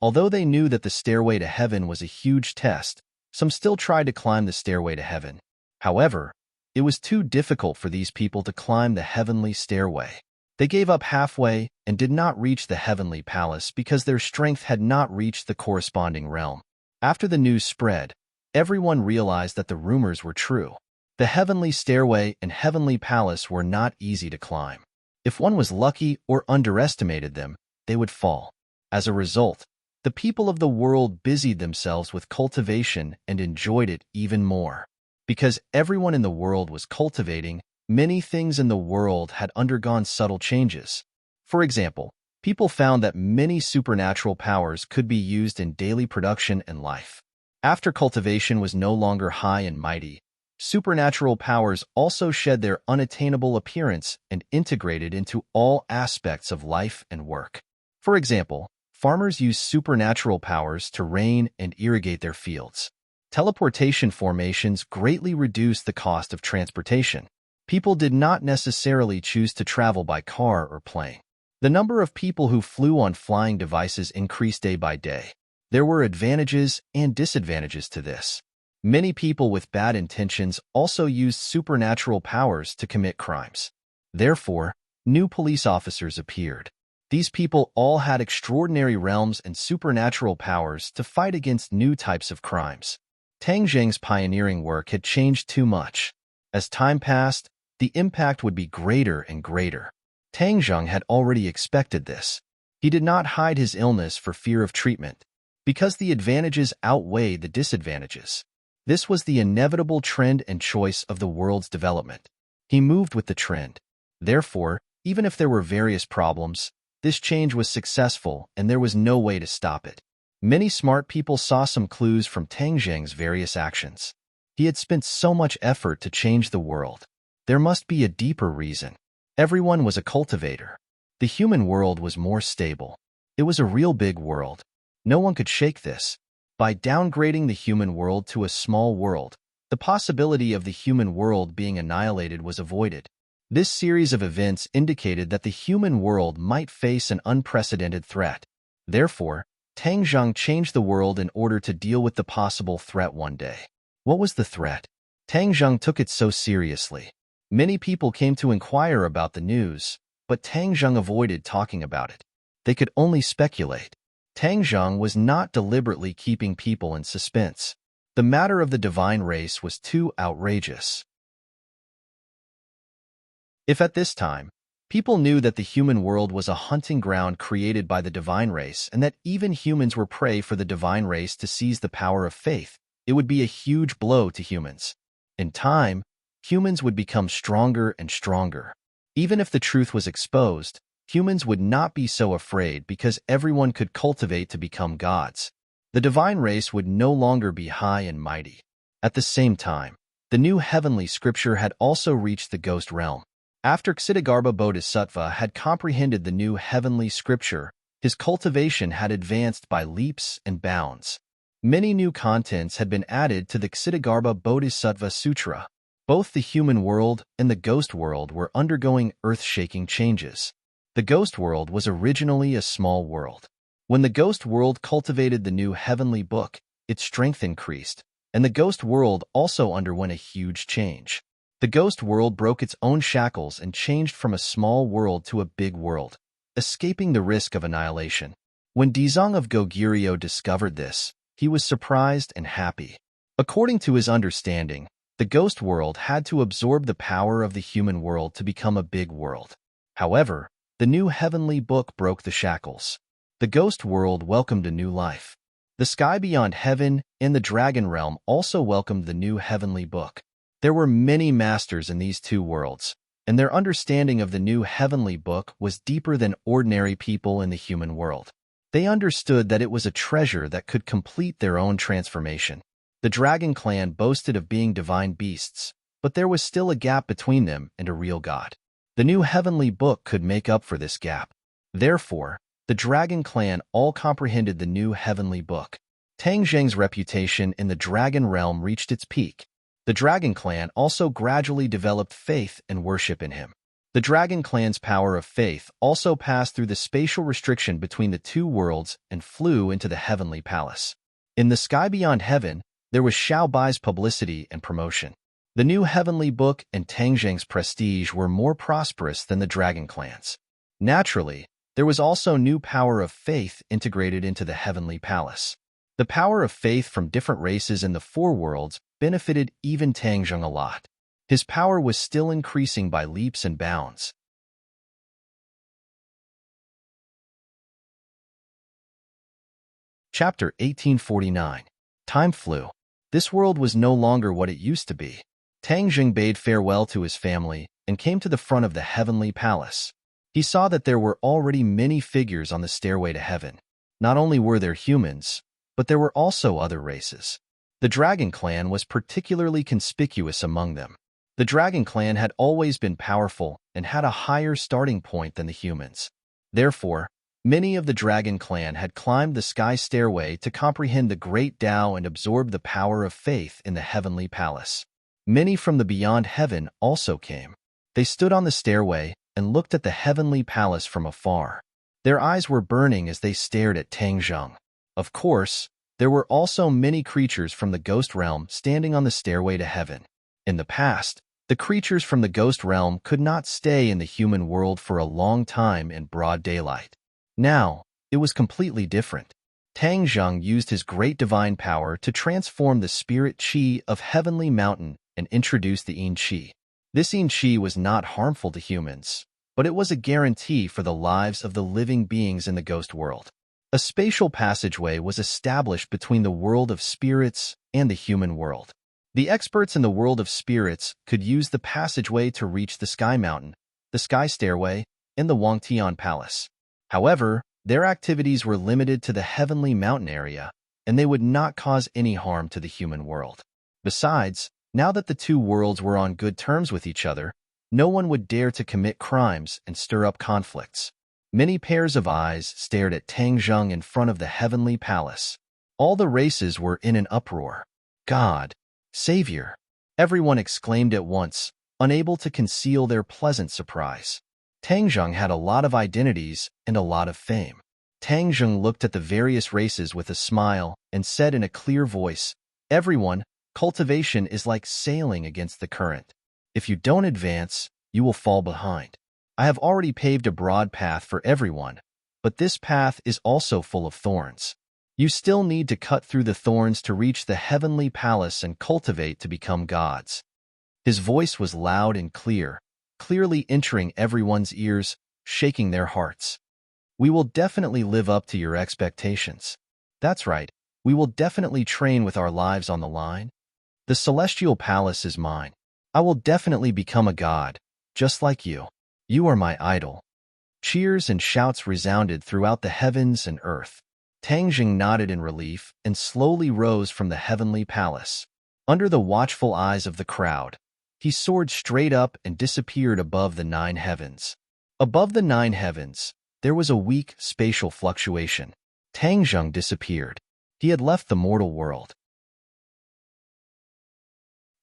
Although they knew that the stairway to heaven was a huge test, some still tried to climb the stairway to heaven. However, it was too difficult for these people to climb the heavenly stairway. They gave up halfway and did not reach the heavenly palace because their strength had not reached the corresponding realm. After the news spread, everyone realized that the rumors were true. The heavenly stairway and heavenly palace were not easy to climb. If one was lucky or underestimated them, they would fall. As a result, the people of the world busied themselves with cultivation and enjoyed it even more. Because everyone in the world was cultivating, many things in the world had undergone subtle changes. For example, people found that many supernatural powers could be used in daily production and life. After cultivation was no longer high and mighty, supernatural powers also shed their unattainable appearance and integrated into all aspects of life and work. For example, farmers use supernatural powers to rain and irrigate their fields. Teleportation formations greatly reduced the cost of transportation. People did not necessarily choose to travel by car or plane. The number of people who flew on flying devices increased day by day. There were advantages and disadvantages to this. Many people with bad intentions also used supernatural powers to commit crimes. Therefore, new police officers appeared. These people all had extraordinary realms and supernatural powers to fight against new types of crimes. Tang Zheng's pioneering work had changed too much. As time passed, the impact would be greater and greater. Tang Zheng had already expected this. He did not hide his illness for fear of treatment, because the advantages outweighed the disadvantages. This was the inevitable trend and choice of the world's development. He moved with the trend. Therefore, even if there were various problems, this change was successful and there was no way to stop it. Many smart people saw some clues from Tang Zheng's various actions. He had spent so much effort to change the world. There must be a deeper reason. Everyone was a cultivator. The human world was more stable. It was a real big world. No one could shake this. By downgrading the human world to a small world, the possibility of the human world being annihilated was avoided. This series of events indicated that the human world might face an unprecedented threat. Therefore, Tang Zheng changed the world in order to deal with the possible threat one day. What was the threat? Tang Zheng took it so seriously. Many people came to inquire about the news, but Tang Zheng avoided talking about it. They could only speculate. Tang Zheng was not deliberately keeping people in suspense. The matter of the divine race was too outrageous. If at this time, people knew that the human world was a hunting ground created by the divine race and that even humans were prey for the divine race to seize the power of faith, it would be a huge blow to humans. In time, humans would become stronger and stronger. Even if the truth was exposed, humans would not be so afraid because everyone could cultivate to become gods. The divine race would no longer be high and mighty. At the same time, the new heavenly scripture had also reached the ghost realm. After Ksitagarbha Bodhisattva had comprehended the new heavenly scripture, his cultivation had advanced by leaps and bounds. Many new contents had been added to the Ksitagarbha Bodhisattva Sutra. Both the human world and the ghost world were undergoing earth-shaking changes. The ghost world was originally a small world. When the ghost world cultivated the new heavenly book, its strength increased, and the ghost world also underwent a huge change. The ghost world broke its own shackles and changed from a small world to a big world, escaping the risk of annihilation. When Dizang of Goguryeo discovered this, he was surprised and happy. According to his understanding, the ghost world had to absorb the power of the human world to become a big world. However, the new heavenly book broke the shackles. The ghost world welcomed a new life. The sky beyond heaven and the dragon realm also welcomed the new heavenly book. There were many masters in these two worlds, and their understanding of the new heavenly book was deeper than ordinary people in the human world. They understood that it was a treasure that could complete their own transformation. The dragon clan boasted of being divine beasts, but there was still a gap between them and a real god. The new heavenly book could make up for this gap. Therefore, the dragon clan all comprehended the new heavenly book. Tang Zheng's reputation in the dragon realm reached its peak. The dragon clan also gradually developed faith and worship in him. The dragon clan's power of faith also passed through the spatial restriction between the two worlds and flew into the heavenly palace. In the sky beyond heaven, there was Xiao Bai's publicity and promotion. The new heavenly book and Tang Zheng's prestige were more prosperous than the dragon clan's. Naturally, there was also new power of faith integrated into the heavenly palace. The power of faith from different races in the four worlds benefited even Tang Zheng a lot. His power was still increasing by leaps and bounds. Chapter 1849. Time flew. This world was no longer what it used to be. Tang Zheng bade farewell to his family and came to the front of the heavenly palace. He saw that there were already many figures on the stairway to heaven. Not only were there humans, but there were also other races. The dragon clan was particularly conspicuous among them. The dragon clan had always been powerful and had a higher starting point than the humans. Therefore, many of the dragon clan had climbed the sky stairway to comprehend the great Tao and absorb the power of faith in the heavenly palace. Many from the beyond heaven also came. They stood on the stairway and looked at the heavenly palace from afar. Their eyes were burning as they stared at Tang Zheng. Of course, there were also many creatures from the ghost realm standing on the stairway to heaven. In the past, the creatures from the ghost realm could not stay in the human world for a long time in broad daylight. Now, it was completely different. Tang Zheng used his great divine power to transform the spirit qi of Heavenly Mountain and introduce the yin qi. This yin qi was not harmful to humans, but it was a guarantee for the lives of the living beings in the ghost world. A spatial passageway was established between the world of spirits and the human world. The experts in the world of spirits could use the passageway to reach the Sky Mountain, the Sky Stairway, and the Wangtian Palace. However, Their activities were limited to the heavenly mountain area, and they would not cause any harm to the human world. Besides, now that the two worlds were on good terms with each other, no one would dare to commit crimes and stir up conflicts. Many pairs of eyes stared at Tang Zheng in front of the heavenly palace. All the races were in an uproar. God! Savior! Everyone exclaimed at once, unable to conceal their pleasant surprise. Tang Zheng had a lot of identities and a lot of fame. Tang Zheng looked at the various races with a smile and said in a clear voice, "Everyone, cultivation is like sailing against the current. If you don't advance, you will fall behind. I have already paved a broad path for everyone, but this path is also full of thorns. You still need to cut through the thorns to reach the heavenly palace and cultivate to become gods." His voice was loud and clear, clearly entering everyone's ears, shaking their hearts. "We will definitely live up to your expectations. That's right, we will definitely train with our lives on the line. The celestial palace is mine. I will definitely become a god, just like you. You are my idol." Cheers and shouts resounded throughout the heavens and earth. Tang Zheng nodded in relief and slowly rose from the heavenly palace. Under the watchful eyes of the crowd, he soared straight up and disappeared above the 9 heavens. Above the 9 heavens, there was a weak spatial fluctuation. Tang Zheng disappeared. He had left the mortal world.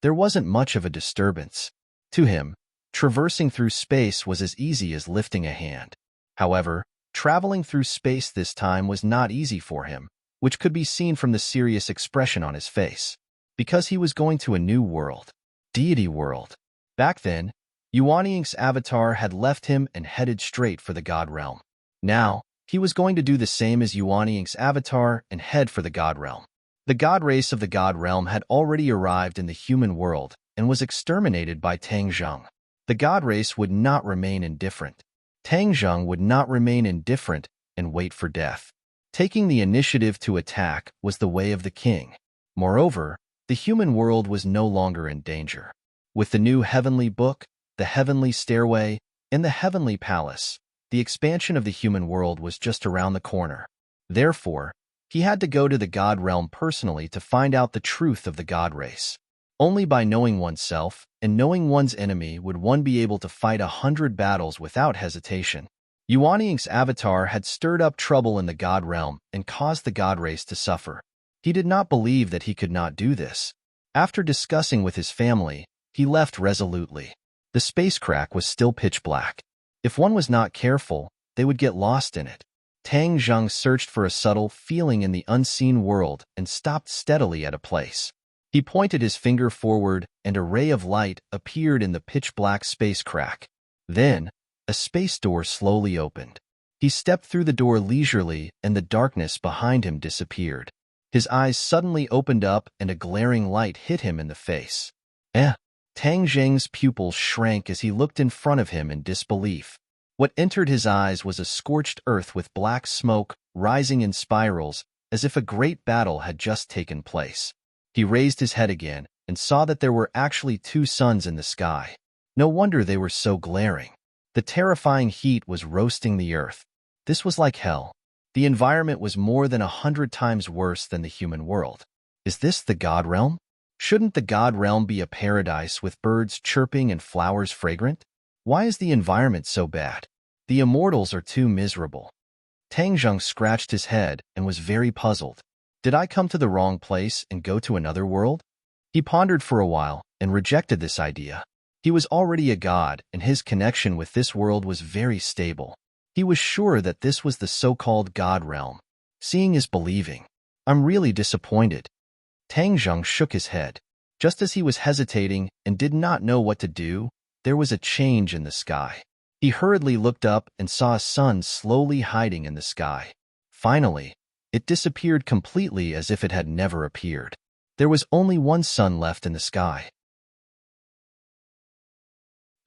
There wasn't much of a disturbance. To him, traversing through space was as easy as lifting a hand. However, traveling through space this time was not easy for him, which could be seen from the serious expression on his face. Because he was going to a new world. Deity world. Back then, Yuanying's avatar had left him and headed straight for the God realm. Now, he was going to do the same as Yuanying's avatar and head for the God realm. The god race of the God realm had already arrived in the human world and was exterminated by Tang Zheng. The god race would not remain indifferent. Tang Zheng would not remain indifferent and wait for death. Taking the initiative to attack was the way of the king. Moreover, the human world was no longer in danger. With the new heavenly book, the heavenly stairway, and the heavenly palace, the expansion of the human world was just around the corner. Therefore, he had to go to the God realm personally to find out the truth of the God race. Only by knowing oneself and knowing one's enemy would one be able to fight 100 battles without hesitation. Yuanying's avatar had stirred up trouble in the God realm and caused the God race to suffer. He did not believe that he could not do this. After discussing with his family, he left resolutely. The space crack was still pitch black. If one was not careful, they would get lost in it. Tang Zheng searched for a subtle feeling in the unseen world and stopped steadily at a place. He pointed his finger forward, and a ray of light appeared in the pitch-black space crack. Then, a space door slowly opened. He stepped through the door leisurely, and the darkness behind him disappeared. His eyes suddenly opened up, and a glaring light hit him in the face. Tang Zheng's pupils shrank as he looked in front of him in disbelief. What entered his eyes was a scorched earth with black smoke rising in spirals, as if a great battle had just taken place. He raised his head again and saw that there were actually 2 suns in the sky. No wonder they were so glaring. The terrifying heat was roasting the earth. This was like hell. The environment was more than 100 times worse than the human world. Is this the God realm? Shouldn't the God realm be a paradise with birds chirping and flowers fragrant? Why is the environment so bad? The immortals are too miserable. Tang Zheng scratched his head and was very puzzled. Did I come to the wrong place and go to another world? He pondered for a while and rejected this idea. He was already a god, and his connection with this world was very stable. He was sure that this was the so-called God realm. Seeing is believing. I'm really disappointed. Tang Zheng shook his head. Just as he was hesitating and did not know what to do, there was a change in the sky. He hurriedly looked up and saw a sun slowly hiding in the sky. Finally, it disappeared completely as if it had never appeared. There was only one sun left in the sky.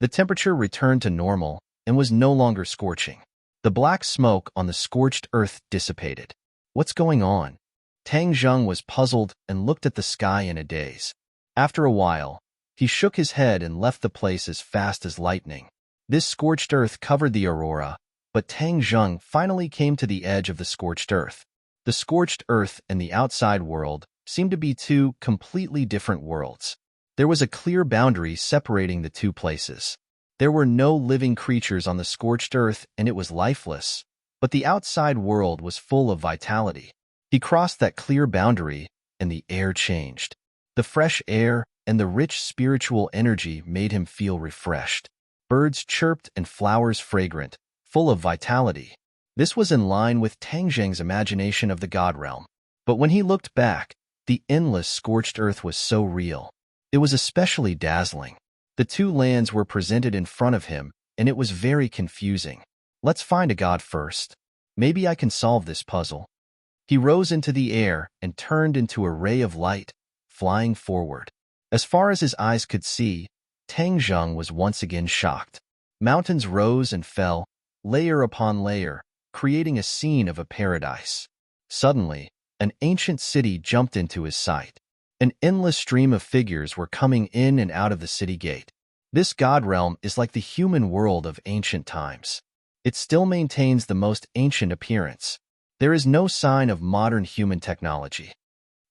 The temperature returned to normal and was no longer scorching. The black smoke on the scorched earth dissipated. What's going on? Tang Zheng was puzzled and looked at the sky in a daze. After a while, he shook his head and left the place as fast as lightning. This scorched earth covered the aurora, but Tang Zheng finally came to the edge of the scorched earth. The scorched earth and the outside world seemed to be two completely different worlds. There was a clear boundary separating the two places. There were no living creatures on the scorched earth and it was lifeless, but the outside world was full of vitality. He crossed that clear boundary and the air changed. The fresh air and the rich spiritual energy made him feel refreshed. Birds chirped and flowers fragrant, full of vitality. This was in line with Tang Zheng's imagination of the God realm. But when he looked back, the endless scorched earth was so real. It was especially dazzling. The two lands were presented in front of him, and it was very confusing. Let's find a god first. Maybe I can solve this puzzle. He rose into the air and turned into a ray of light, flying forward. As far as his eyes could see, Tang Zheng was once again shocked. Mountains rose and fell, layer upon layer, creating a scene of a paradise. Suddenly, an ancient city jumped into his sight. An endless stream of figures were coming in and out of the city gate. This god realm is like the human world of ancient times. It still maintains the most ancient appearance. There is no sign of modern human technology.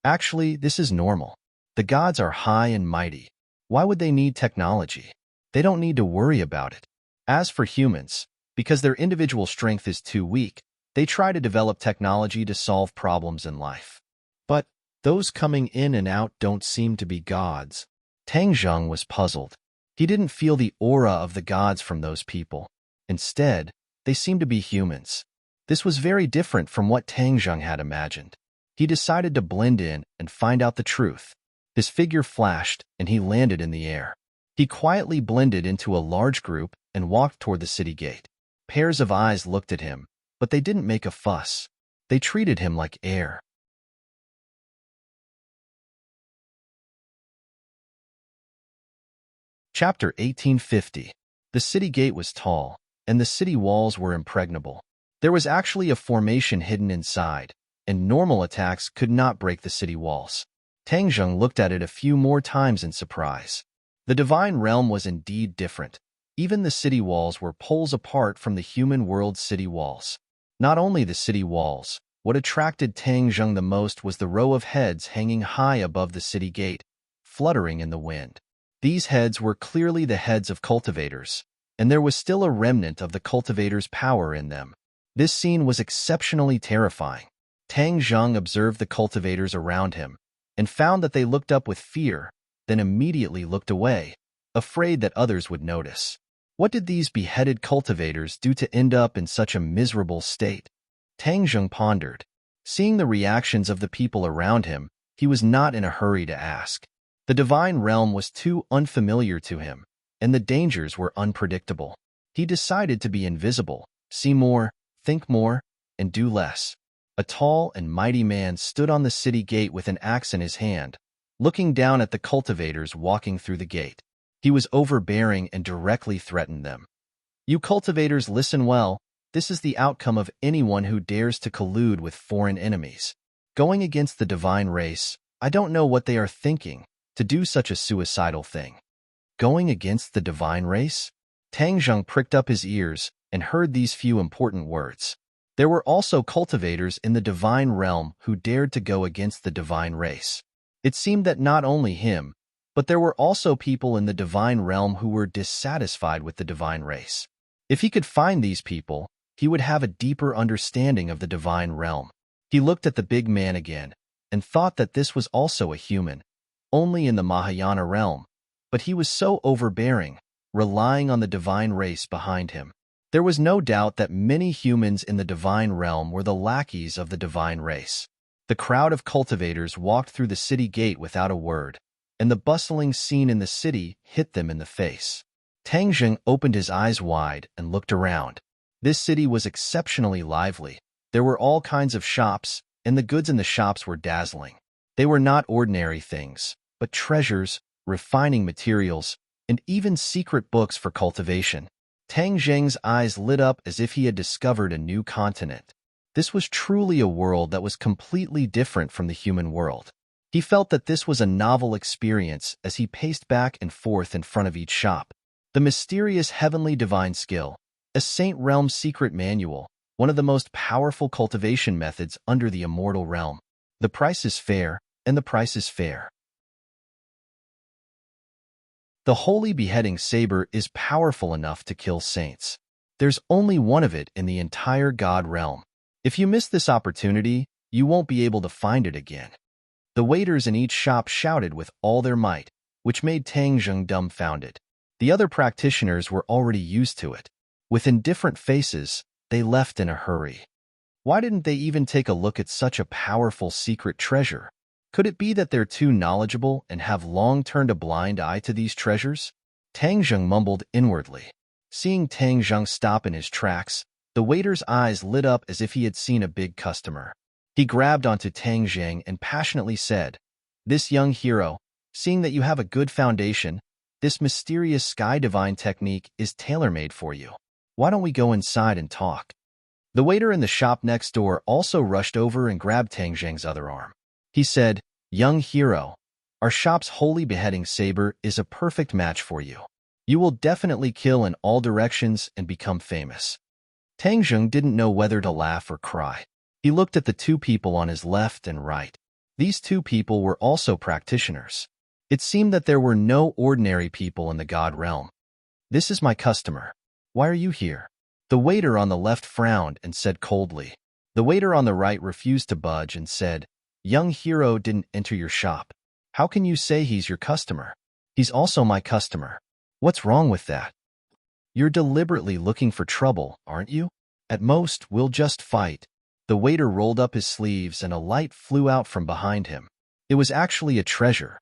Actually, this is normal. The gods are high and mighty. Why would they need technology? They don't need to worry about it. As for humans, because their individual strength is too weak, they try to develop technology to solve problems in life. But those coming in and out don't seem to be gods. Tang Zheng was puzzled. He didn't feel the aura of the gods from those people. Instead, they seemed to be humans. This was very different from what Tang Zheng had imagined. He decided to blend in and find out the truth. His figure flashed, and he landed in the air. He quietly blended into a large group and walked toward the city gate. Pairs of eyes looked at him, but they didn't make a fuss. They treated him like air. Chapter 1850. The city gate was tall, and the city walls were impregnable. There was actually a formation hidden inside, and normal attacks could not break the city walls. Tang Zheng looked at it a few more times in surprise. The divine realm was indeed different. Even the city walls were poles apart from the human world's city walls. Not only the city walls, what attracted Tang Zheng the most was the row of heads hanging high above the city gate, fluttering in the wind. These heads were clearly the heads of cultivators, and there was still a remnant of the cultivators' power in them. This scene was exceptionally terrifying. Tang Zheng observed the cultivators around him, and found that they looked up with fear, then immediately looked away, afraid that others would notice. What did these beheaded cultivators do to end up in such a miserable state? Tang Zheng pondered. Seeing the reactions of the people around him, he was not in a hurry to ask. The divine realm was too unfamiliar to him, and the dangers were unpredictable. He decided to be invisible, see more, think more, and do less. A tall and mighty man stood on the city gate with an axe in his hand, looking down at the cultivators walking through the gate. He was overbearing and directly threatened them. You cultivators, listen well. This is the outcome of anyone who dares to collude with foreign enemies. Going against the divine race, I don't know what they are thinking, to do such a suicidal thing. Going against the divine race? Tang Zheng pricked up his ears and heard these few important words. There were also cultivators in the divine realm who dared to go against the divine race. It seemed that not only him, but there were also people in the divine realm who were dissatisfied with the divine race. If he could find these people, he would have a deeper understanding of the divine realm. He looked at the big man again and thought that this was also a human, only in the Mahayana realm, but he was so overbearing, relying on the divine race behind him. There was no doubt that many humans in the divine realm were the lackeys of the divine race. The crowd of cultivators walked through the city gate without a word, and the bustling scene in the city hit them in the face. Tang Zheng opened his eyes wide and looked around. This city was exceptionally lively. There were all kinds of shops, and the goods in the shops were dazzling. They were not ordinary things, but treasures, refining materials, and even secret books for cultivation. Tang Zheng's eyes lit up as if he had discovered a new continent. This was truly a world that was completely different from the human world. He felt that this was a novel experience as he paced back and forth in front of each shop. The mysterious heavenly divine skill, A Saint Realm Secret Manual, one of the most powerful cultivation methods under the immortal realm. The price is fair, and the price is fair. The Holy Beheading Saber is powerful enough to kill saints. There's only one of it in the entire God realm. If you miss this opportunity, you won't be able to find it again. The waiters in each shop shouted with all their might, which made Tang Zheng dumbfounded. The other practitioners were already used to it. With indifferent faces, they left in a hurry. Why didn't they even take a look at such a powerful secret treasure? Could it be that they're too knowledgeable and have long turned a blind eye to these treasures? Tang Zheng mumbled inwardly. Seeing Tang Zheng stop in his tracks, the waiter's eyes lit up as if he had seen a big customer. He grabbed onto Tang Zheng and passionately said, "This young hero, seeing that you have a good foundation, this mysterious sky divine technique is tailor-made for you. Why don't we go inside and talk?" The waiter in the shop next door also rushed over and grabbed Tang Zheng's other arm. He said, "Young hero, our shop's Holy Beheading Saber is a perfect match for you. You will definitely kill in all directions and become famous." Tang Zheng didn't know whether to laugh or cry. He looked at the two people on his left and right. These two people were also practitioners. It seemed that there were no ordinary people in the God realm. "This is my customer. Why are you here?" The waiter on the left frowned and said coldly. The waiter on the right refused to budge and said, "Young hero didn't enter your shop. How can you say he's your customer? He's also my customer. What's wrong with that? You're deliberately looking for trouble, aren't you? At most, we'll just fight." The waiter rolled up his sleeves and a light flew out from behind him. It was actually a treasure.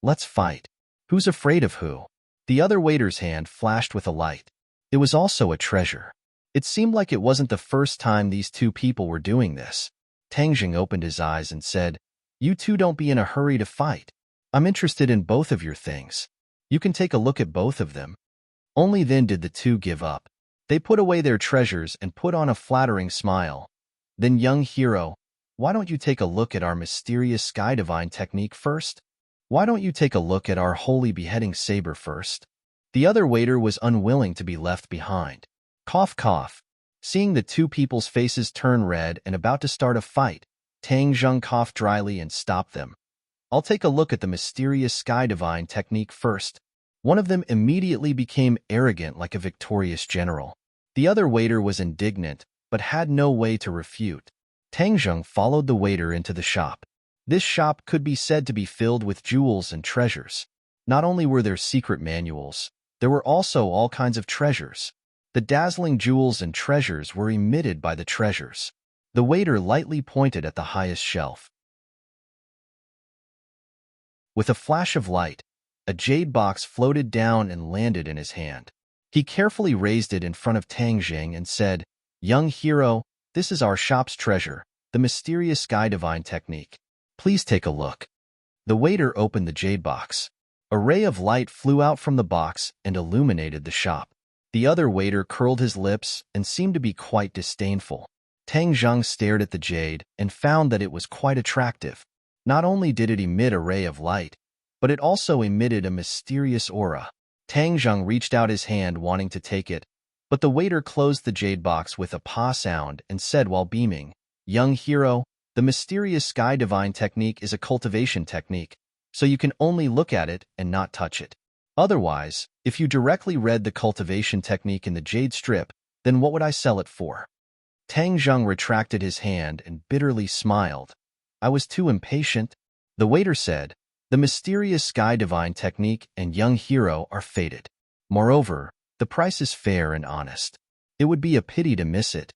"Let's fight." "Who's afraid of who?" The other waiter's hand flashed with a light. It was also a treasure. It seemed like it wasn't the first time these two people were doing this. Tang Zheng opened his eyes and said, "You two don't be in a hurry to fight. I'm interested in both of your things. You can take a look at both of them." Only then did the two give up. They put away their treasures and put on a flattering smile. "Then, young hero, why don't you take a look at our mysterious sky divine technique first? Why don't you take a look at our Holy Beheading Saber first?" The other waiter was unwilling to be left behind. Cough, cough. Seeing the two people's faces turn red and about to start a fight, Tang Zheng coughed dryly and stopped them. "I'll take a look at the mysterious sky divine technique first." One of them immediately became arrogant like a victorious general. The other waiter was indignant, but had no way to refute. Tang Zheng followed the waiter into the shop. This shop could be said to be filled with jewels and treasures. Not only were there secret manuals, there were also all kinds of treasures. The dazzling jewels and treasures were emitted by the treasures. The waiter lightly pointed at the highest shelf. With a flash of light, a jade box floated down and landed in his hand. He carefully raised it in front of Tang Zheng and said, "Young hero, this is our shop's treasure, the mysterious sky divine technique. Please take a look." The waiter opened the jade box. A ray of light flew out from the box and illuminated the shop. The other waiter curled his lips and seemed to be quite disdainful. Tang Zheng stared at the jade and found that it was quite attractive. Not only did it emit a ray of light, but it also emitted a mysterious aura. Tang Zheng reached out his hand wanting to take it, but the waiter closed the jade box with a pa sound and said while beaming, "Young hero, the mysterious sky divine technique is a cultivation technique, so you can only look at it and not touch it. Otherwise, if you directly read the cultivation technique in the jade strip, then what would I sell it for?" Tang Zheng retracted his hand and bitterly smiled. "I was too impatient." The waiter said, "The mysterious sky divine technique and young hero are fated. Moreover, the price is fair and honest. It would be a pity to miss it."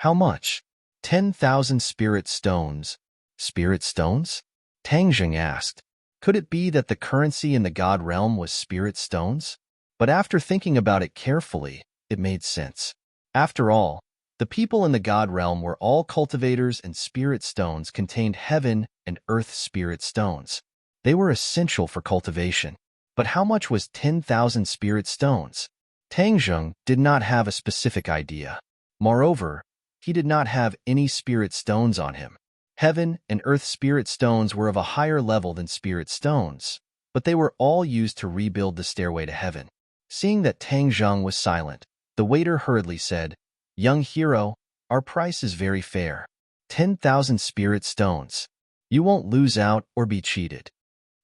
"How much?" 10,000 spirit stones." "Spirit stones?" Tang Zheng asked. Could it be that the currency in the God realm was spirit stones? But after thinking about it carefully, it made sense. After all, the people in the God realm were all cultivators, and spirit stones contained heaven and earth spirit stones. They were essential for cultivation. But how much was 10,000 spirit stones? Tang Zheng did not have a specific idea. Moreover, he did not have any spirit stones on him. Heaven and earth spirit stones were of a higher level than spirit stones, but they were all used to rebuild the stairway to heaven. Seeing that Tang Zheng was silent, The waiter hurriedly said, "Young hero, our price is very fair. 10,000 spirit stones. You won't lose out or be cheated."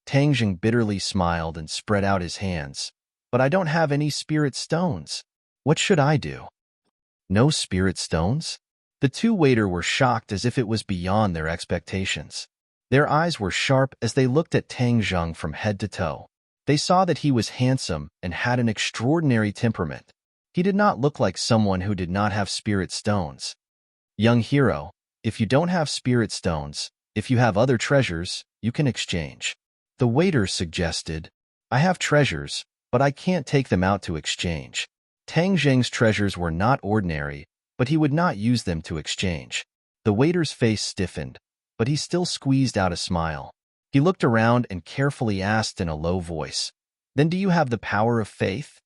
Tang Jing bitterly smiled and spread out his hands. "But I don't have any spirit stones. What should I do?" "No spirit stones?" The two waiters were shocked as if it was beyond their expectations. Their eyes were sharp as they looked at Tang Jing from head to toe. They saw that he was handsome and had an extraordinary temperament. He did not look like someone who did not have spirit stones. "Young hero, if you don't have spirit stones, if you have other treasures, you can exchange." The waiter suggested, "I have treasures, but I can't take them out to exchange." Tang Jing's treasures were not ordinary, but he would not use them to exchange. The waiter's face stiffened, but he still squeezed out a smile. He looked around and carefully asked in a low voice, "Then do you have the power of faith?"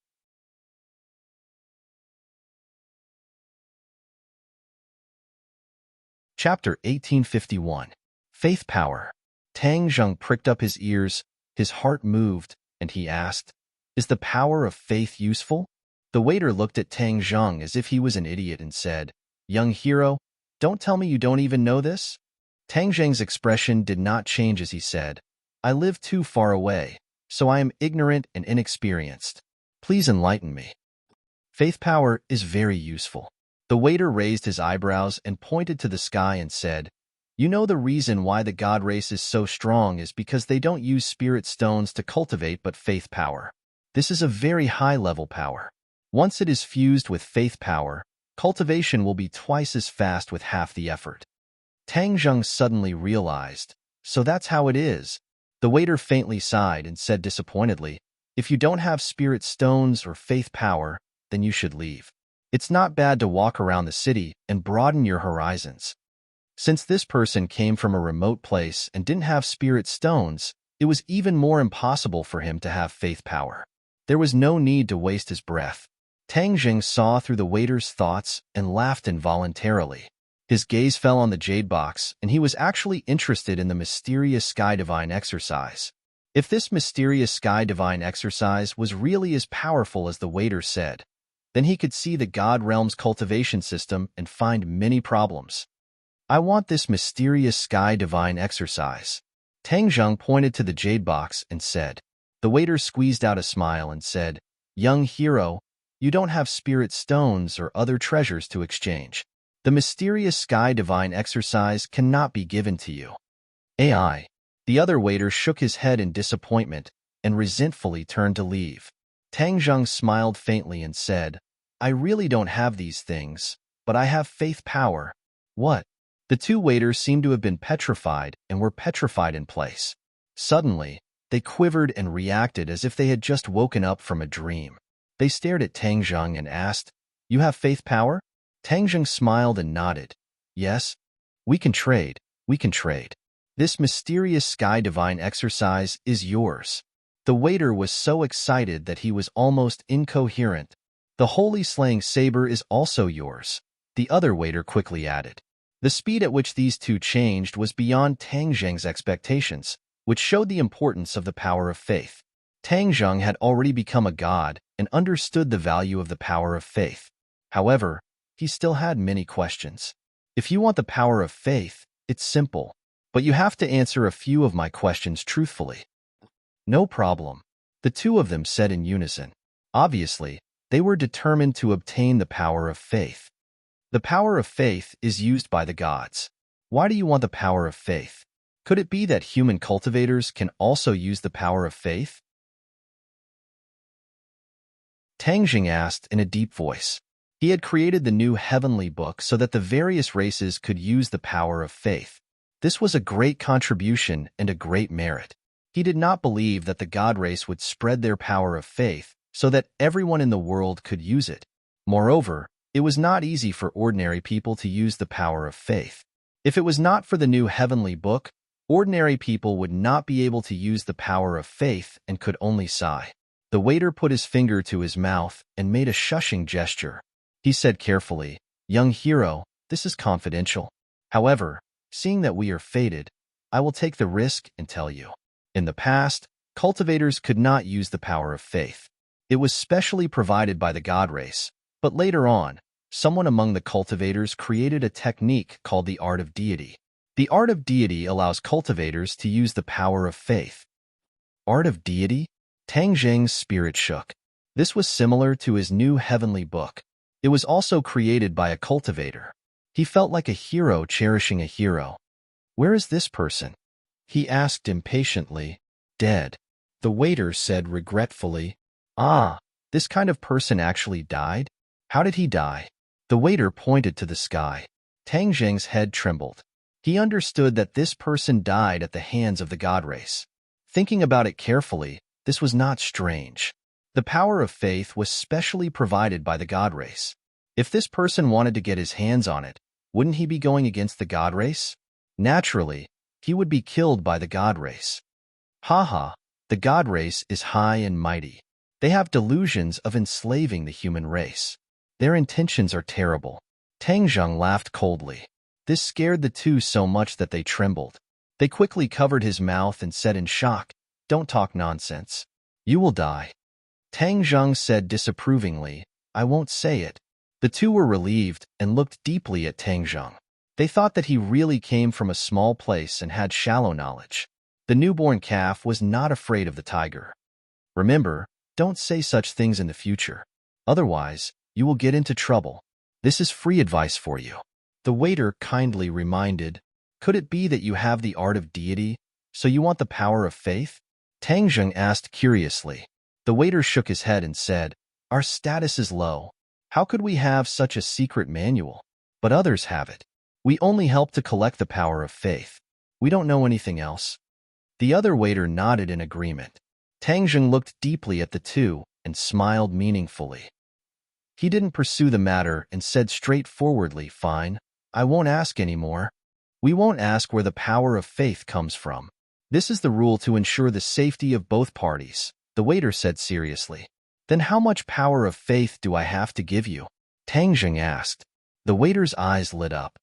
Chapter 1851. Faith Power. Tang Jing pricked up his ears, his heart moved, and he asked, "Is the power of faith useful?" The waiter looked at Tang Jing as if he was an idiot and said, "Young hero, don't tell me you don't even know this?" Tang Jing's expression did not change as he said, "I live too far away, so I am ignorant and inexperienced. Please enlighten me." Faith power is very useful. The waiter raised his eyebrows and pointed to the sky and said, "You know the reason why the god race is so strong is because they don't use spirit stones to cultivate but faith power. This is a very high-level power. Once it is fused with faith power, cultivation will be twice as fast with half the effort." Tang Jing suddenly realized, "So that's how it is." The waiter faintly sighed and said disappointedly, "If you don't have spirit stones or faith power, then you should leave. It's not bad to walk around the city and broaden your horizons." Since this person came from a remote place and didn't have spirit stones, it was even more impossible for him to have faith power. There was no need to waste his breath. Tang Jing saw through the waiter's thoughts and laughed involuntarily. His gaze fell on the jade box, and he was actually interested in the mysterious sky divine exercise. If this mysterious sky divine exercise was really as powerful as the waiter said, then he could see the God Realm's cultivation system and find many problems. "I want this mysterious sky divine exercise." Tang Jing pointed to the jade box and said. The waiter squeezed out a smile and said, "Young hero, you don't have spirit stones or other treasures to exchange. The mysterious sky divine exercise cannot be given to you." AI. The other waiter shook his head in disappointment and resentfully turned to leave. Tang Jing smiled faintly and said, "I really don't have these things, but I have faith power." "What?" The two waiters seemed to have been petrified and were petrified in place. Suddenly, they quivered and reacted as if they had just woken up from a dream. They stared at Tang Jing and asked, "You have faith power?" Tang Jing smiled and nodded. "Yes, we can trade. This mysterious sky divine exercise is yours." The waiter was so excited that he was almost incoherent. "The holy slaying saber is also yours," the other waiter quickly added. The speed at which these two changed was beyond Tang Jing's expectations, which showed the importance of the power of faith. Tang Jing had already become a god and understood the value of the power of faith. However, he still had many questions. "If you want the power of faith, it's simple, but you have to answer a few of my questions truthfully." "No problem," the two of them said in unison. Obviously, they were determined to obtain the power of faith. "The power of faith is used by the gods. Why do you want the power of faith? Could it be that human cultivators can also use the power of faith?" Tang Jing asked in a deep voice. He had created the new heavenly book so that the various races could use the power of faith. This was a great contribution and a great merit. He did not believe that the god race would spread their power of faith so that everyone in the world could use it. Moreover, it was not easy for ordinary people to use the power of faith. If it was not for the new heavenly book, ordinary people would not be able to use the power of faith and could only sigh. The waiter put his finger to his mouth and made a shushing gesture. He said carefully, "Young hero, this is confidential. However, seeing that we are fated, I will take the risk and tell you. In the past, cultivators could not use the power of faith. It was specially provided by the god race, But later on, someone among the cultivators created a technique called the art of deity. The art of deity allows cultivators to use the power of faith. Art of deity? Tang Zheng's spirit shook. This was similar to his new heavenly book. It was also created by a cultivator. He felt like a hero cherishing a hero. Where is this person? He asked impatiently. Dead. The waiter said regretfully. Ah, this kind of person actually died? How did he die? The waiter pointed to the sky. Tang Zheng's head trembled. He understood that this person died at the hands of the god race. Thinking about it carefully, this was not strange. The power of faith was specially provided by the god race. If this person wanted to get his hands on it, wouldn't he be going against the god race? Naturally, he would be killed by the god race. Haha, the god race is high and mighty. They have delusions of enslaving the human race. Their intentions are terrible. Tang Zheng laughed coldly. This scared the two so much that they trembled. They quickly covered his mouth and said in shock, "Don't talk nonsense. You will die." Tang Zheng said disapprovingly, "I won't say it." The two were relieved and looked deeply at Tang Zheng. They thought that he really came from a small place and had shallow knowledge. The newborn calf was not afraid of the tiger. Remember, don't say such things in the future. Otherwise, you will get into trouble. This is free advice for you. The waiter kindly reminded, "Could it be that you have the art of deity, so you want the power of faith?" Tang Zheng asked curiously. The waiter shook his head and said, "Our status is low. How could we have such a secret manual? But others have it. We only help to collect the power of faith. We don't know anything else." The other waiter nodded in agreement. Tang Zheng looked deeply at the two and smiled meaningfully. He didn't pursue the matter and said straightforwardly, "Fine, I won't ask anymore. We won't ask where the power of faith comes from. This is the rule to ensure the safety of both parties," the waiter said seriously. "Then how much power of faith do I have to give you?" Tang Zheng asked. The waiter's eyes lit up.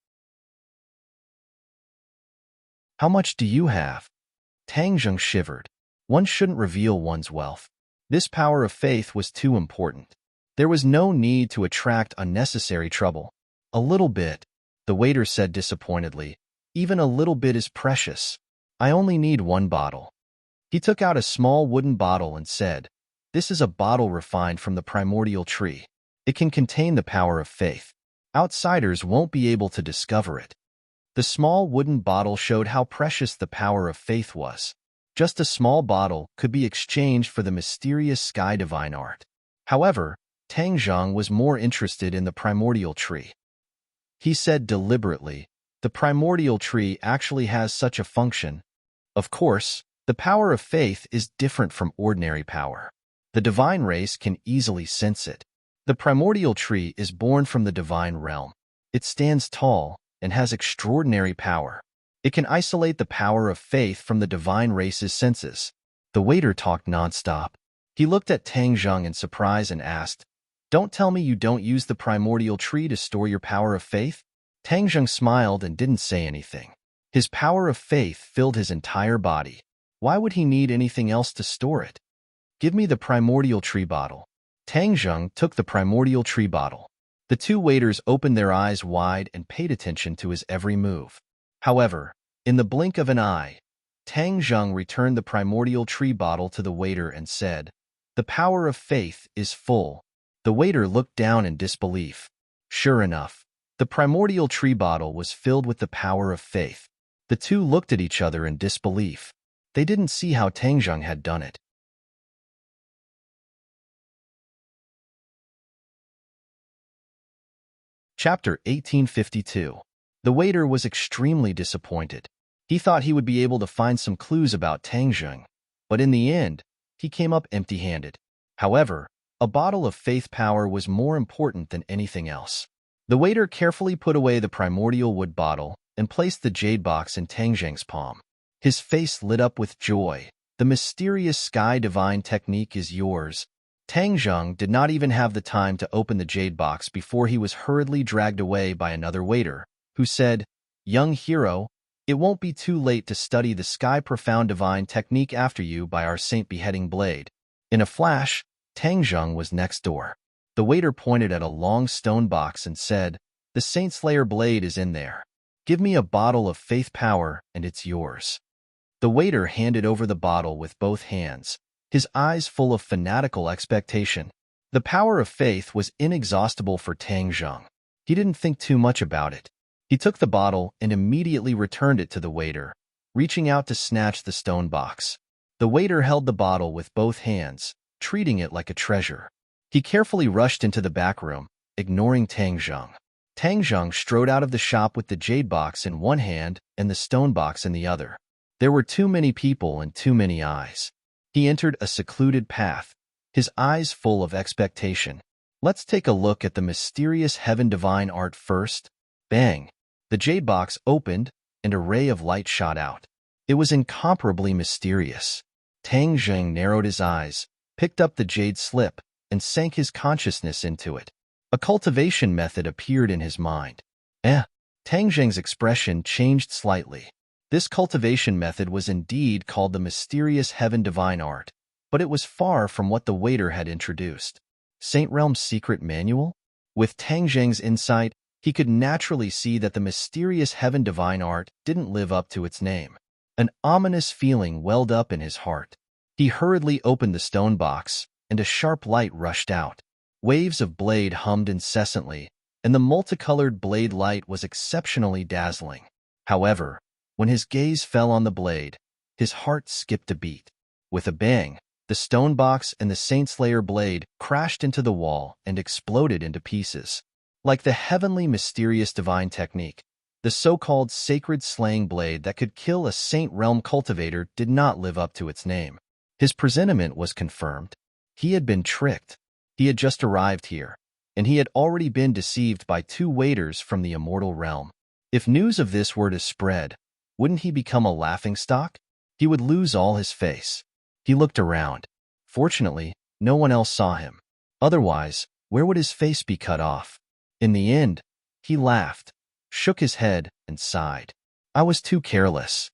"How much do you have?" Tang Zheng shivered. One shouldn't reveal one's wealth. This power of faith was too important. There was no need to attract unnecessary trouble. "A little bit," the waiter said disappointedly. "Even a little bit is precious. I only need one bottle." He took out a small wooden bottle and said, "This is a bottle refined from the primordial tree. It can contain the power of faith. Outsiders won't be able to discover it." The small wooden bottle showed how precious the power of faith was. Just a small bottle could be exchanged for the mysterious sky divine art. However, Tang Zheng was more interested in the primordial tree. He said deliberately, "The primordial tree actually has such a function. Of course, the power of faith is different from ordinary power. The divine race can easily sense it. The primordial tree is born from the divine realm. It stands tall and has extraordinary power. It can isolate the power of faith from the divine race's senses." The waiter talked nonstop. He looked at Tang Zheng in surprise and asked, "Don't tell me you don't use the primordial tree to store your power of faith?" Tang Zheng smiled and didn't say anything. His power of faith filled his entire body. Why would he need anything else to store it? "Give me the primordial tree bottle." Tang Zheng took the primordial tree bottle. The two waiters opened their eyes wide and paid attention to his every move. However, in the blink of an eye, Tang Zheng returned the primordial tree bottle to the waiter and said, "The power of faith is full." The waiter looked down in disbelief. Sure enough, the primordial tree bottle was filled with the power of faith. The two looked at each other in disbelief. They didn't see how Tang Zheng had done it. Chapter 1852. The waiter was extremely disappointed. He thought he would be able to find some clues about Tang Zheng, but in the end, he came up empty-handed. However, a bottle of faith power was more important than anything else. The waiter carefully put away the primordial wood bottle and placed the jade box in Tang Zheng's palm. His face lit up with joy. "The mysterious sky divine technique is yours." Tang Zheng did not even have the time to open the jade box before he was hurriedly dragged away by another waiter, who said, "Young hero, it won't be too late to study the sky profound divine technique after you by our saint beheading blade." In a flash, Tang Zheng was next door. The waiter pointed at a long stone box and said, "The Saint Slayer blade is in there. Give me a bottle of faith power and it's yours." The waiter handed over the bottle with both hands, his eyes full of fanatical expectation. The power of faith was inexhaustible for Tang Zheng. He didn't think too much about it. He took the bottle and immediately returned it to the waiter, reaching out to snatch the stone box. The waiter held the bottle with both hands, treating it like a treasure. He carefully rushed into the back room, ignoring Tang Zheng. Tang Zheng strode out of the shop with the jade box in one hand and the stone box in the other. There were too many people and too many eyes. He entered a secluded path, his eyes full of expectation. Let's take a look at the mysterious heaven divine art first. Bang! The jade box opened, and a ray of light shot out. It was incomparably mysterious. Tang Zheng narrowed his eyes, picked up the jade slip, and sank his consciousness into it. A cultivation method appeared in his mind. Tang Zheng's expression changed slightly. This cultivation method was indeed called the mysterious heaven divine art, but it was far from what the waiter had introduced. Saint Realm's secret manual? With Tang Zheng's insight, he could naturally see that the mysterious heaven divine art didn't live up to its name. An ominous feeling welled up in his heart. He hurriedly opened the stone box, and a sharp light rushed out. Waves of blade hummed incessantly, and the multicolored blade light was exceptionally dazzling. However, when his gaze fell on the blade, his heart skipped a beat. With a bang, the stone box and the Saint Slayer blade crashed into the wall and exploded into pieces. Like the heavenly mysterious divine technique, the so-called sacred slaying blade that could kill a Saint Realm cultivator did not live up to its name. His presentiment was confirmed. He had been tricked. He had just arrived here, and he had already been deceived by two waiters from the immortal realm. If news of this were to spread, wouldn't he become a laughingstock? He would lose all his face. He looked around. Fortunately, no one else saw him. Otherwise, where would his face be cut off? In the end, he laughed, shook his head, and sighed. I was too careless.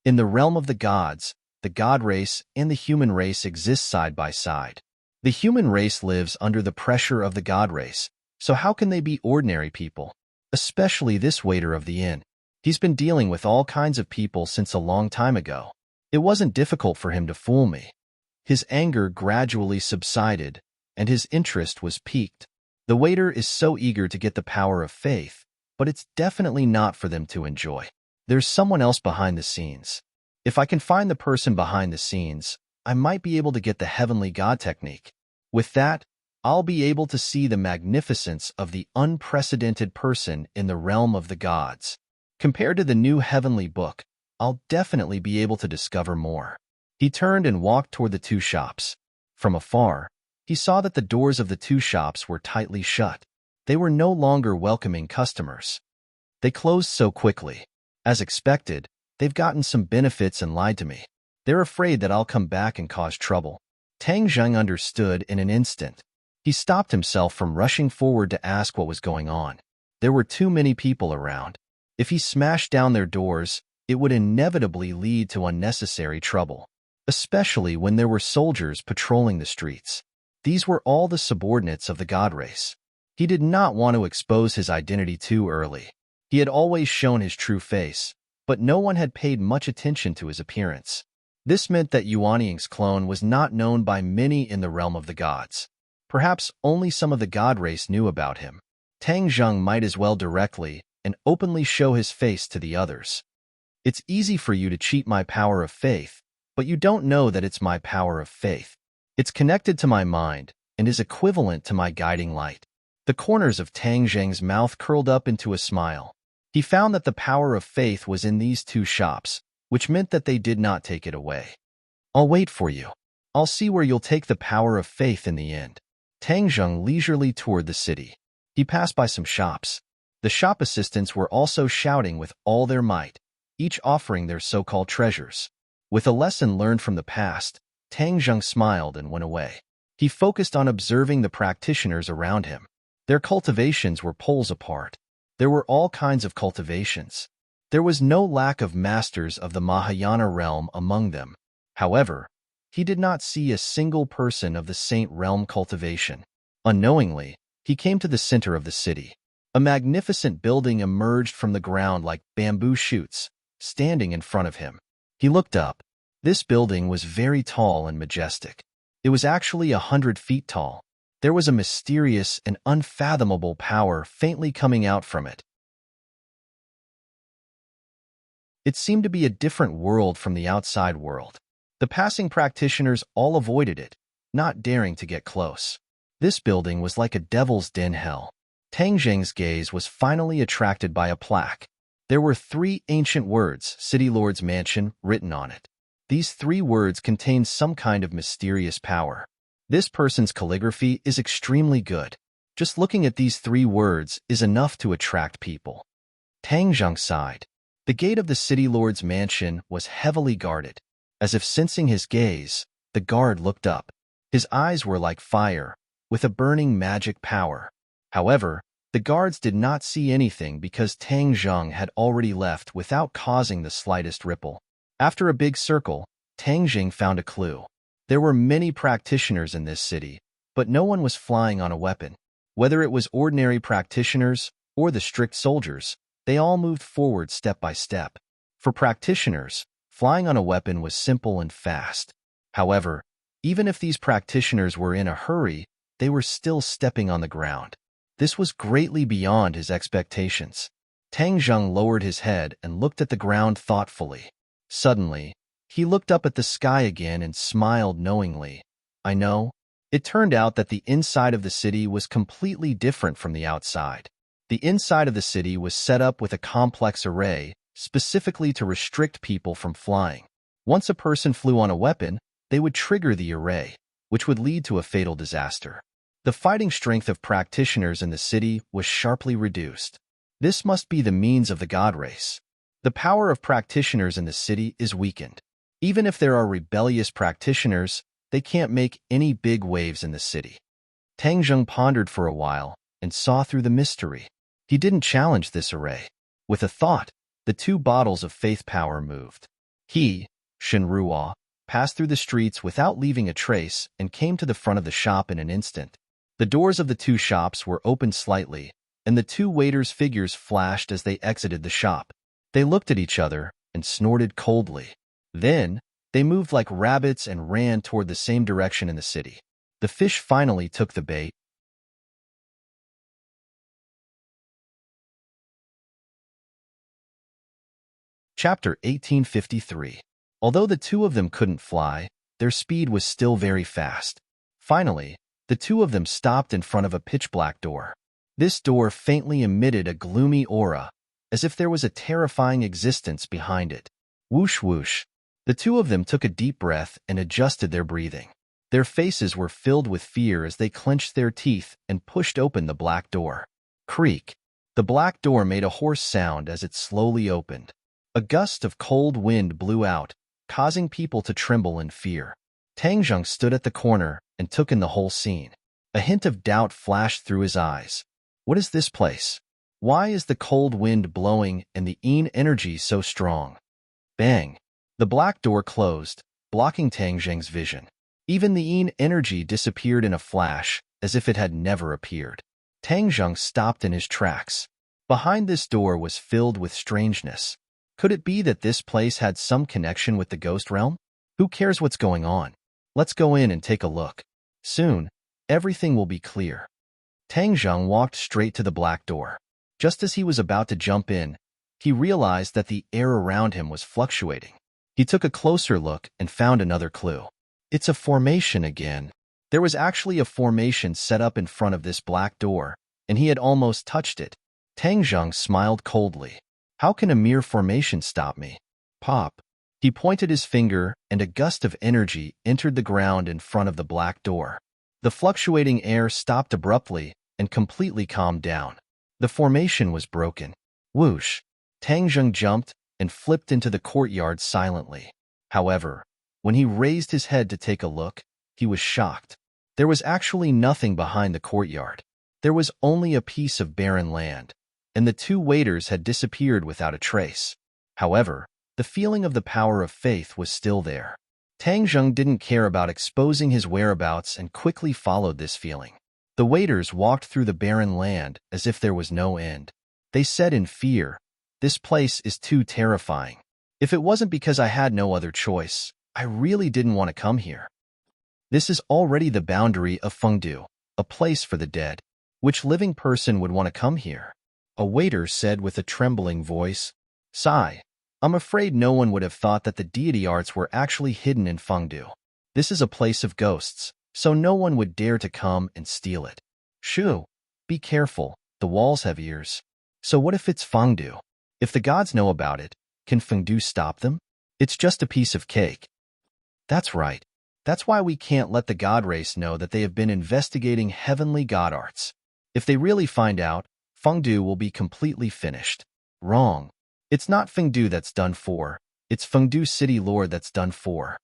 In the realm of the gods, the god race and the human race exist side by side. The human race lives under the pressure of the god race, so how can they be ordinary people? Especially this waiter of the inn. He's been dealing with all kinds of people since a long time ago. It wasn't difficult for him to fool me. His anger gradually subsided, and his interest was piqued. The waiter is so eager to get the power of faith, but it's definitely not for them to enjoy. There's someone else behind the scenes. If I can find the person behind the scenes, I might be able to get the heavenly god technique. With that, I'll be able to see the magnificence of the unprecedented person in the realm of the gods. Compared to the new heavenly book, I'll definitely be able to discover more. He turned and walked toward the two shops. From afar, he saw that the doors of the two shops were tightly shut. They were no longer welcoming customers. They closed so quickly. As expected, they've gotten some benefits and lied to me. They're afraid that I'll come back and cause trouble. Tang Zheng understood in an instant. He stopped himself from rushing forward to ask what was going on. There were too many people around. If he smashed down their doors, it would inevitably lead to unnecessary trouble, especially when there were soldiers patrolling the streets. These were all the subordinates of the god race. He did not want to expose his identity too early. He had always shown his true face, but no one had paid much attention to his appearance. This meant that Yuanying's clone was not known by many in the realm of the gods. Perhaps only some of the god race knew about him. Tang Zheng might as well directly and openly show his face to the others. It's easy for you to cheat my power of faith, but you don't know that it's my power of faith. It's connected to my mind and is equivalent to my guiding light. The corners of Tang Zheng's mouth curled up into a smile. He found that the power of faith was in these two shops, which meant that they did not take it away. I'll wait for you. I'll see where you'll take the power of faith in the end. Tang Zheng leisurely toured the city. He passed by some shops. The shop assistants were also shouting with all their might, each offering their so-called treasures. With a lesson learned from the past, Tang Zheng smiled and went away. He focused on observing the practitioners around him. Their cultivations were poles apart. There were all kinds of cultivations. There was no lack of masters of the Mahayana realm among them. However, he did not see a single person of the Saint Realm cultivation. Unknowingly, he came to the center of the city. A magnificent building emerged from the ground like bamboo shoots, standing in front of him. He looked up. This building was very tall and majestic. It was actually 100 feet tall. There was a mysterious and unfathomable power faintly coming out from it. It seemed to be a different world from the outside world. The passing practitioners all avoided it, not daring to get close. This building was like a devil's den hell. Tang Zheng's gaze was finally attracted by a plaque. There were 3 ancient words, City Lord's Mansion, written on it. These 3 words contained some kind of mysterious power. This person's calligraphy is extremely good. Just looking at these 3 words is enough to attract people. Tang Zheng sighed. The gate of the City Lord's mansion was heavily guarded. As if sensing his gaze, the guard looked up. His eyes were like fire, with a burning magic power. However, the guards did not see anything because Tang Zheng had already left without causing the slightest ripple. After a big circle, Tang Zheng found a clue. There were many practitioners in this city, but no one was flying on a weapon. Whether it was ordinary practitioners or the strict soldiers, they all moved forward step by step. For practitioners, flying on a weapon was simple and fast. However, even if these practitioners were in a hurry, they were still stepping on the ground. This was greatly beyond his expectations. Tang Zheng lowered his head and looked at the ground thoughtfully. Suddenly, he looked up at the sky again and smiled knowingly. I know. It turned out that the inside of the city was completely different from the outside. The inside of the city was set up with a complex array, specifically to restrict people from flying. Once a person flew on a weapon, they would trigger the array, which would lead to a fatal disaster. The fighting strength of practitioners in the city was sharply reduced. This must be the means of the god race. The power of practitioners in the city is weakened. Even if there are rebellious practitioners, they can't make any big waves in the city. Tang Zheng pondered for a while and saw through the mystery. He didn't challenge this array. With a thought, the 2 bottles of faith power moved. He, Shenruo, passed through the streets without leaving a trace and came to the front of the shop in an instant. The doors of the 2 shops were opened slightly, and the 2 waiters' figures flashed as they exited the shop. They looked at each other and snorted coldly. Then, they moved like rabbits and ran toward the same direction in the city. The fish finally took the bait. Chapter 1853. Although the 2 of them couldn't fly, their speed was still very fast. Finally, the 2 of them stopped in front of a pitch-black door. This door faintly emitted a gloomy aura, as if there was a terrifying existence behind it. Whoosh whoosh. The 2 of them took a deep breath and adjusted their breathing. Their faces were filled with fear as they clenched their teeth and pushed open the black door. Creak. The black door made a hoarse sound as it slowly opened. A gust of cold wind blew out, causing people to tremble in fear. Tang Zheng stood at the corner and took in the whole scene. A hint of doubt flashed through his eyes. What is this place? Why is the cold wind blowing and the Yin energy so strong? Bang! The black door closed, blocking Tang Zheng's vision. Even the Yin energy disappeared in a flash, as if it had never appeared. Tang Zheng stopped in his tracks. Behind this door was filled with strangeness. Could it be that this place had some connection with the ghost realm? Who cares what's going on? Let's go in and take a look. Soon, everything will be clear. Tang Zheng walked straight to the black door. Just as he was about to jump in, he realized that the air around him was fluctuating. He took a closer look and found another clue. It's a formation again. There was actually a formation set up in front of this black door, and he had almost touched it. Tang Zheng smiled coldly. How can a mere formation stop me? Pop. He pointed his finger, and a gust of energy entered the ground in front of the black door. The fluctuating air stopped abruptly and completely calmed down. The formation was broken. Whoosh! Tang Zheng jumped and flipped into the courtyard silently. However, when he raised his head to take a look, he was shocked. There was actually nothing behind the courtyard. There was only a piece of barren land, and the 2 waiters had disappeared without a trace. However, the feeling of the power of faith was still there. Tang Zheng didn't care about exposing his whereabouts and quickly followed this feeling. The waiters walked through the barren land as if there was no end. They said in fear, "This place is too terrifying. If it wasn't because I had no other choice, I really didn't want to come here." This is already the boundary of Fengdu, a place for the dead. Which living person would want to come here? A waiter said with a trembling voice. Sigh. I'm afraid no one would have thought that the deity arts were actually hidden in Fengdu. This is a place of ghosts, so no one would dare to come and steal it. Shoo, be careful, the walls have ears. So what if it's Fengdu? If the gods know about it, can Fengdu stop them? It's just a piece of cake. That's right. That's why we can't let the god race know that they have been investigating heavenly god arts. If they really find out, Fengdu will be completely finished. Wrong. It's not Fengdu that's done for, it's Fengdu City Lord that's done for.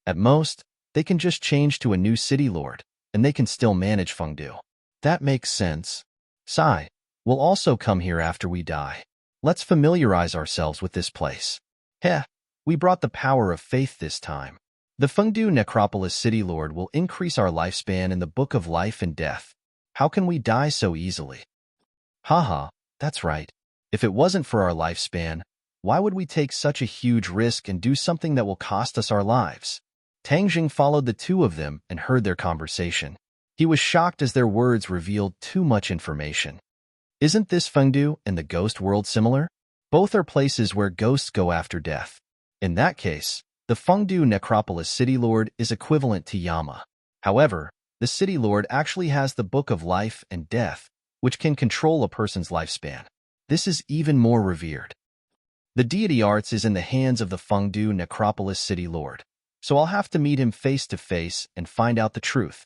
At most, they can just change to a new city lord, and they can still manage Fengdu. That makes sense. Sigh, we'll also come here after we die. Let's familiarize ourselves with this place. Heh, we brought the power of faith this time. The Fengdu Necropolis City Lord will increase our lifespan in the Book of Life and Death. How can we die so easily? Haha, that's right. If it wasn't for our lifespan, why would we take such a huge risk and do something that will cost us our lives? Tang Jing followed the two of them and heard their conversation. He was shocked as their words revealed too much information. Isn't this Fengdu and the ghost world similar? Both are places where ghosts go after death. In that case, the Fengdu Necropolis City Lord is equivalent to Yama. However, the City Lord actually has the Book of Life and Death, which can control a person's lifespan. This is even more revered. The deity arts is in the hands of the Fengdu Necropolis City Lord, so I'll have to meet him face to face and find out the truth.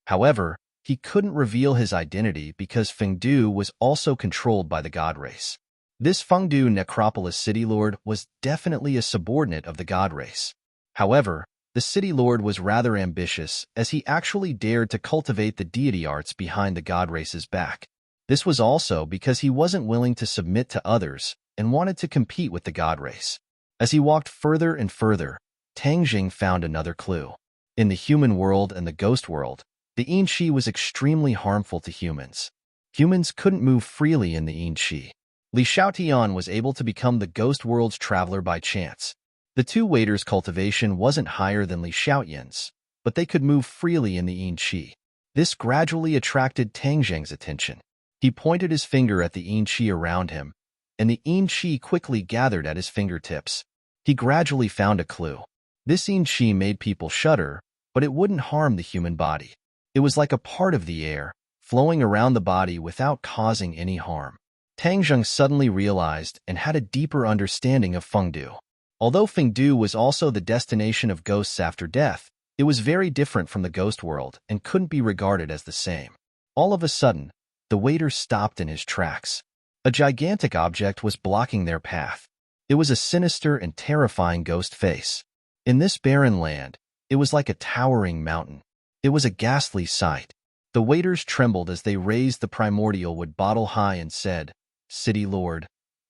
However, he couldn't reveal his identity because Fengdu was also controlled by the god race. This Fengdu Necropolis City Lord was definitely a subordinate of the god race. However, the City Lord was rather ambitious as he actually dared to cultivate the deity arts behind the god race's back. This was also because he wasn't willing to submit to others and wanted to compete with the god race. As he walked further and further, Tang Jing found another clue. In the human world and the ghost world, the Yin Qi was extremely harmful to humans. Humans couldn't move freely in the Yin Qi. Li Xiaotian was able to become the ghost world's traveler by chance. The two waiters' cultivation wasn't higher than Li Xiaotian's, but they could move freely in the Yin Qi. This gradually attracted Tang Jing's attention. He pointed his finger at the Yin Qi around him, and the Yin Qi quickly gathered at his fingertips. He gradually found a clue. This Yin Qi made people shudder, but it wouldn't harm the human body. It was like a part of the air, flowing around the body without causing any harm. Tang Zheng suddenly realized and had a deeper understanding of Fengdu. Although Fengdu was also the destination of ghosts after death, it was very different from the ghost world and couldn't be regarded as the same. All of a sudden, the waiter stopped in his tracks. A gigantic object was blocking their path. It was a sinister and terrifying ghost face. In this barren land, it was like a towering mountain. It was a ghastly sight. The waiters trembled as they raised the primordial wood bottle high and said, "City Lord,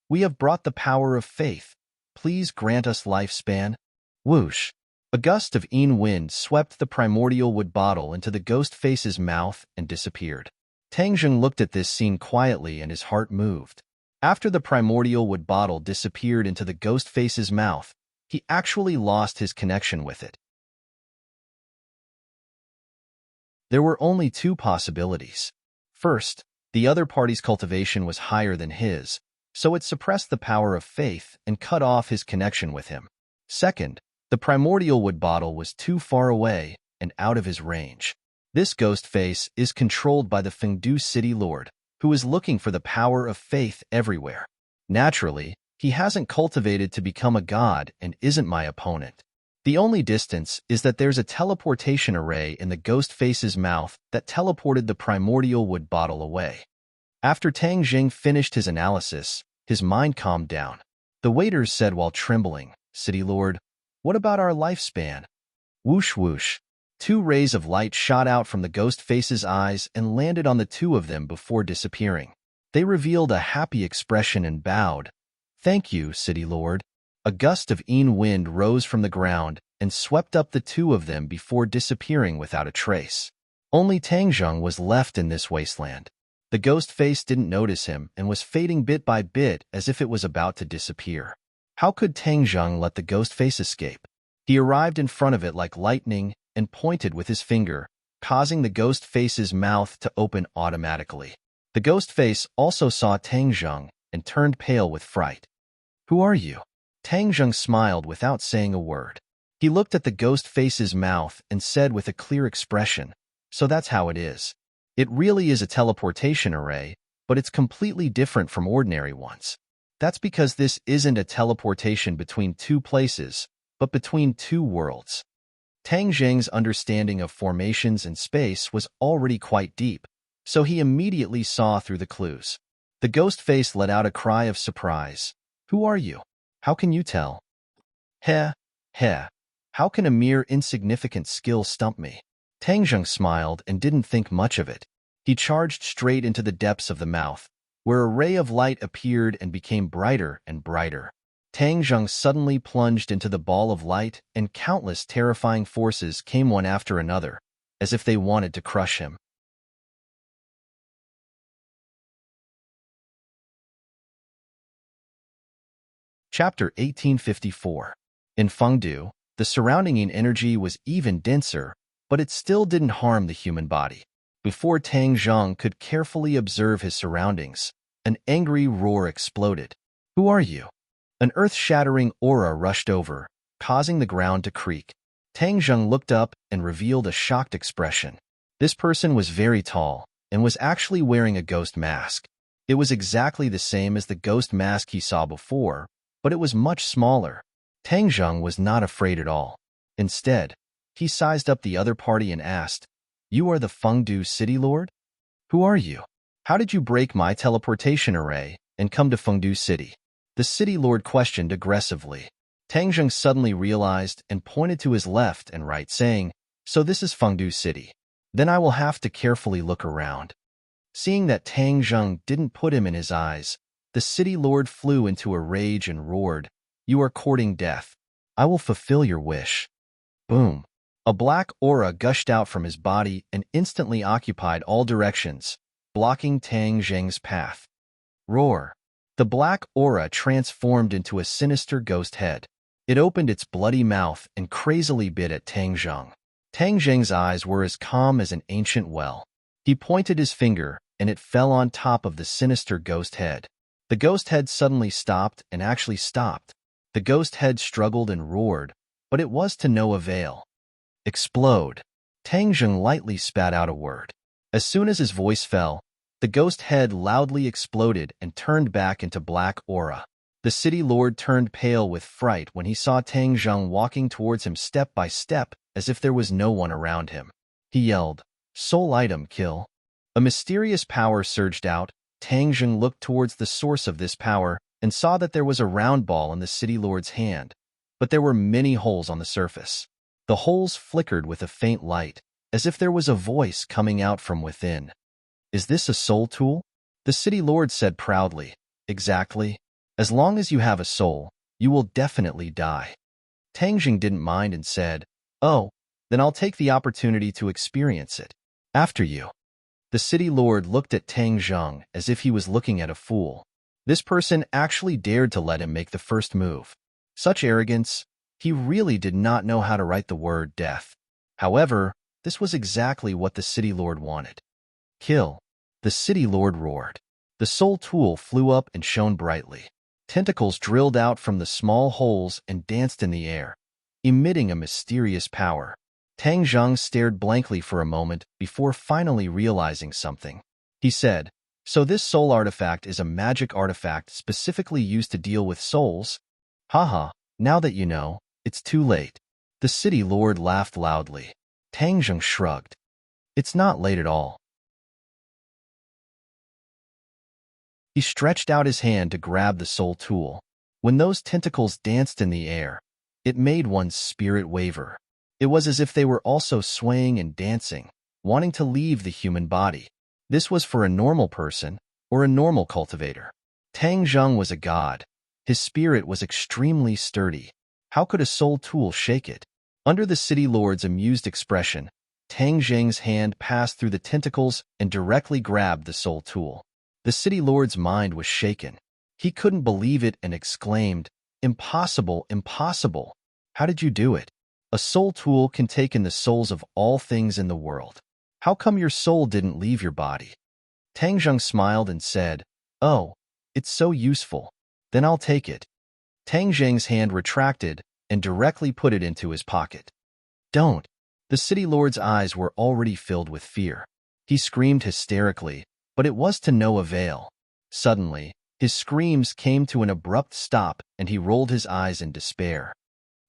we have brought the power of faith. Please grant us lifespan." Whoosh! A gust of Yin wind swept the primordial wood bottle into the ghost face's mouth and disappeared. Tang Zheng looked at this scene quietly and his heart moved. After the primordial wood bottle disappeared into the ghost face's mouth, he actually lost his connection with it. There were only two possibilities. First, the other party's cultivation was higher than his, so it suppressed the power of faith and cut off his connection with him. Second, the primordial wood bottle was too far away and out of his range. This ghost face is controlled by the Fengdu City Lord, who is looking for the power of faith everywhere. Naturally, he hasn't cultivated to become a god and isn't my opponent. The only distance is that there's a teleportation array in the ghost face's mouth that teleported the primordial wood bottle away. After Tang Jing finished his analysis, his mind calmed down. The waiters said while trembling, "City Lord, what about our lifespan?" Whoosh whoosh. Two rays of light shot out from the ghost face's eyes and landed on the two of them before disappearing. They revealed a happy expression and bowed. "Thank you, City Lord." A gust of wind rose from the ground and swept up the two of them before disappearing without a trace. Only Tang Zheng was left in this wasteland. The ghost face didn't notice him and was fading bit by bit as if it was about to disappear. How could Tang Zheng let the ghost face escape? He arrived in front of it like lightning and pointed with his finger, causing the ghost face's mouth to open automatically. The ghost face also saw Tang Zheng and turned pale with fright. "Who are you?" Tang Zheng smiled without saying a word. He looked at the ghost face's mouth and said with a clear expression, "So that's how it is. It really is a teleportation array, but it's completely different from ordinary ones. That's because this isn't a teleportation between two places, but between two worlds." Tang Zheng's understanding of formations and space was already quite deep, so he immediately saw through the clues. The ghost face let out a cry of surprise. "Who are you? How can you tell?" Heh, heh. How can a mere insignificant skill stump me?" Tang Zheng smiled and didn't think much of it. He charged straight into the depths of the mouth, where a ray of light appeared and became brighter and brighter. Tang Zheng suddenly plunged into the ball of light, and countless terrifying forces came one after another, as if they wanted to crush him. Chapter 1854. In Fengdu, the surrounding energy was even denser, but it still didn't harm the human body. Before Tang Zheng could carefully observe his surroundings, an angry roar exploded. "Who are you?" An earth-shattering aura rushed over, causing the ground to creak. Tang Zheng looked up and revealed a shocked expression. This person was very tall and was actually wearing a ghost mask. It was exactly the same as the ghost mask he saw before, but it was much smaller. Tang Zheng was not afraid at all. Instead, he sized up the other party and asked, "You are the Fengdu City Lord? Who are you? How did you break my teleportation array and come to Fengdu City?" The City Lord questioned aggressively. Tang Zheng suddenly realized and pointed to his left and right, saying, "So this is Fengdu City. Then I will have to carefully look around." Seeing that Tang Zheng didn't put him in his eyes, the City Lord flew into a rage and roared, "You are courting death. I will fulfill your wish." Boom! A black aura gushed out from his body and instantly occupied all directions, blocking Tang Zheng's path. Roar! The black aura transformed into a sinister ghost head. It opened its bloody mouth and crazily bit at Tang Zheng. Tang Zheng's eyes were as calm as an ancient well. He pointed his finger, and it fell on top of the sinister ghost head. The ghost head suddenly stopped and actually stopped. The ghost head struggled and roared, but it was to no avail. "Explode!" Tang Zheng lightly spat out a word. As soon as his voice fell, the ghost head loudly exploded and turned back into black aura. The City Lord turned pale with fright when he saw Tang Zheng walking towards him step by step as if there was no one around him. He yelled, "Soul item kill." A mysterious power surged out. Tang Zheng looked towards the source of this power and saw that there was a round ball in the City Lord's hand, but there were many holes on the surface. The holes flickered with a faint light, as if there was a voice coming out from within. "Is this a soul tool?" The City Lord said proudly. "Exactly. As long as you have a soul, you will definitely die." Tang Zheng didn't mind and said, "Oh, then I'll take the opportunity to experience it. After you." The City Lord looked at Tang Zheng as if he was looking at a fool. This person actually dared to let him make the first move. Such arrogance! He really did not know how to write the word death. However, this was exactly what the City Lord wanted. "Kill!" The City Lord roared. The soul tool flew up and shone brightly. Tentacles drilled out from the small holes and danced in the air, emitting a mysterious power. Tang Zheng stared blankly for a moment before finally realizing something. He said, "So this soul artifact is a magic artifact specifically used to deal with souls? Haha, now that you know, it's too late." The City Lord laughed loudly. Tang Zheng shrugged. "It's not late at all." He stretched out his hand to grab the soul tool. When those tentacles danced in the air, it made one's spirit waver. It was as if they were also swaying and dancing, wanting to leave the human body. This was for a normal person or a normal cultivator. Tang Zheng was a god. His spirit was extremely sturdy. How could a soul tool shake it? Under the city lord's amused expression, Tang Zheng's hand passed through the tentacles and directly grabbed the soul tool. The city lord's mind was shaken. He couldn't believe it and exclaimed, "Impossible, impossible! How did you do it? A soul tool can take in the souls of all things in the world. How come your soul didn't leave your body?" Tang Zheng smiled and said, "Oh, it's so useful. Then I'll take it." Tang Zheng's hand retracted and directly put it into his pocket. "Don't." The city lord's eyes were already filled with fear. He screamed hysterically, but it was to no avail. Suddenly, his screams came to an abrupt stop and he rolled his eyes in despair.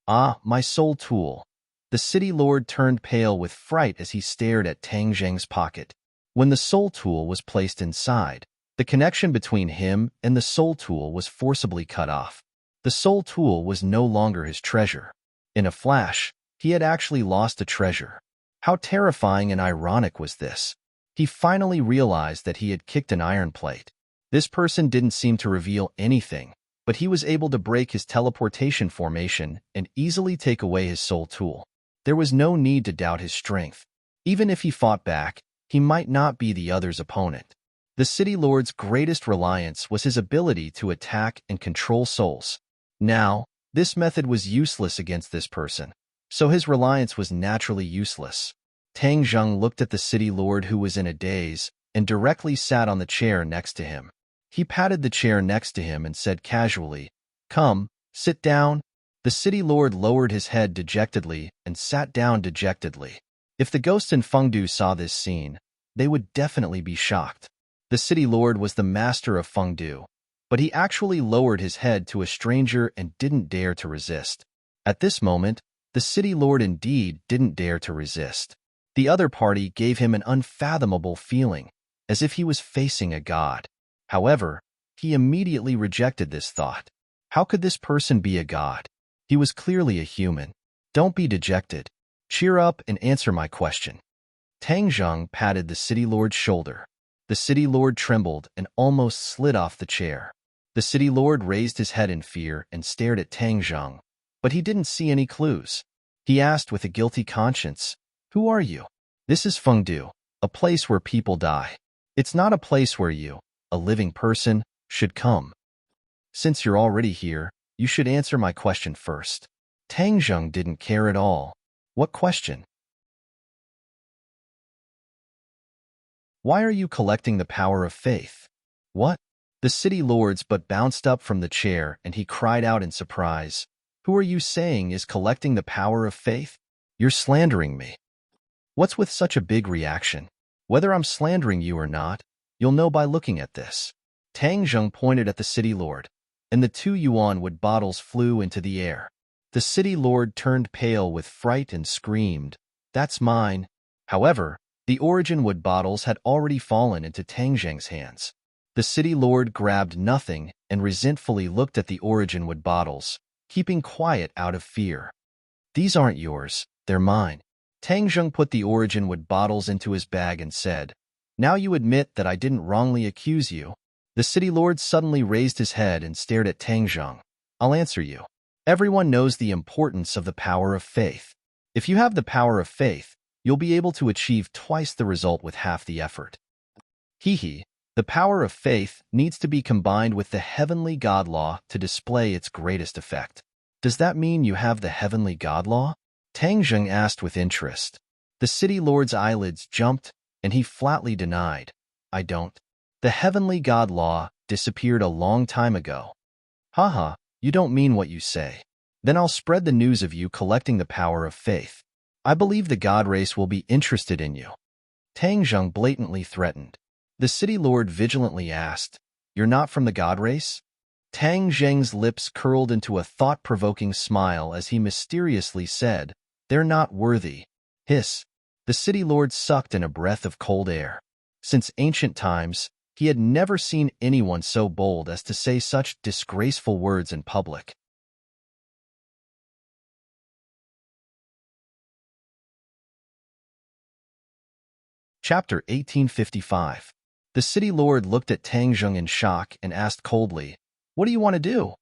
"Ah, my soul tool." The city lord turned pale with fright as he stared at Tang Zheng's pocket. When the soul tool was placed inside, the connection between him and the soul tool was forcibly cut off. The soul tool was no longer his treasure. In a flash, he had actually lost a treasure. How terrifying and ironic was this? He finally realized that he had kicked an iron plate. This person didn't seem to reveal anything, but he was able to break his teleportation formation and easily take away his soul tool. There was no need to doubt his strength. Even if he fought back, he might not be the other's opponent. The city lord's greatest reliance was his ability to attack and control souls. Now, this method was useless against this person, so his reliance was naturally useless. Tang Zheng looked at the city lord who was in a daze and directly sat on the chair next to him. He patted the chair next to him and said casually, "Come, sit down." The city lord lowered his head dejectedly and sat down dejectedly. If the ghosts in Fengdu saw this scene, they would definitely be shocked. The city lord was the master of Fengdu, but he actually lowered his head to a stranger and didn't dare to resist. At this moment, the city lord indeed didn't dare to resist. The other party gave him an unfathomable feeling, as if he was facing a god. However, he immediately rejected this thought. How could this person be a god? He was clearly a human. Don't be dejected. Cheer up and answer my question. Tang Zheng patted the city lord's shoulder. The city lord trembled and almost slid off the chair. The city lord raised his head in fear and stared at Tang Zheng, but he didn't see any clues. He asked with a guilty conscience, "Who are you?" "This is Fengdu, a place where people die. It's not a place where you, a living person, should come. Since you're already here, you should answer my question first." Tang Zheng didn't care at all. "What question?" "Why are you collecting the power of faith?" "What?" The city lord's but bounced up from the chair and he cried out in surprise. "Who are you saying is collecting the power of faith? You're slandering me." "What's with such a big reaction? Whether I'm slandering you or not, you'll know by looking at this." Tang Zheng pointed at the city lord, and the 2 yuan-wood bottles flew into the air. The city lord turned pale with fright and screamed, "That's mine." However, the origin wood bottles had already fallen into Tang Zheng's hands. The city lord grabbed nothing and resentfully looked at the origin wood bottles, keeping quiet out of fear. "These aren't yours, they're mine." Tang Zheng put the origin wood bottles into his bag and said, "Now you admit that I didn't wrongly accuse you." The city lord suddenly raised his head and stared at Tang Zheng. "I'll answer you. Everyone knows the importance of the power of faith. If you have the power of faith, you'll be able to achieve twice the result with half the effort." Hee. The power of faith needs to be combined with the heavenly God law to display its greatest effect. "Does that mean you have the heavenly God law?" Tang Zheng asked with interest. The city lord's eyelids jumped, and he flatly denied, "I don't. The heavenly God law disappeared a long time ago." "Haha, you don't mean what you say. Then I'll spread the news of you collecting the power of faith. I believe the god race will be interested in you." Tang Zheng blatantly threatened. The city lord vigilantly asked, "You're not from the god race?" Tang Zheng's lips curled into a thought-provoking smile as he mysteriously said, "They're not worthy." Hiss. The city lord sucked in a breath of cold air. Since ancient times, he had never seen anyone so bold as to say such disgraceful words in public. Chapter 1855. The city lord looked at Tang Zheng in shock and asked coldly, "What do you want to do?"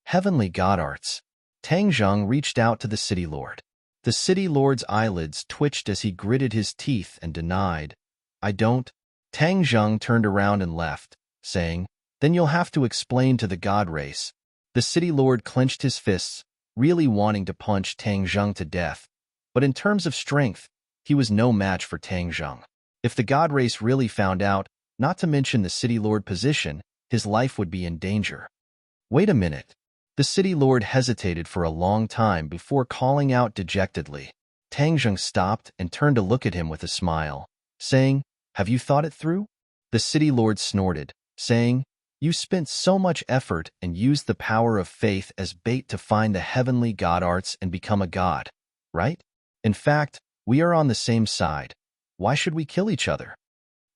Heavenly God Arts. Tang Zheng reached out to the city lord. The city lord's eyelids twitched as he gritted his teeth and denied, I don't. Tang Zheng turned around and left, saying, then you'll have to explain to the god race. The city lord clenched his fists, really wanting to punch Tang Zheng to death. But in terms of strength, he was no match for Tang Zheng. If the god race really found out, not to mention the city lord position, his life would be in danger. Wait a minute. The city lord hesitated for a long time before calling out dejectedly. Tang Zheng stopped and turned to look at him with a smile, saying, have you thought it through? The city lord snorted, saying, you spent so much effort and used the power of faith as bait to find the heavenly god arts and become a god, right? In fact, we are on the same side. Why should we kill each other?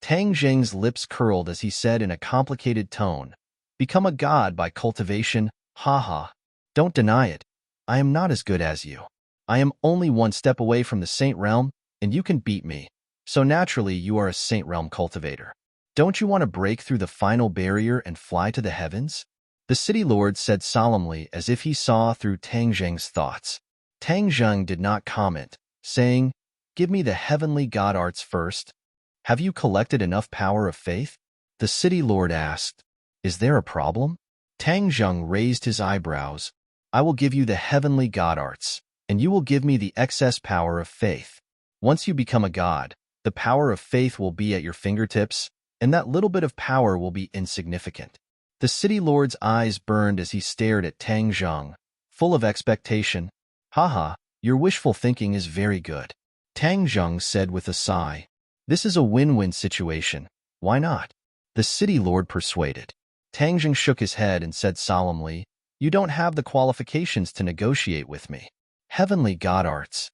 Tang Zheng's lips curled as he said in a complicated tone, become a god by cultivation, haha. Don't deny it. I am not as good as you. I am only one step away from the Saint Realm, and you can beat me. So naturally you are a Saint Realm cultivator. Don't you want to break through the final barrier and fly to the heavens? The city lord said solemnly as if he saw through Tang Zheng's thoughts. Tang Zheng did not comment, saying, give me the heavenly god arts first. Have you collected enough power of faith? The city lord asked, is there a problem? Tang Zheng raised his eyebrows. I will give you the heavenly god arts, and you will give me the excess power of faith. Once you become a god, the power of faith will be at your fingertips, and that little bit of power will be insignificant. The city lord's eyes burned as he stared at Tang Zheng, full of expectation. Haha, your wishful thinking is very good. Tang Zheng said with a sigh. This is a win-win situation. Why not? The city lord persuaded. Tang Zheng shook his head and said solemnly, you don't have the qualifications to negotiate with me. Heavenly god arts.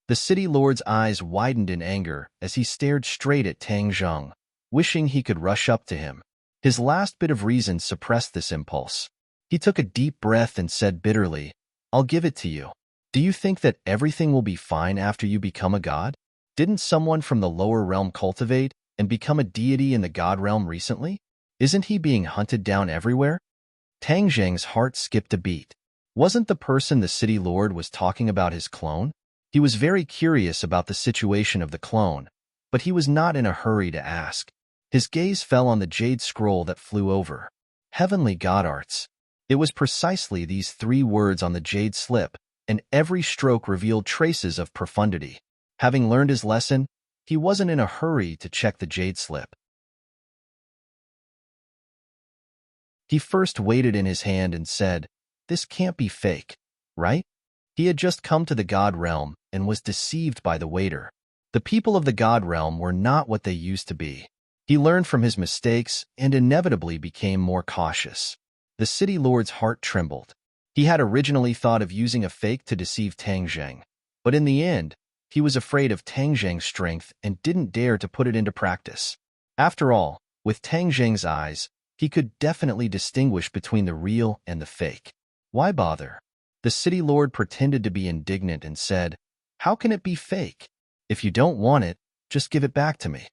The city lord's eyes widened in anger as he stared straight at Tang Zheng, wishing he could rush up to him. His last bit of reason suppressed this impulse. He took a deep breath and said bitterly, I'll give it to you. Do you think that everything will be fine after you become a god? Didn't someone from the lower realm cultivate and become a deity in the god realm recently? Isn't he being hunted down everywhere? Tang Zheng's heart skipped a beat. Wasn't the person the city lord was talking about his clone? He was very curious about the situation of the clone, but he was not in a hurry to ask. His gaze fell on the jade scroll that flew over. Heavenly god arts. It was precisely these 3 words on the jade slip, and every stroke revealed traces of profundity. Having learned his lesson, he wasn't in a hurry to check the jade slip. He first weighed it in his hand and said, this can't be fake, right? He had just come to the god realm and was deceived by the waiter. The people of the god realm were not what they used to be. He learned from his mistakes and inevitably became more cautious. The city lord's heart trembled. He had originally thought of using a fake to deceive Tang Zheng, but in the end, he was afraid of Tang Zheng's strength and didn't dare to put it into practice. After all, with Tang Zheng's eyes, he could definitely distinguish between the real and the fake. Why bother? The city lord pretended to be indignant and said, how can it be fake? If you don't want it, just give it back to me.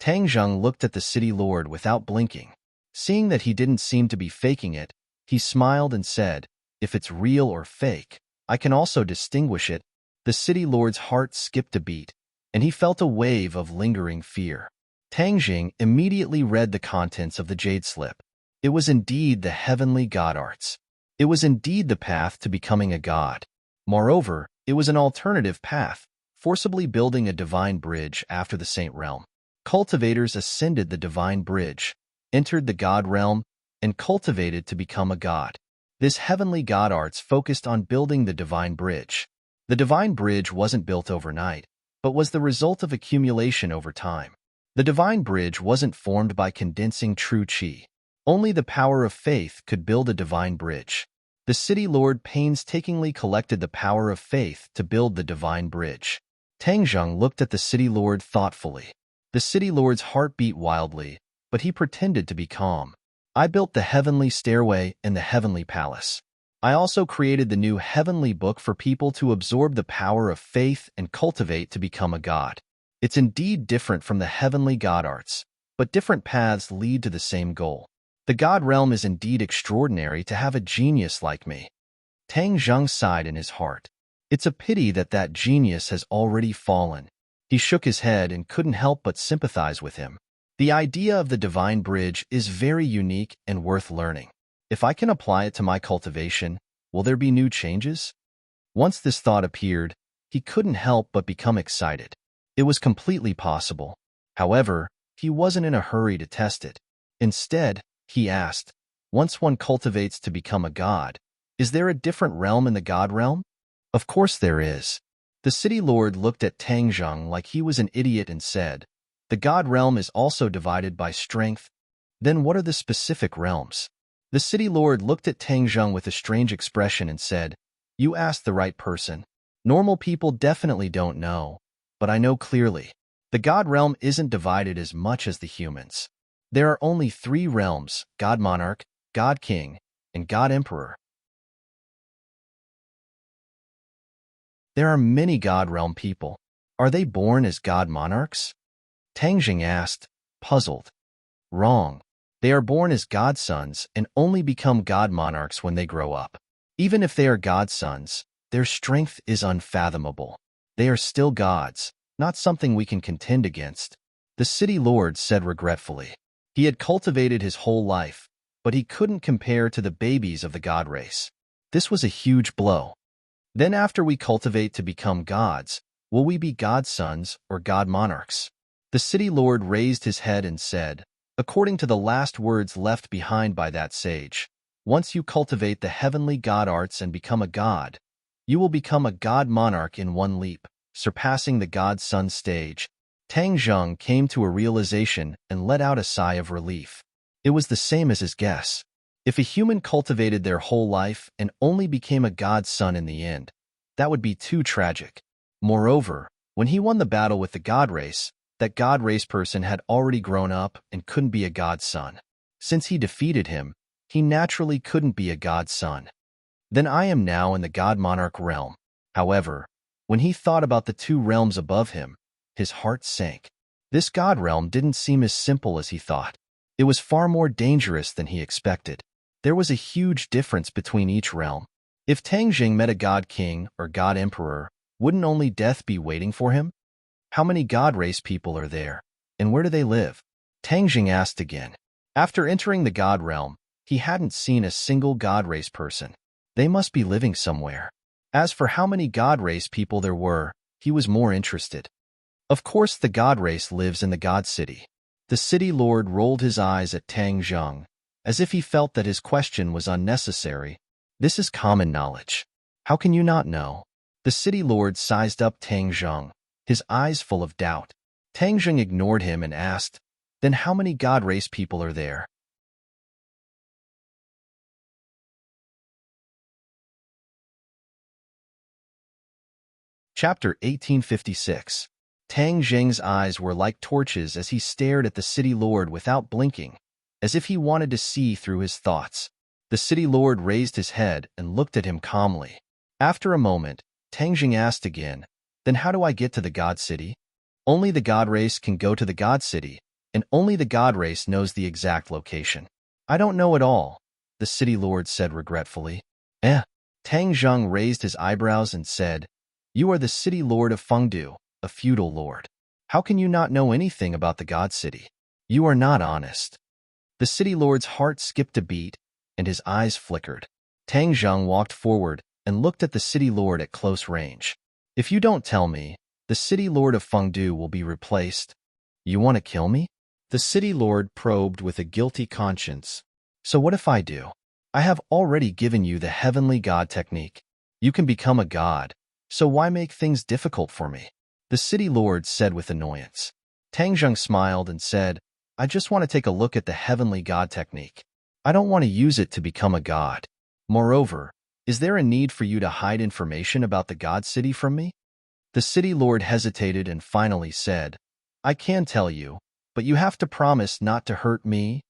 Tang Zheng looked at the city lord without blinking. Seeing that he didn't seem to be faking it, he smiled and said, if it's real or fake, I can also distinguish it. The city lord's heart skipped a beat, and he felt a wave of lingering fear. Tang Zheng immediately read the contents of the jade slip. It was indeed the heavenly god arts. It was indeed the path to becoming a god. Moreover, it was an alternative path, forcibly building a divine bridge after the Saint Realm. Cultivators ascended the divine bridge, entered the god realm, and cultivated to become a god. This heavenly god arts focused on building the divine bridge. The divine bridge wasn't built overnight, but was the result of accumulation over time. The divine bridge wasn't formed by condensing true qi. Only the power of faith could build a divine bridge. The city lord painstakingly collected the power of faith to build the divine bridge. Tang Zheng looked at the city lord thoughtfully. The city lord's heart beat wildly, but he pretended to be calm. I built the heavenly stairway and the heavenly palace. I also created the new heavenly book for people to absorb the power of faith and cultivate to become a god. It's indeed different from the heavenly god arts, but different paths lead to the same goal. The god realm is indeed extraordinary to have a genius like me. Tang Zheng sighed in his heart. It's a pity that that genius has already fallen. He shook his head and couldn't help but sympathize with him. The idea of the divine bridge is very unique and worth learning. If I can apply it to my cultivation, will there be new changes? Once this thought appeared, he couldn't help but become excited. It was completely possible. However, he wasn't in a hurry to test it. Instead, he asked, once one cultivates to become a god, is there a different realm in the god realm? Of course there is. The city lord looked at Tang Zheng like he was an idiot and said, the god realm is also divided by strength. Then what are the specific realms? The city lord looked at Tang Zheng with a strange expression and said, you asked the right person. Normal people definitely don't know, but I know clearly. The god realm isn't divided as much as the humans. There are only 3 realms, God Monarch, God King, and God Emperor. There are many God realm people. Are they born as God Monarchs? Tang Jing asked, puzzled. Wrong. They are born as godsons and only become God Monarchs when they grow up. Even if they are godsons, their strength is unfathomable. They are still gods, not something we can contend against, the city lord said regretfully. He had cultivated his whole life, but he couldn't compare to the babies of the god race. This was a huge blow. Then after we cultivate to become gods, will we be godsons or god monarchs? The city lord raised his head and said, according to the last words left behind by that sage, once you cultivate the heavenly god arts and become a god, you will become a god monarch in one leap, surpassing the god son stage. Tang Zheng came to a realization and let out a sigh of relief. It was the same as his guess. If a human cultivated their whole life and only became a god's son in the end, that would be too tragic. Moreover, when he won the battle with the god race, that god race person had already grown up and couldn't be a god's son. Since he defeated him, he naturally couldn't be a god's son. Then I am now in the god monarch realm. However, when he thought about the 2 realms above him, his heart sank. This god realm didn't seem as simple as he thought. It was far more dangerous than he expected. There was a huge difference between each realm. If Tang Jing met a god king or god emperor, wouldn't only death be waiting for him? How many god race people are there, and where do they live? Tang Jing asked again. After entering the god realm, he hadn't seen a single god race person. They must be living somewhere. As for how many god race people there were, he was more interested. Of course the god race lives in the god city. The city lord rolled his eyes at Tang Zheng, as if he felt that his question was unnecessary. This is common knowledge. How can you not know? The city lord sized up Tang Zheng, his eyes full of doubt. Tang Zheng ignored him and asked, then how many god race people are there? Chapter 1856. Tang Zheng's eyes were like torches as he stared at the city lord without blinking, as if he wanted to see through his thoughts. The city lord raised his head and looked at him calmly. After a moment, Tang Zheng asked again, then how do I get to the god city? Only the god race can go to the god city, and only the god race knows the exact location. I don't know at all, the city lord said regretfully. Tang Zheng raised his eyebrows and said, you are the city lord of Fengdu, a feudal lord. How can you not know anything about the god city? You are not honest. The city lord's heart skipped a beat, and his eyes flickered. Tang Zheng walked forward and looked at the city lord at close range. If you don't tell me, the city lord of Fengdu will be replaced. You want to kill me? The city lord probed with a guilty conscience. So what if I do? I have already given you the heavenly god technique. You can become a god, so why make things difficult for me? The city lord said with annoyance. Tang Zheng smiled and said, I just want to take a look at the heavenly god technique. I don't want to use it to become a god. Moreover, is there a need for you to hide information about the god city from me? The city lord hesitated and finally said, I can tell you, but you have to promise not to hurt me.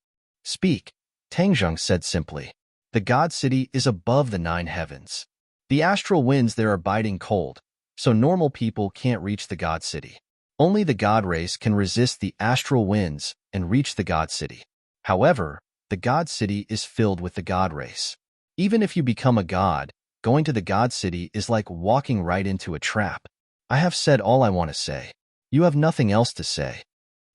Speak, Tang Zheng said simply. The god city is above the 9 heavens. The astral winds there are biting cold, so normal people can't reach the god city. Only the god race can resist the astral winds and reach the god city. However, the God City is filled with the God race. Even if you become a god, going to the God City is like walking right into a trap. I have said all I want to say. You have nothing else to say.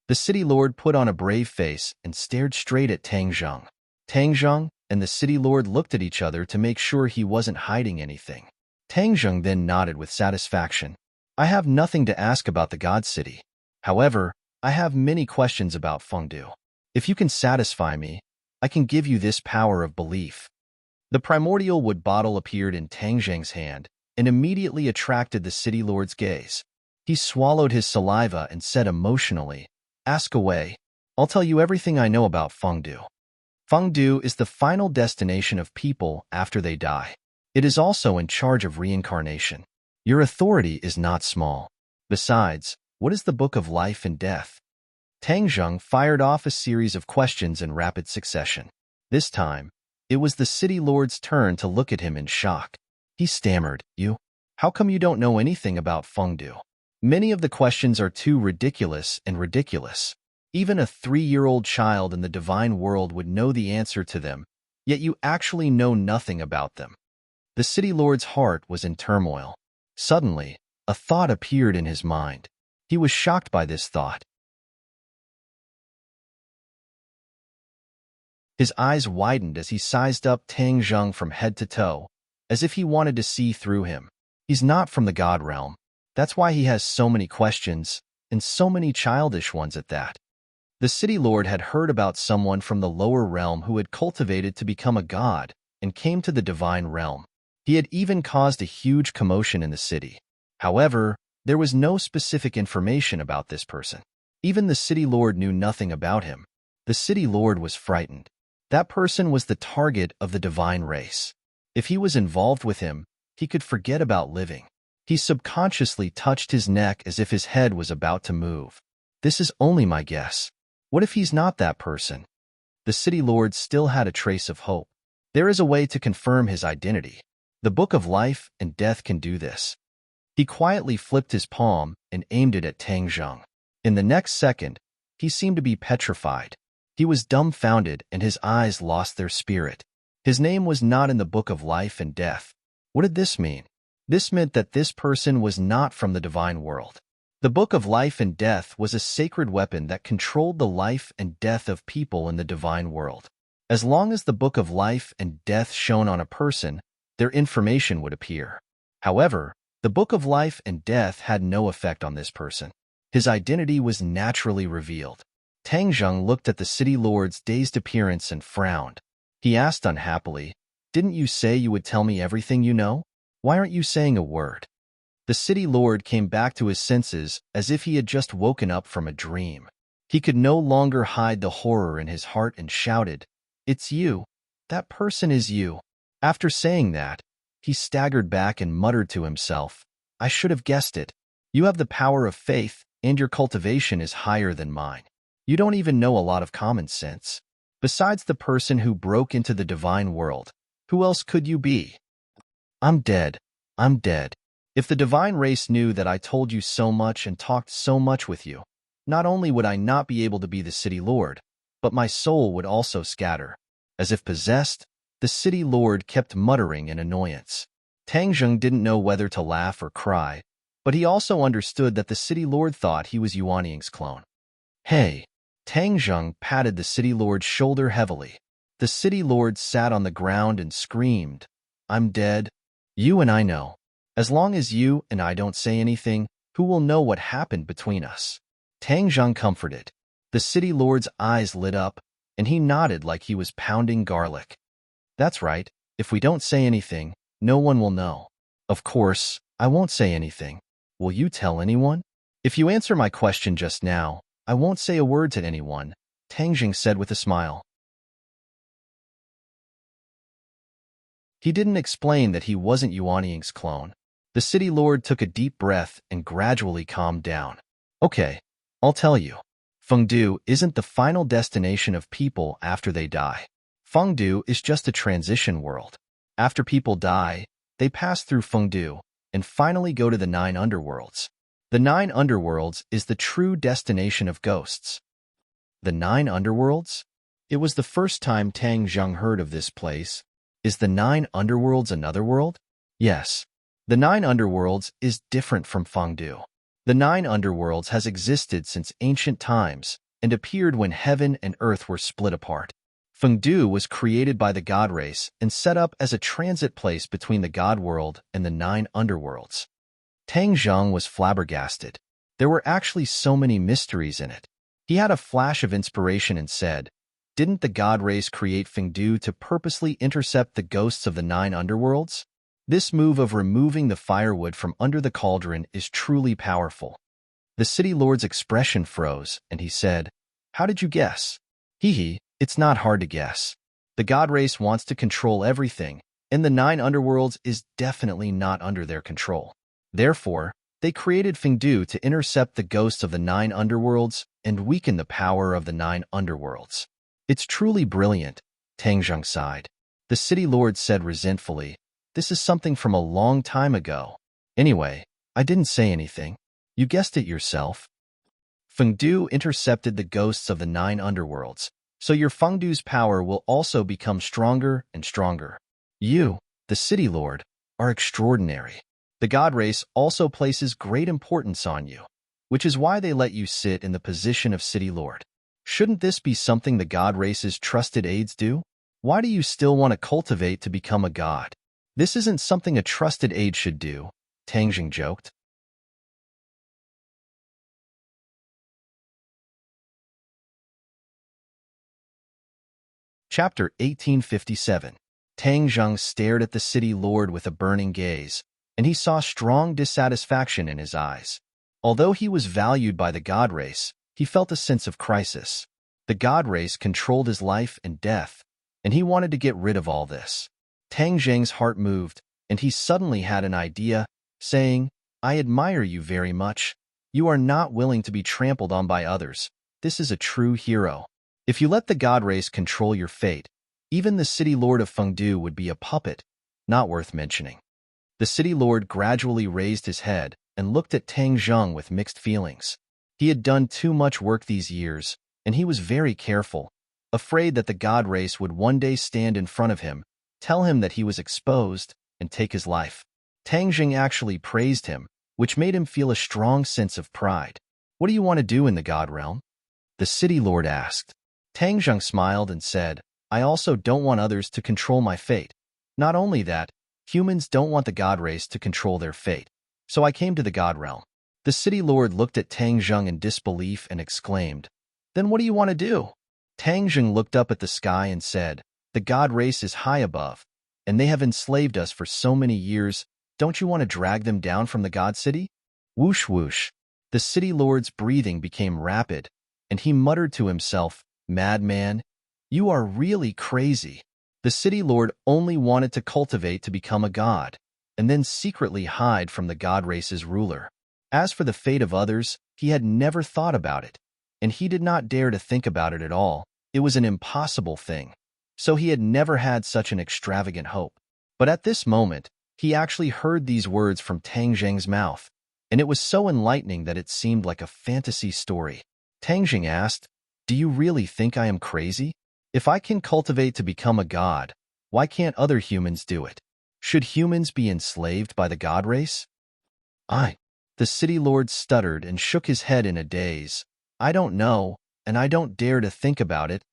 The city lord put on a brave face and stared straight at Tang Zheng. Tang Zheng and the city lord looked at each other to make sure he wasn't hiding anything. Tang Zheng then nodded with satisfaction. I have nothing to ask about the God City. However, I have many questions about Fengdu. If you can satisfy me, I can give you this power of belief. The primordial wood bottle appeared in Tang Zheng's hand and immediately attracted the city lord's gaze. He swallowed his saliva and said emotionally, Ask away. I'll tell you everything I know about Fengdu. Fengdu is the final destination of people after they die. It is also in charge of reincarnation. Your authority is not small. Besides, what is the Book of Life and Death? Tang Zheng fired off a series of questions in rapid succession. This time, it was the city lord's turn to look at him in shock. He stammered, You? How come you don't know anything about Fengdu? Many of the questions are too ridiculous and ridiculous. Even a 3-year-old child in the divine world would know the answer to them, yet you actually know nothing about them. The city lord's heart was in turmoil. Suddenly, a thought appeared in his mind. He was shocked by this thought. His eyes widened as he sized up Tang Zheng from head to toe, as if he wanted to see through him. He's not from the God realm. That's why he has so many questions, and so many childish ones at that. The city lord had heard about someone from the lower realm who had cultivated to become a god and came to the divine realm. He had even caused a huge commotion in the city. However, there was no specific information about this person. Even the city lord knew nothing about him. The city lord was frightened. That person was the target of the divine race. If he was involved with him, he could forget about living. He subconsciously touched his neck as if his head was about to move. This is only my guess. What if he's not that person? The city lord still had a trace of hope. There is a way to confirm his identity. The Book of Life and Death can do this. He quietly flipped his palm and aimed it at Tang Zheng. In the next second, he seemed to be petrified. He was dumbfounded and his eyes lost their spirit. His name was not in the Book of Life and Death. What did this mean? This meant that this person was not from the divine world. The Book of Life and Death was a sacred weapon that controlled the life and death of people in the divine world. As long as the Book of Life and Death shone on a person, their information would appear. However, the Book of Life and Death had no effect on this person. His identity was naturally revealed. Tang Zheng looked at the city lord's dazed appearance and frowned. He asked unhappily, Didn't you say you would tell me everything you know? Why aren't you saying a word? The city lord came back to his senses as if he had just woken up from a dream. He could no longer hide the horror in his heart and shouted, It's you. That person is you. After saying that, he staggered back and muttered to himself, I should have guessed it. You have the power of faith, and your cultivation is higher than mine. You don't even know a lot of common sense. Besides the person who broke into the divine world, who else could you be? I'm dead. I'm dead. If the divine race knew that I told you so much and talked so much with you, not only would I not be able to be the city lord, but my soul would also scatter. As if possessed, the city lord kept muttering in annoyance. Tang Zheng didn't know whether to laugh or cry, but he also understood that the city lord thought he was Yuan Ying's clone. Hey! Tang Zheng patted the city lord's shoulder heavily. The city lord sat on the ground and screamed, I'm dead. You and I know. As long as you and I don't say anything, who will know what happened between us? Tang Zheng comforted. The city lord's eyes lit up, and he nodded like he was pounding garlic. That's right. If we don't say anything, no one will know. Of course, I won't say anything. Will you tell anyone? If you answer my question just now, I won't say a word to anyone, Tang Zheng said with a smile. He didn't explain that he wasn't Yuan Ying's clone. The city lord took a deep breath and gradually calmed down. Okay, I'll tell you. Fengdu isn't the final destination of people after they die. Fengdu is just a transition world. After people die, they pass through Fengdu and finally go to the 9 underworlds. The 9 underworlds is the true destination of ghosts. The 9 underworlds? It was the first time Tang Zheng heard of this place. Is the Nine Underworlds another world? Yes. The Nine Underworlds is different from Fengdu. The Nine Underworlds has existed since ancient times and appeared when heaven and earth were split apart. Fengdu was created by the god race and set up as a transit place between the god world and the Nine Underworlds. Tang Zheng was flabbergasted. There were actually so many mysteries in it. He had a flash of inspiration and said, "Didn't the god race create Fengdu to purposely intercept the ghosts of the Nine Underworlds?" This move of removing the firewood from under the cauldron is truly powerful. The city lord's expression froze, and he said, "How did you guess?" Hee, it's not hard to guess. The god race wants to control everything, and the Nine Underworlds is definitely not under their control. Therefore, they created Fengdu to intercept the ghosts of the Nine Underworlds and weaken the power of the Nine Underworlds. It's truly brilliant, Tang Zheng sighed. The city lord said resentfully, "This is something from a long time ago. Anyway, I didn't say anything. You guessed it yourself. Fengdu intercepted the ghosts of the Nine Underworlds, so your Fengdu's power will also become stronger and stronger. You, the city lord, are extraordinary. The god race also places great importance on you, which is why they let you sit in the position of city lord. Shouldn't this be something the god race's trusted aides do? Why do you still want to cultivate to become a god? This isn't something a trusted aide should do," Tang Zheng joked. Chapter 1857. Tang Zheng stared at the city lord with a burning gaze, and he saw strong dissatisfaction in his eyes. Although he was valued by the god race, he felt a sense of crisis. The god race controlled his life and death, and he wanted to get rid of all this. Tang Zheng's heart moved, and he suddenly had an idea, saying, "I admire you very much. You are not willing to be trampled on by others. This is a true hero. If you let the god race control your fate, even the city lord of Fengdu would be a puppet, not worth mentioning." The city lord gradually raised his head and looked at Tang Zheng with mixed feelings. He had done too much work these years, and he was very careful, afraid that the god race would one day stand in front of him, tell him that he was exposed, and take his life. Tang Zheng actually praised him, which made him feel a strong sense of pride. "What do you want to do in the god realm?" the city lord asked. Tang Zheng smiled and said, "I also don't want others to control my fate. Not only that, humans don't want the god race to control their fate. So I came to the god realm." The city lord looked at Tang Zheng in disbelief and exclaimed, "Then what do you want to do?" Tang Zheng looked up at the sky and said, "The god race is high above, and they have enslaved us for so many years. Don't you want to drag them down from the god city?" Whoosh whoosh. The city lord's breathing became rapid, and he muttered to himself, "Madman, you are really crazy." The city lord only wanted to cultivate to become a god, and then secretly hide from the god race's ruler. As for the fate of others, he had never thought about it, and he did not dare to think about it at all. It was an impossible thing, so he had never had such an extravagant hope. But at this moment, he actually heard these words from Tang Zheng's mouth, and it was so enlightening that it seemed like a fantasy story. Tang Zheng asked, "Do you really think I am crazy? If I can cultivate to become a god, why can't other humans do it? Should humans be enslaved by the god race?" The city lord stuttered and shook his head in a daze. "I don't know, and I don't dare to think about it."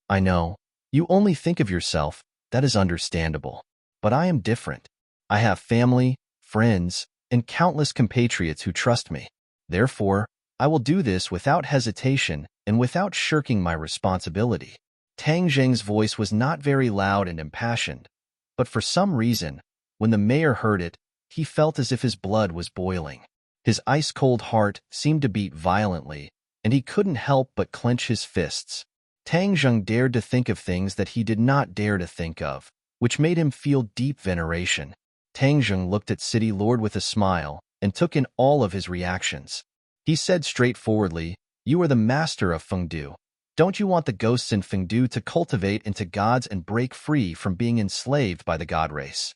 "I know. You only think of yourself. That is understandable. But I am different. I have family, friends, and countless compatriots who trust me. Therefore, I will do this without hesitation and without shirking my responsibility." Tang Zheng's voice was not very loud and impassioned, but for some reason, when the mayor heard it, he felt as if his blood was boiling. His ice-cold heart seemed to beat violently, and he couldn't help but clench his fists. Tang Zheng dared to think of things that he did not dare to think of, which made him feel deep veneration. Tang Zheng looked at City Lord with a smile and took in all of his reactions. He said straightforwardly, "You are the master of Fengdu. Don't you want the ghosts in Fengdu to cultivate into gods and break free from being enslaved by the god race?"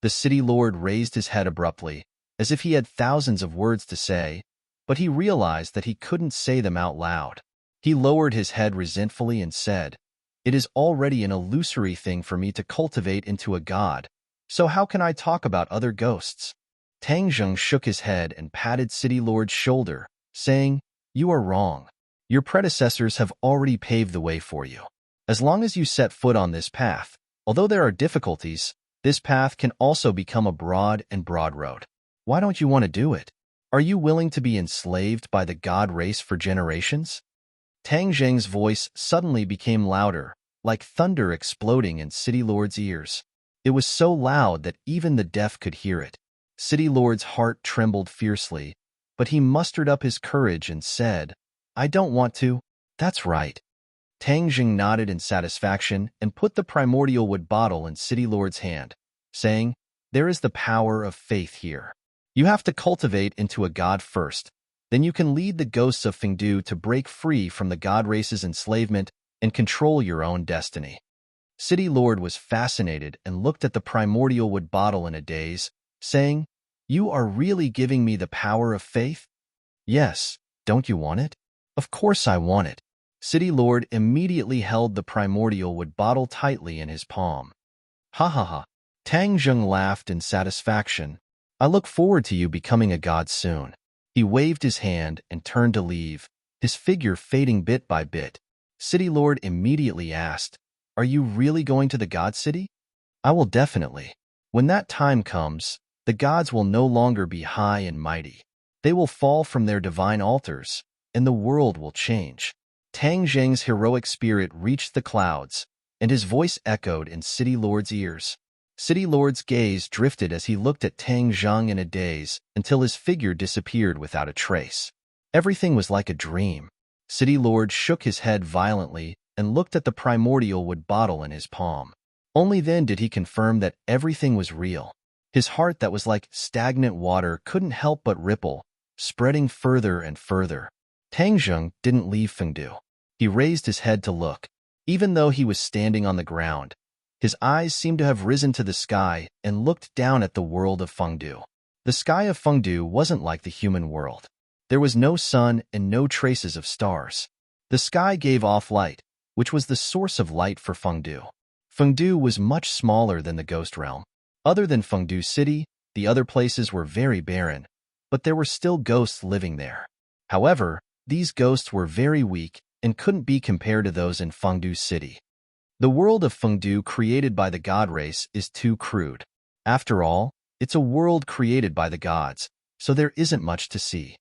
The city lord raised his head abruptly, as if he had thousands of words to say. but he realized that he couldn't say them out loud. He lowered his head resentfully and said, "It is already an illusory thing for me to cultivate into a god, so how can I talk about other ghosts?" Tang Zheng shook his head and patted City Lord's shoulder, saying, "You are wrong. Your predecessors have already paved the way for you. As long as you set foot on this path, although there are difficulties, this path can also become a broad road. Why don't you want to do it? Are you willing to be enslaved by the god race for generations?" Tang Zheng's voice suddenly became louder, like thunder exploding in City Lord's ears. It was so loud that even the deaf could hear it. City Lord's heart trembled fiercely, but he mustered up his courage and said, "I don't want to." "That's right." Tang Zheng nodded in satisfaction and put the primordial wood bottle in City Lord's hand, saying, "There is the power of faith here. You have to cultivate into a god first. Then you can lead the ghosts of Fengdu to break free from the god race's enslavement and control your own destiny." City Lord was fascinated and looked at the primordial wood bottle in a daze, saying, "You are really giving me the power of faith?" "Yes, don't you want it?" "Of course I want it." City Lord immediately held the primordial wood bottle tightly in his palm. "Ha ha ha." Tang Zheng laughed in satisfaction. "I look forward to you becoming a god soon." He waved his hand and turned to leave, his figure fading bit by bit. City Lord immediately asked, "Are you really going to the god city?" "I will definitely. When that time comes, the gods will no longer be high and mighty. They will fall from their divine altars, and the world will change." Tang Zheng's heroic spirit reached the clouds, and his voice echoed in City Lord's ears. City Lord's gaze drifted as he looked at Tang Zheng in a daze until his figure disappeared without a trace. Everything was like a dream. City Lord shook his head violently and looked at the primordial wood bottle in his palm. Only then did he confirm that everything was real. His heart that was like stagnant water couldn't help but ripple, spreading further and further. Tang Zheng didn't leave Fengdu. He raised his head to look. Even though he was standing on the ground, his eyes seemed to have risen to the sky and looked down at the world of Fengdu. The sky of Fengdu wasn't like the human world. There was no sun and no traces of stars. The sky gave off light, which was the source of light for Fengdu. Fengdu was much smaller than the ghost realm. Other than Fengdu City, the other places were very barren, but there were still ghosts living there. However, these ghosts were very weak and couldn't be compared to those in Fengdu City. The world of Fengdu created by the god race is too crude. After all, it's a world created by the gods, so there isn't much to see.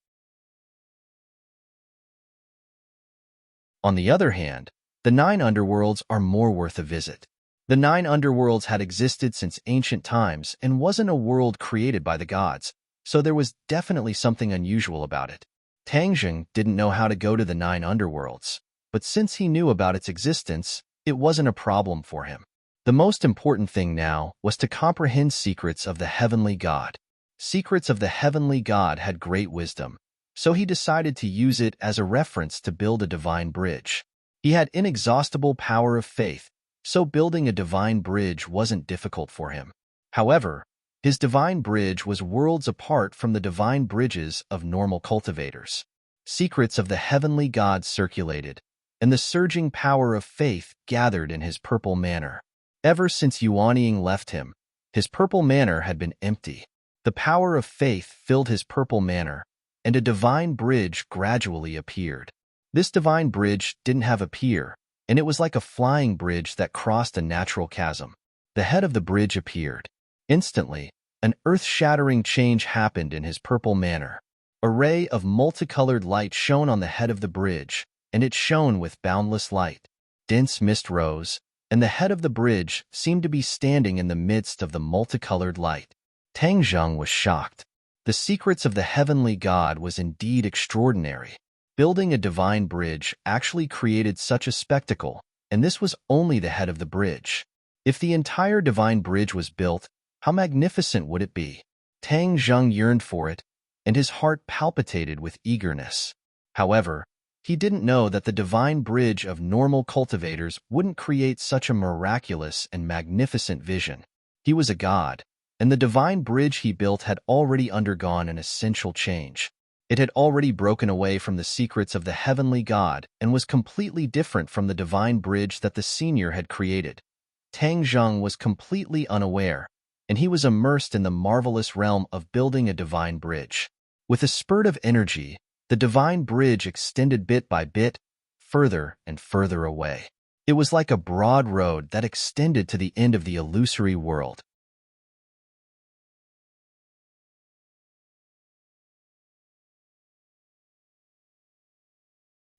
On the other hand, the 9 underworlds are more worth a visit. The 9 underworlds had existed since ancient times and wasn't a world created by the gods, so there was definitely something unusual about it. Tang Zheng didn't know how to go to the 9 underworlds, but since he knew about its existence, it wasn't a problem for him. The most important thing now was to comprehend secrets of the heavenly god. Secrets of the heavenly god had great wisdom, so he decided to use it as a reference to build a divine bridge. He had inexhaustible power of faith, so building a divine bridge wasn't difficult for him. However, his divine bridge was worlds apart from the divine bridges of normal cultivators. Secrets of the heavenly god circulated, and the surging power of faith gathered in his purple manor. Ever since Yuanying left him, his purple manor had been empty. The power of faith filled his purple manor, and a divine bridge gradually appeared. This divine bridge didn't have a pier, and it was like a flying bridge that crossed a natural chasm. The head of the bridge appeared. Instantly, an earth-shattering change happened in his purple manor. A ray of multicolored light shone on the head of the bridge, and it shone with boundless light. Dense mist rose, and the head of the bridge seemed to be standing in the midst of the multicolored light. Tang Zheng was shocked. The secrets of the heavenly god was indeed extraordinary. Building a divine bridge actually created such a spectacle, and this was only the head of the bridge. If the entire divine bridge was built, how magnificent would it be? Tang Zheng yearned for it, and his heart palpitated with eagerness. However, he didn't know that the divine bridge of normal cultivators wouldn't create such a miraculous and magnificent vision. He was a god, and the divine bridge he built had already undergone an essential change. It had already broken away from the secrets of the heavenly god and was completely different from the divine bridge that the senior had created. Tang Zheng was completely unaware, and he was immersed in the marvelous realm of building a divine bridge. With a spurt of energy, the divine bridge extended bit by bit, further and further away. It was like a broad road that extended to the end of the illusory world.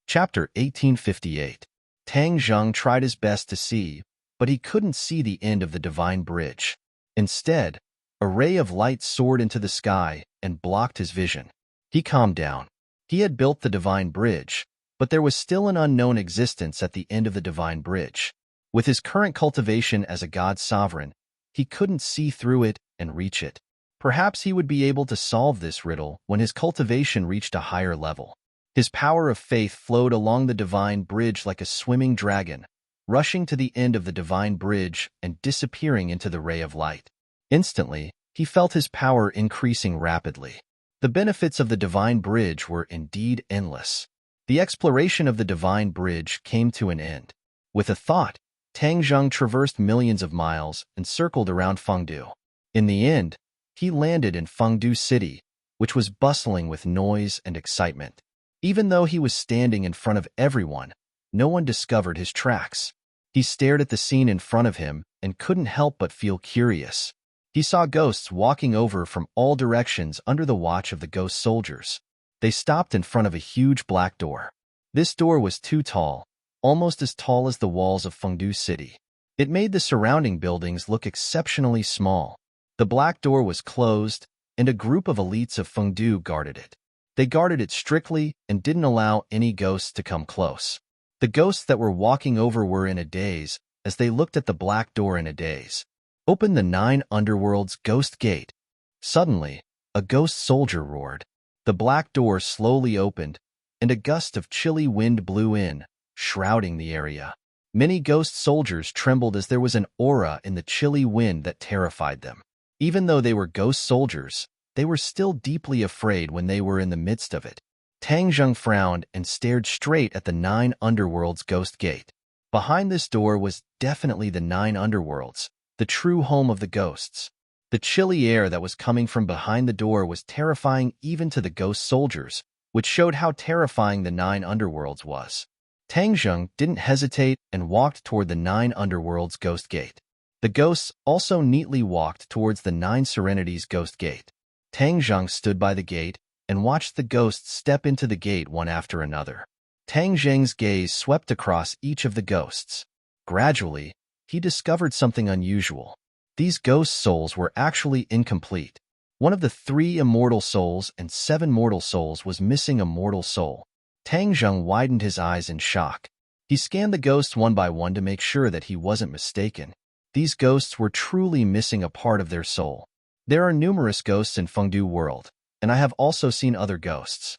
Chapter 1858. Tang Zheng tried his best to see, but he couldn't see the end of the divine bridge. Instead, a ray of light soared into the sky and blocked his vision. He calmed down. He had built the divine bridge, but there was still an unknown existence at the end of the divine bridge. With his current cultivation as a god sovereign, he couldn't see through it and reach it. Perhaps he would be able to solve this riddle when his cultivation reached a higher level. His power of faith flowed along the divine bridge like a swimming dragon, rushing to the end of the divine bridge and disappearing into the ray of light. Instantly, he felt his power increasing rapidly. The benefits of the divine bridge were indeed endless. The exploration of the divine bridge came to an end. With a thought, Tang Zheng traversed millions of miles and circled around Fengdu. In the end, he landed in Fengdu City, which was bustling with noise and excitement. Even though he was standing in front of everyone, no one discovered his tracks. He stared at the scene in front of him and couldn't help but feel curious. He saw ghosts walking over from all directions under the watch of the ghost soldiers. They stopped in front of a huge black door. This door was too tall, almost as tall as the walls of Fengdu City. It made the surrounding buildings look exceptionally small. The black door was closed, and a group of elites of Fengdu guarded it. They guarded it strictly and didn't allow any ghosts to come close. The ghosts that were walking over were in a daze as they looked at the black door in a daze. Open the 9 underworld's ghost gate. Suddenly, a ghost soldier roared. The black door slowly opened, and a gust of chilly wind blew in, shrouding the area. Many ghost soldiers trembled as there was an aura in the chilly wind that terrified them. Even though they were ghost soldiers, they were still deeply afraid when they were in the midst of it. Tang Zheng frowned and stared straight at the 9 underworld's ghost gate. Behind this door was definitely the 9 underworlds, the true home of the ghosts. The chilly air that was coming from behind the door was terrifying even to the ghost soldiers, which showed how terrifying the 9 underworlds was. Tang Zheng didn't hesitate and walked toward the 9 underworld's ghost gate. The ghosts also neatly walked towards the 9 serenity's ghost gate. Tang Zheng stood by the gate and watched the ghosts step into the gate one after another. Tang Zheng's gaze swept across each of the ghosts. Gradually, he discovered something unusual. These ghost souls were actually incomplete. One of the 3 immortal souls and 7 mortal souls was missing a mortal soul. Tang Zheng widened his eyes in shock. He scanned the ghosts one by one to make sure that he wasn't mistaken. These ghosts were truly missing a part of their soul. There are numerous ghosts in Fengdu world, and I have also seen other ghosts.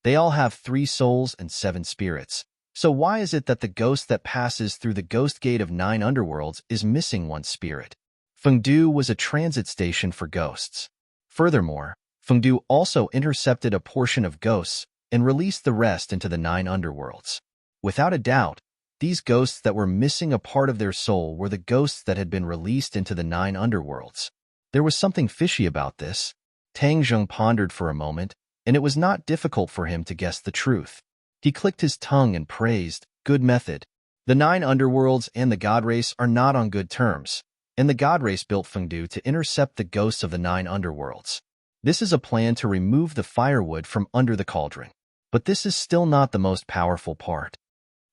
They all have 3 souls and 7 spirits. So why is it that the ghost that passes through the ghost gate of 9 underworlds is missing 1 spirit? Fengdu was a transit station for ghosts. Furthermore, Fengdu also intercepted a portion of ghosts and released the rest into the 9 underworlds. Without a doubt, these ghosts that were missing a part of their soul were the ghosts that had been released into the 9 underworlds. There was something fishy about this. Tang Zheng pondered for a moment, and it was not difficult for him to guess the truth. He clicked his tongue and praised, "Good method." The 9 underworlds and the god race are not on good terms, and the god race built Fengdu to intercept the ghosts of the 9 underworlds. This is a plan to remove the firewood from under the cauldron. But this is still not the most powerful part.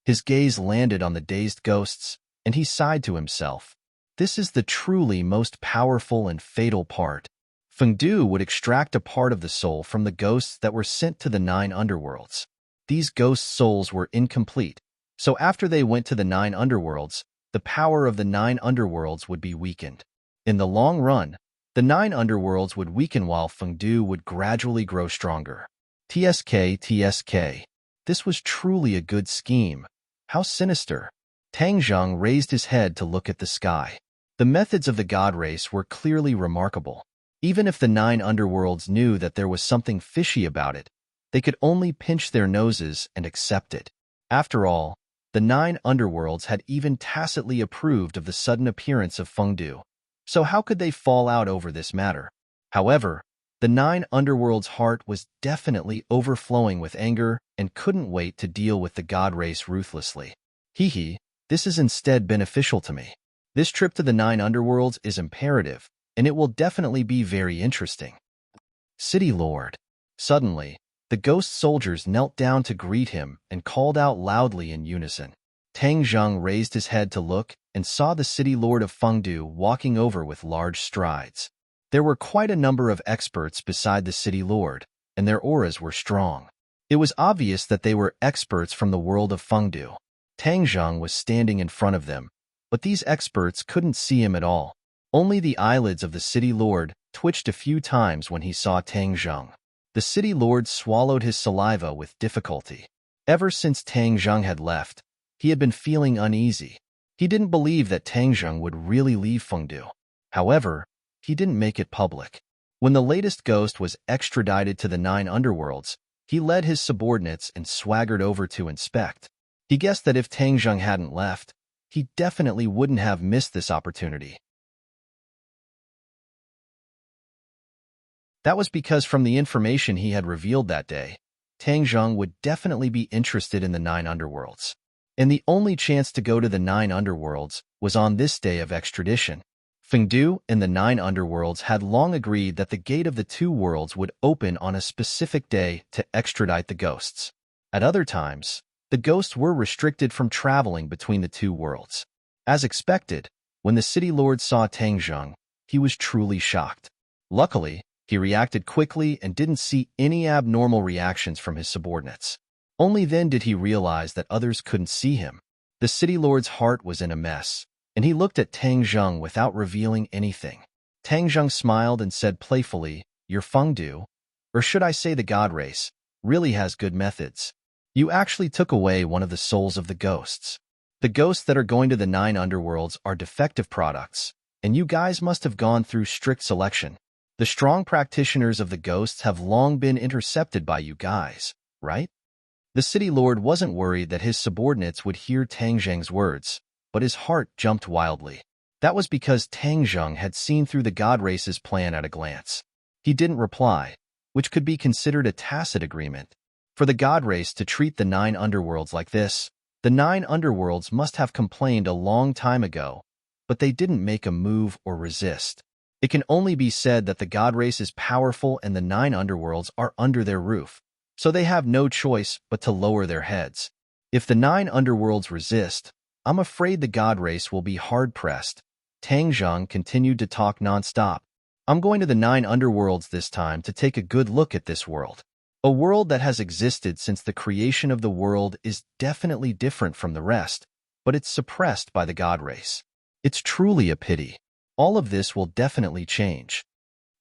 His gaze landed on the dazed ghosts, and he sighed to himself. This is the truly most powerful and fatal part. Fengdu would extract a part of the soul from the ghosts that were sent to the 9 underworlds. These ghost souls were incomplete, so after they went to the 9 underworlds, the power of the 9 underworlds would be weakened. In the long run, the 9 underworlds would weaken while Fengdu would gradually grow stronger. TSK. This was truly a good scheme. How sinister. Tang Zheng raised his head to look at the sky. The methods of the god race were clearly remarkable. Even if the 9 underworlds knew that there was something fishy about it, they could only pinch their noses and accept it. After all, the 9 underworlds had even tacitly approved of the sudden appearance of Fengdu, so how could they fall out over this matter? However, the 9 underworlds' heart was definitely overflowing with anger and couldn't wait to deal with the god race ruthlessly. Hee, this is instead beneficial to me. This trip to the 9 underworlds is imperative, and it will definitely be very interesting. City Lord. Suddenly, the ghost soldiers knelt down to greet him and called out loudly in unison. Tang Zheng raised his head to look and saw the city lord of Fengdu walking over with large strides. There were quite a number of experts beside the city lord, and their auras were strong. It was obvious that they were experts from the world of Fengdu. Tang Zheng was standing in front of them, but these experts couldn't see him at all. Only the eyelids of the city lord twitched a few times when he saw Tang Zheng. The city lord swallowed his saliva with difficulty. Ever since Tang Zheng had left, he had been feeling uneasy. He didn't believe that Tang Zheng would really leave Fengdu. However, he didn't make it public. When the latest ghost was extradited to the 9 underworlds, he led his subordinates and swaggered over to inspect. He guessed that if Tang Zheng hadn't left, he definitely wouldn't have missed this opportunity. That was because from the information he had revealed that day, Tang Zheng would definitely be interested in the 9 underworlds. And the only chance to go to the 9 underworlds was on this day of extradition. Fengdu and the 9 underworlds had long agreed that the gate of the 2 worlds would open on a specific day to extradite the ghosts. At other times, the ghosts were restricted from traveling between the 2 worlds. As expected, when the city lord saw Tang Zheng, he was truly shocked. Luckily, he reacted quickly and didn't see any abnormal reactions from his subordinates. Only then did he realize that others couldn't see him. The city lord's heart was in a mess, and he looked at Tang Zheng without revealing anything. Tang Zheng smiled and said playfully, "Your Fengdu, or should I say the god race, really has good methods. You actually took away one of the souls of the ghosts. The ghosts that are going to the 9 underworlds are defective products, and you guys must have gone through strict selection. The strong practitioners of the ghosts have long been intercepted by you guys, right?" The city lord wasn't worried that his subordinates would hear Tang Zheng's words, but his heart jumped wildly. That was because Tang Zheng had seen through the god race's plan at a glance. He didn't reply, which could be considered a tacit agreement. For the god race to treat the 9 underworlds like this, the 9 underworlds must have complained a long time ago, but they didn't make a move or resist. It can only be said that the god race is powerful and the 9 underworlds are under their roof, so they have no choice but to lower their heads. If the 9 underworlds resist, I'm afraid the god race will be hard-pressed. Tang Zheng continued to talk non-stop. I'm going to the 9 underworlds this time to take a good look at this world. A world that has existed since the creation of the world is definitely different from the rest, but it's suppressed by the god race. It's truly a pity. All of this will definitely change.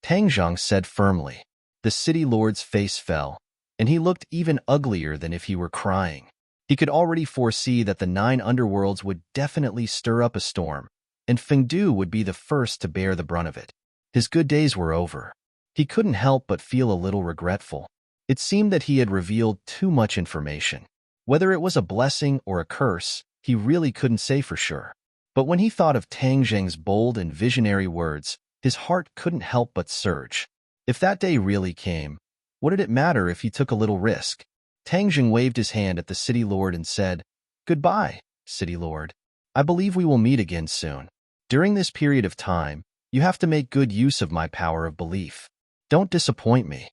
Tang Zheng said firmly. The city lord's face fell, and he looked even uglier than if he were crying. He could already foresee that the 9 underworlds would definitely stir up a storm, and Fengdu would be the first to bear the brunt of it. His good days were over. He couldn't help but feel a little regretful. It seemed that he had revealed too much information. Whether it was a blessing or a curse, he really couldn't say for sure. But when he thought of Tang Zheng's bold and visionary words, his heart couldn't help but surge. If that day really came, what did it matter if he took a little risk? Tang Zheng waved his hand at the city lord and said, "Goodbye, city lord. I believe we will meet again soon. During this period of time, you have to make good use of my power of belief. Don't disappoint me."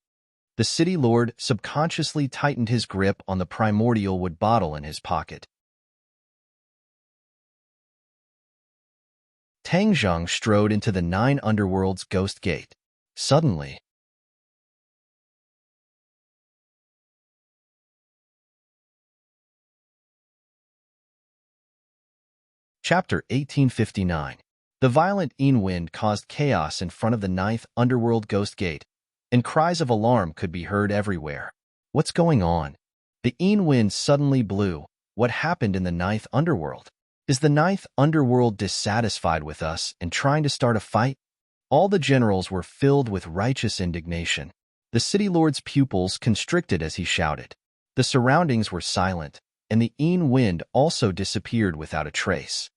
The city lord subconsciously tightened his grip on the primordial wood bottle in his pocket. Tang Zheng strode into the 9 underworlds ghost gate. Suddenly, Chapter 1859. The violent Een wind caused chaos in front of the 9th underworld ghost gate, and cries of alarm could be heard everywhere. What's going on? The Een wind suddenly blew. What happened in the 9th underworld? Is the 9th underworld dissatisfied with us and trying to start a fight? All the generals were filled with righteous indignation. The city lord's pupils constricted as he shouted. The surroundings were silent, and the wind also disappeared without a trace.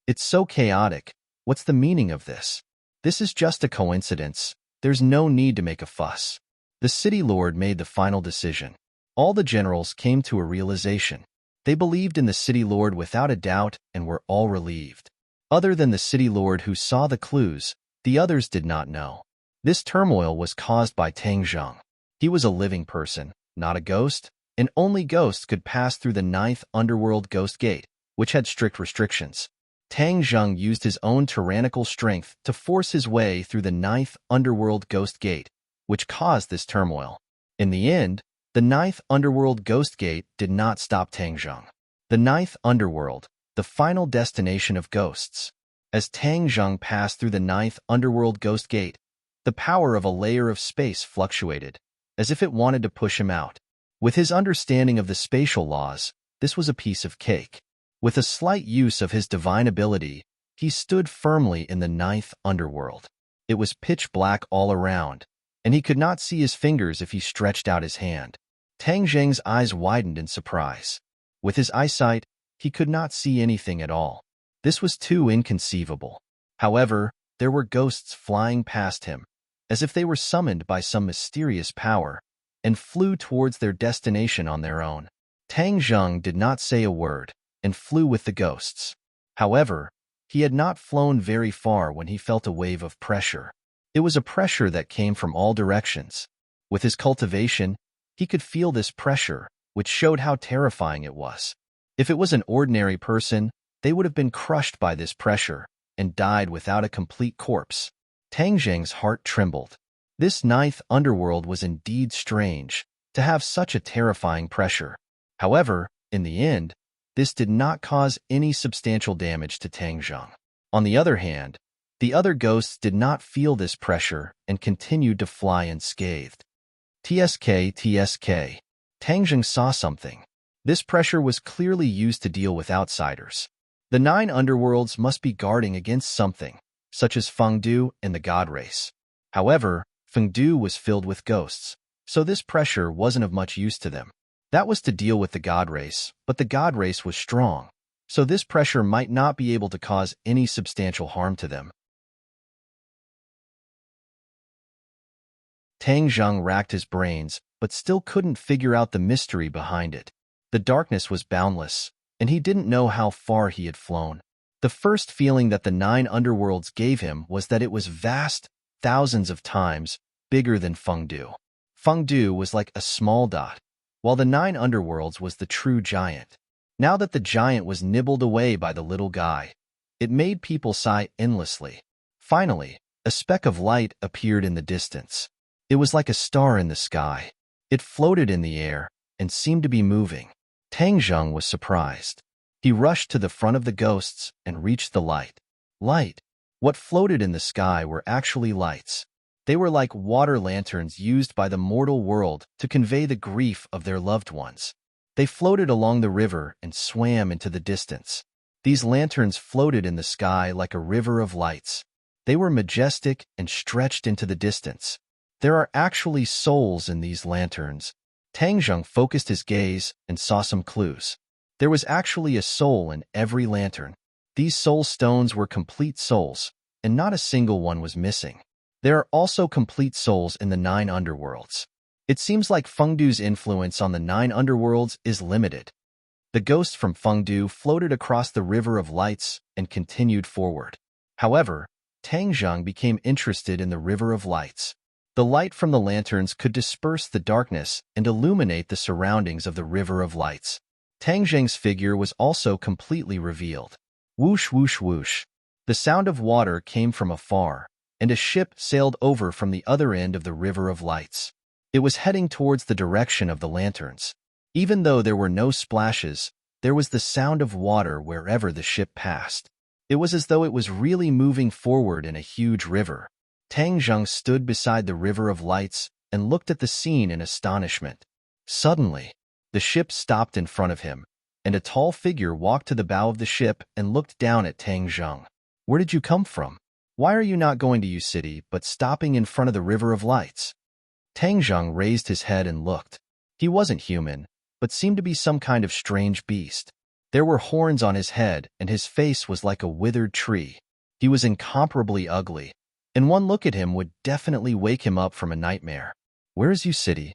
It's so chaotic. What's the meaning of this? This is just a coincidence. There's no need to make a fuss. The city lord made the final decision. All the generals came to a realization. They believed in the city lord without a doubt and were all relieved. Other than the city lord who saw the clues, the others did not know. This turmoil was caused by Tang Zheng. He was a living person, not a ghost, and only ghosts could pass through the 9th Underworld Ghost Gate, which had strict restrictions. Tang Zheng used his own tyrannical strength to force his way through the 9th Underworld Ghost Gate, which caused this turmoil. In the end, the 9th Underworld Ghost Gate did not stop Tang Zheng. The 9th Underworld, the final destination of ghosts. As Tang Zheng passed through the 9th Underworld Ghost Gate, the power of a layer of space fluctuated, as if it wanted to push him out. With his understanding of the spatial laws, this was a piece of cake. With a slight use of his divine ability, he stood firmly in the 9th Underworld. It was pitch black all around, and he could not see his fingers if he stretched out his hand. Tang Zheng's eyes widened in surprise. With his eyesight, he could not see anything at all. This was too inconceivable. However, there were ghosts flying past him, as if they were summoned by some mysterious power, and flew towards their destination on their own. Tang Zheng did not say a word, and flew with the ghosts. However, he had not flown very far when he felt a wave of pressure. It was a pressure that came from all directions. With his cultivation, he could feel this pressure, which showed how terrifying it was. If it was an ordinary person, they would have been crushed by this pressure and died without a complete corpse. Tang Zheng's heart trembled. This 9th Underworld was indeed strange, to have such a terrifying pressure. However, in the end, this did not cause any substantial damage to Tang Zheng. On the other hand, the other ghosts did not feel this pressure and continued to fly unscathed. TSK. Tang Zheng saw something. This pressure was clearly used to deal with outsiders. The 9 underworlds must be guarding against something, such as Fengdu and the God Race. However, Fengdu was filled with ghosts, so this pressure wasn't of much use to them. That was to deal with the God Race, but the God Race was strong, so this pressure might not be able to cause any substantial harm to them. Tang Zheng racked his brains, but still couldn't figure out the mystery behind it. The darkness was boundless, and he didn't know how far he had flown. The first feeling that the 9 underworlds gave him was that it was vast, thousands of times bigger than Fengdu. Fengdu was like a small dot, while the 9 underworlds was the true giant. Now that the giant was nibbled away by the little guy, it made people sigh endlessly. Finally, a speck of light appeared in the distance. It was like a star in the sky. It floated in the air and seemed to be moving. Tang Zheng was surprised. He rushed to the front of the ghosts and reached the light. Light. What floated in the sky were actually lights. They were like water lanterns used by the mortal world to convey the grief of their loved ones. They floated along the river and swam into the distance. These lanterns floated in the sky like a river of lights. They were majestic and stretched into the distance. There are actually souls in these lanterns. Tang Zheng focused his gaze and saw some clues. There was actually a soul in every lantern. These soul stones were complete souls, and not a single one was missing. There are also complete souls in the 9 underworlds. It seems like Fengdu's influence on the 9 underworlds is limited. The ghosts from Fengdu floated across the river of lights and continued forward. However, Tang Zheng became interested in the river of lights. The light from the lanterns could disperse the darkness and illuminate the surroundings of the river of lights. Tang Zheng's figure was also completely revealed. Whoosh, whoosh, whoosh. The sound of water came from afar, and a ship sailed over from the other end of the river of lights. It was heading towards the direction of the lanterns. Even though there were no splashes, there was the sound of water wherever the ship passed. It was as though it was really moving forward in a huge river. Tang Zheng stood beside the river of lights and looked at the scene in astonishment. Suddenly, the ship stopped in front of him, and a tall figure walked to the bow of the ship and looked down at Tang Zheng. "Where did you come from?" Why are you not going to your city, but stopping in front of the River of Lights? Tang Zheng raised his head and looked. He wasn't human, but seemed to be some kind of strange beast. There were horns on his head, and his face was like a withered tree. He was incomparably ugly, and one look at him would definitely wake him up from a nightmare. Where is your city?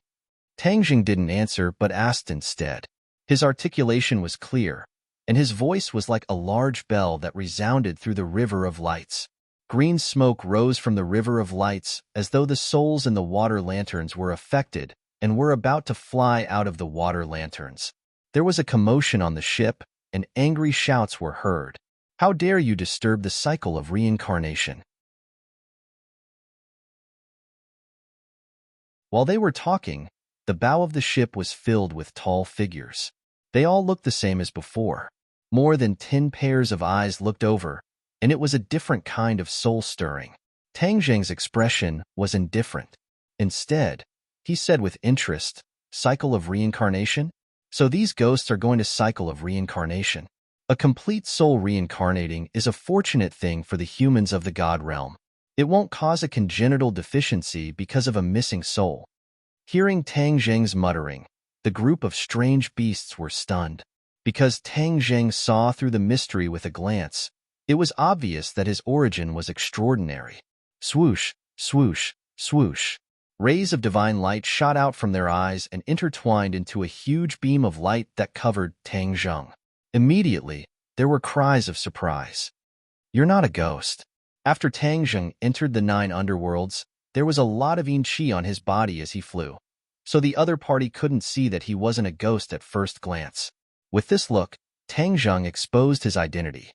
Tang Zheng didn't answer, but asked instead. His articulation was clear, and his voice was like a large bell that resounded through the River of Lights. Green smoke rose from the River of Lights as though the souls in the water lanterns were affected and were about to fly out of the water lanterns. There was a commotion on the ship, and angry shouts were heard. How dare you disturb the cycle of reincarnation? While they were talking, the bow of the ship was filled with tall figures. They all looked the same as before. More than 10 pairs of eyes looked over, and it was a different kind of soul-stirring. Tang Zheng's expression was indifferent. Instead, he said with interest, cycle of reincarnation? So these ghosts are going to cycle of reincarnation. A complete soul reincarnating is a fortunate thing for the humans of the God realm. It won't cause a congenital deficiency because of a missing soul. Hearing Tang Zheng's muttering, the group of strange beasts were stunned. Because Tang Zheng saw through the mystery with a glance, it was obvious that his origin was extraordinary. Swoosh, swoosh, swoosh. Rays of divine light shot out from their eyes and intertwined into a huge beam of light that covered Tang Zheng. Immediately, there were cries of surprise. You're not a ghost. After Tang Zheng entered the 9 underworlds, there was a lot of yin qi on his body as he flew, so the other party couldn't see that he wasn't a ghost at first glance. With this look, Tang Zheng exposed his identity.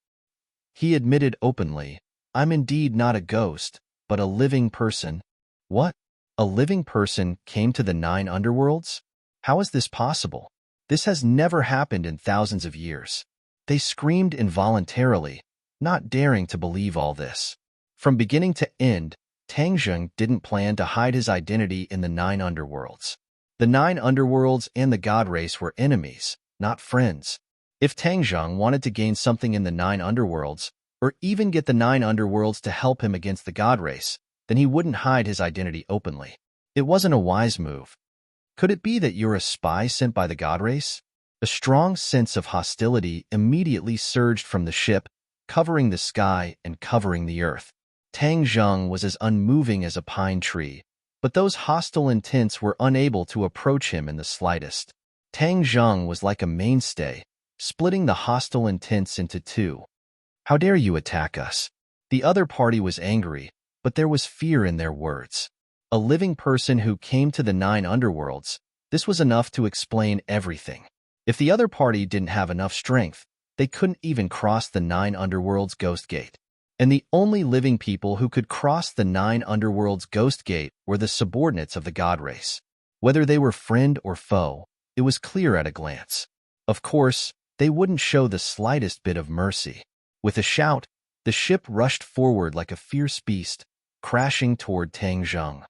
He admitted openly, I'm indeed not a ghost, but a living person. What? A living person came to the 9 underworlds? How is this possible? This has never happened in thousands of years. They screamed involuntarily, not daring to believe all this. From beginning to end, Tang Zheng didn't plan to hide his identity in the 9 underworlds. The 9 underworlds and the God race were enemies, not friends. If Tang Zheng wanted to gain something in the 9 underworlds, or even get the 9 underworlds to help him against the God race, then he wouldn't hide his identity openly. It wasn't a wise move. Could it be that you're a spy sent by the God race? A strong sense of hostility immediately surged from the ship, covering the sky and covering the earth. Tang Zheng was as unmoving as a pine tree, but those hostile intents were unable to approach him in the slightest. Tang Zheng was like a mainstay, splitting the hostile intents into two. How dare you attack us? The other party was angry, but there was fear in their words. A living person who came to the 9 underworlds, this was enough to explain everything. If the other party didn't have enough strength, they couldn't even cross the 9 underworlds ghost gate. And the only living people who could cross the 9 underworlds ghost gate were the subordinates of the God race. Whether they were friend or foe, it was clear at a glance. Of course, they wouldn't show the slightest bit of mercy. With a shout, the ship rushed forward like a fierce beast, crashing toward Tang Zheng.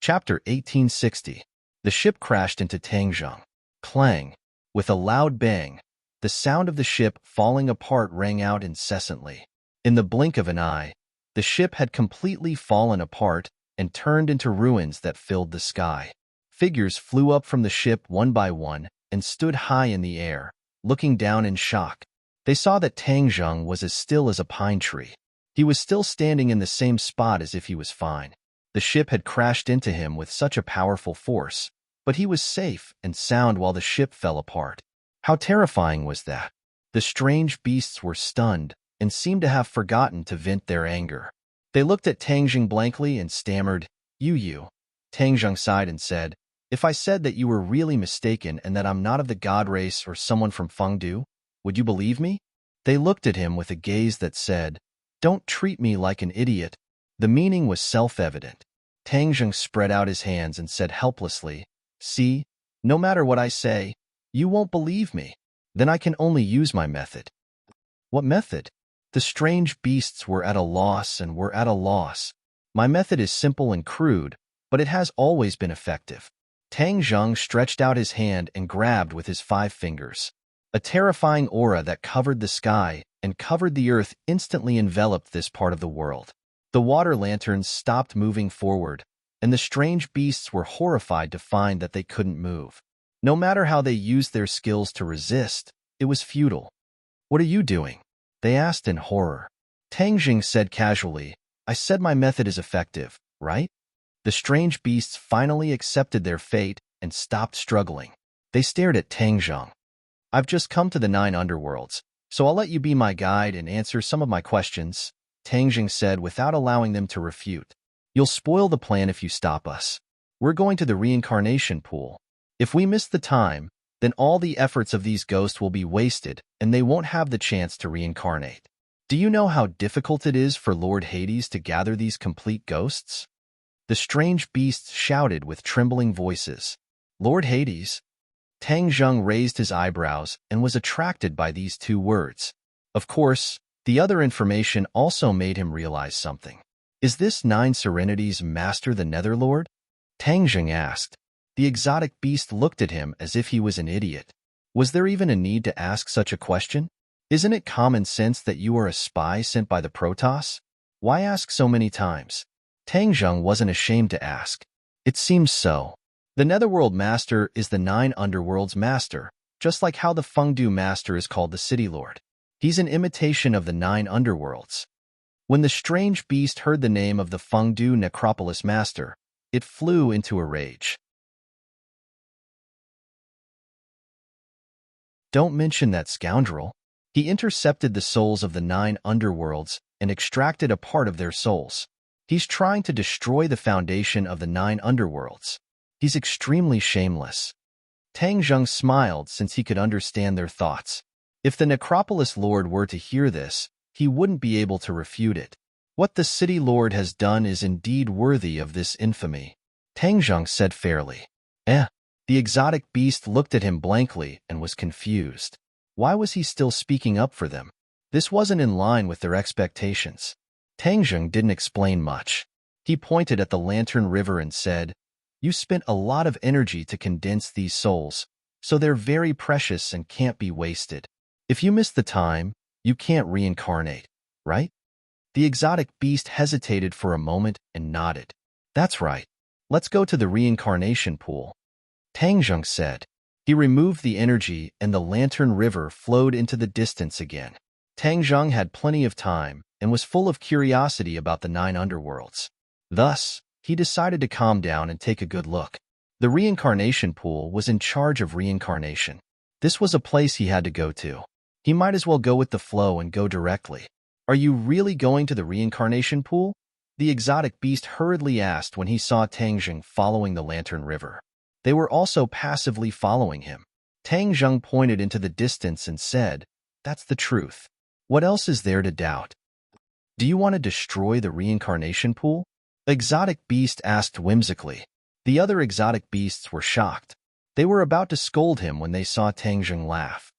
Chapter 1860. The ship crashed into Tang Zheng. Clang! With a loud bang, the sound of the ship falling apart rang out incessantly. In the blink of an eye, the ship had completely fallen apart and turned into ruins that filled the sky. Figures flew up from the ship one by one and stood high in the air, looking down in shock. They saw that Tang Zheng was as still as a pine tree. He was still standing in the same spot as if he was fine. The ship had crashed into him with such a powerful force, but he was safe and sound while the ship fell apart. How terrifying was that? The strange beasts were stunned and seemed to have forgotten to vent their anger. They looked at Tang Zheng blankly and stammered, You. Tang Zheng sighed and said, If I said that you were really mistaken and that I'm not of the God race or someone from Fengdu, would you believe me? They looked at him with a gaze that said, Don't treat me like an idiot. The meaning was self-evident. Tang Zheng spread out his hands and said helplessly, See, no matter what I say, you won't believe me. Then I can only use my method. What method? The strange beasts were at a loss and were at a loss. My method is simple and crude, but it has always been effective. Tang Zheng stretched out his hand and grabbed with his 5 fingers. A terrifying aura that covered the sky and covered the earth instantly enveloped this part of the world. The water lanterns stopped moving forward, and the strange beasts were horrified to find that they couldn't move. No matter how they used their skills to resist, it was futile. "What are you doing?" they asked in horror. Tang Jing said casually, "I said my method is effective, right?" The strange beasts finally accepted their fate and stopped struggling. They stared at Tang Zheng. "I've just come to the 9 underworlds, so I'll let you be my guide and answer some of my questions," Tang Jing said without allowing them to refute. "You'll spoil the plan if you stop us. We're going to the reincarnation pool. If we miss the time, then all the efforts of these ghosts will be wasted and they won't have the chance to reincarnate. Do you know how difficult it is for Lord Hades to gather these complete ghosts?" The strange beasts shouted with trembling voices. "Lord Hades?" Tang Zheng raised his eyebrows and was attracted by these 2 words. Of course, the other information also made him realize something. "Is this 9 Serenity's master the Netherlord?" Tang Zheng asked. The exotic beast looked at him as if he was an idiot. Was there even a need to ask such a question? Isn't it common sense that you are a spy sent by the Protoss? Why ask so many times? Tang Zheng wasn't ashamed to ask. "It seems so. The Netherworld Master is the 9 Underworlds Master, just like how the Fengdu Master is called the City Lord. He's an imitation of the 9 Underworlds." When the strange beast heard the name of the Fengdu Necropolis Master, it flew into a rage. "Don't mention that scoundrel. He intercepted the souls of the 9 underworlds and extracted a part of their souls. He's trying to destroy the foundation of the 9 underworlds. He's extremely shameless." Tang Zheng smiled since he could understand their thoughts. If the Necropolis Lord were to hear this, he wouldn't be able to refute it. What the City Lord has done is indeed worthy of this infamy, Tang Zheng said fairly. The exotic beast looked at him blankly and was confused. Why was he still speaking up for them? This wasn't in line with their expectations. Tang Zheng didn't explain much. He pointed at the Lantern River and said, "You spent a lot of energy to condense these souls, so they're very precious and can't be wasted. If you miss the time, you can't reincarnate, right?" The exotic beast hesitated for a moment and nodded. "That's right. Let's go to the reincarnation pool," Tang Zheng said. He removed the energy and the Lantern River flowed into the distance again. Tang Zheng had plenty of time and was full of curiosity about the 9 underworlds. Thus, he decided to calm down and take a good look. The reincarnation pool was in charge of reincarnation. This was a place he had to go to. He might as well go with the flow and go directly. "Are you really going to the reincarnation pool?" the exotic beast hurriedly asked when he saw Tang Zheng following the Lantern River. They were also passively following him. Tang Zheng pointed into the distance and said, "That's the truth. What else is there to doubt?" "Do you want to destroy the reincarnation pool?" The exotic beast asked whimsically. The other exotic beasts were shocked. They were about to scold him when they saw Tang Zheng laugh.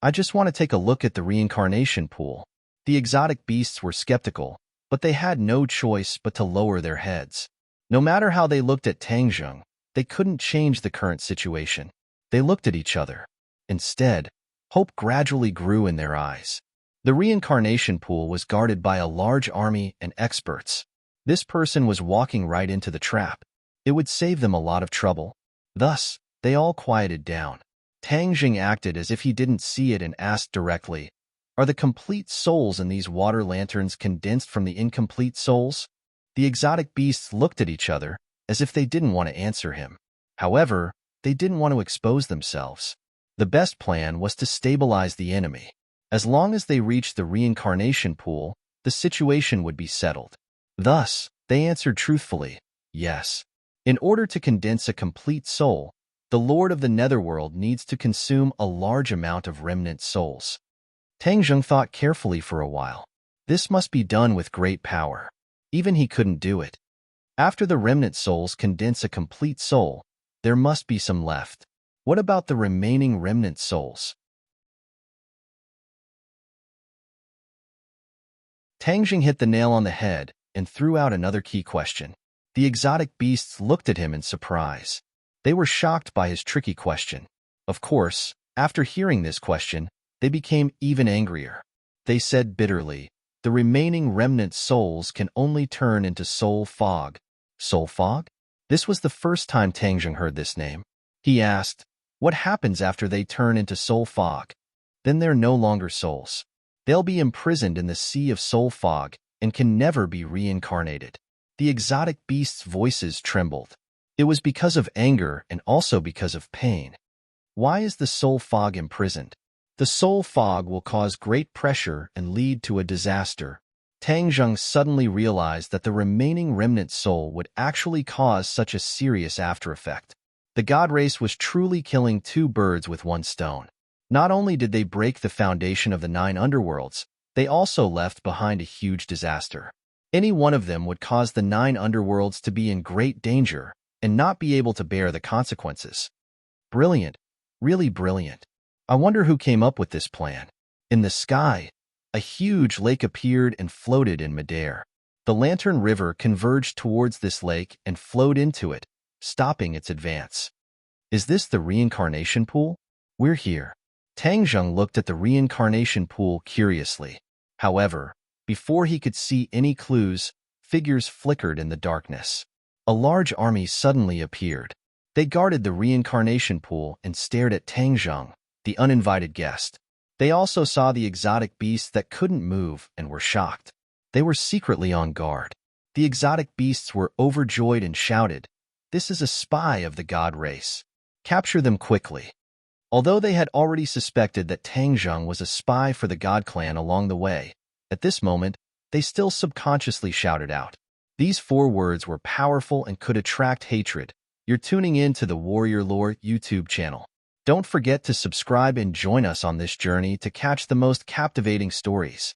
"I just want to take a look at the reincarnation pool." The exotic beasts were skeptical, but they had no choice but to lower their heads. No matter how they looked at Tang Zheng, they couldn't change the current situation. They looked at each other. Instead, hope gradually grew in their eyes. The reincarnation pool was guarded by a large army and experts. This person was walking right into the trap. It would save them a lot of trouble. Thus, they all quieted down. Tang Zheng acted as if he didn't see it and asked directly, "Are the complete souls in these water lanterns condensed from the incomplete souls?" The exotic beasts looked at each other, as if they didn't want to answer him. However, they didn't want to expose themselves. The best plan was to stabilize the enemy. As long as they reached the reincarnation pool, the situation would be settled. Thus, they answered truthfully, yes. In order to condense a complete soul, the Lord of the Netherworld needs to consume a large amount of remnant souls. Tang Zheng thought carefully for a while. This must be done with great power. Even he couldn't do it. After the remnant souls condense a complete soul, there must be some left. What about the remaining remnant souls? Tang Zheng hit the nail on the head and threw out another key question. The exotic beasts looked at him in surprise. They were shocked by his tricky question. Of course, after hearing this question, they became even angrier. They said bitterly, "The remaining remnant souls can only turn into soul fog." Soul fog? This was the first time Tangjung heard this name. He asked, "What happens after they turn into soul fog?" "Then they're no longer souls. They'll be imprisoned in the sea of soul fog and can never be reincarnated." The exotic beasts' voices trembled. It was because of anger and also because of pain. Why is the soul fog imprisoned? The soul fog will cause great pressure and lead to a disaster. Tangjung suddenly realized that the remaining remnant soul would actually cause such a serious aftereffect. The god race was truly killing two birds with one stone. Not only did they break the foundation of the 9 underworlds, they also left behind a huge disaster. Any one of them would cause the 9 underworlds to be in great danger and not be able to bear the consequences. Brilliant, really brilliant. I wonder who came up with this plan. In the sky, a huge lake appeared and floated in midair. The Lantern River converged towards this lake and flowed into it, stopping its advance. Is this the reincarnation pool? We're here. Tangjung looked at the reincarnation pool curiously. However, before he could see any clues, figures flickered in the darkness. A large army suddenly appeared. They guarded the reincarnation pool and stared at Tangjung, the uninvited guest. They also saw the exotic beasts that couldn't move and were shocked. They were secretly on guard. The exotic beasts were overjoyed and shouted, "This is a spy of the god race. Capture them quickly." Although they had already suspected that Tangjung was a spy for the god clan along the way, at this moment, they still subconsciously shouted out. These 4 words were powerful and could attract hatred. You're tuning in to the Warrior Lore YouTube channel. Don't forget to subscribe and join us on this journey to catch the most captivating stories.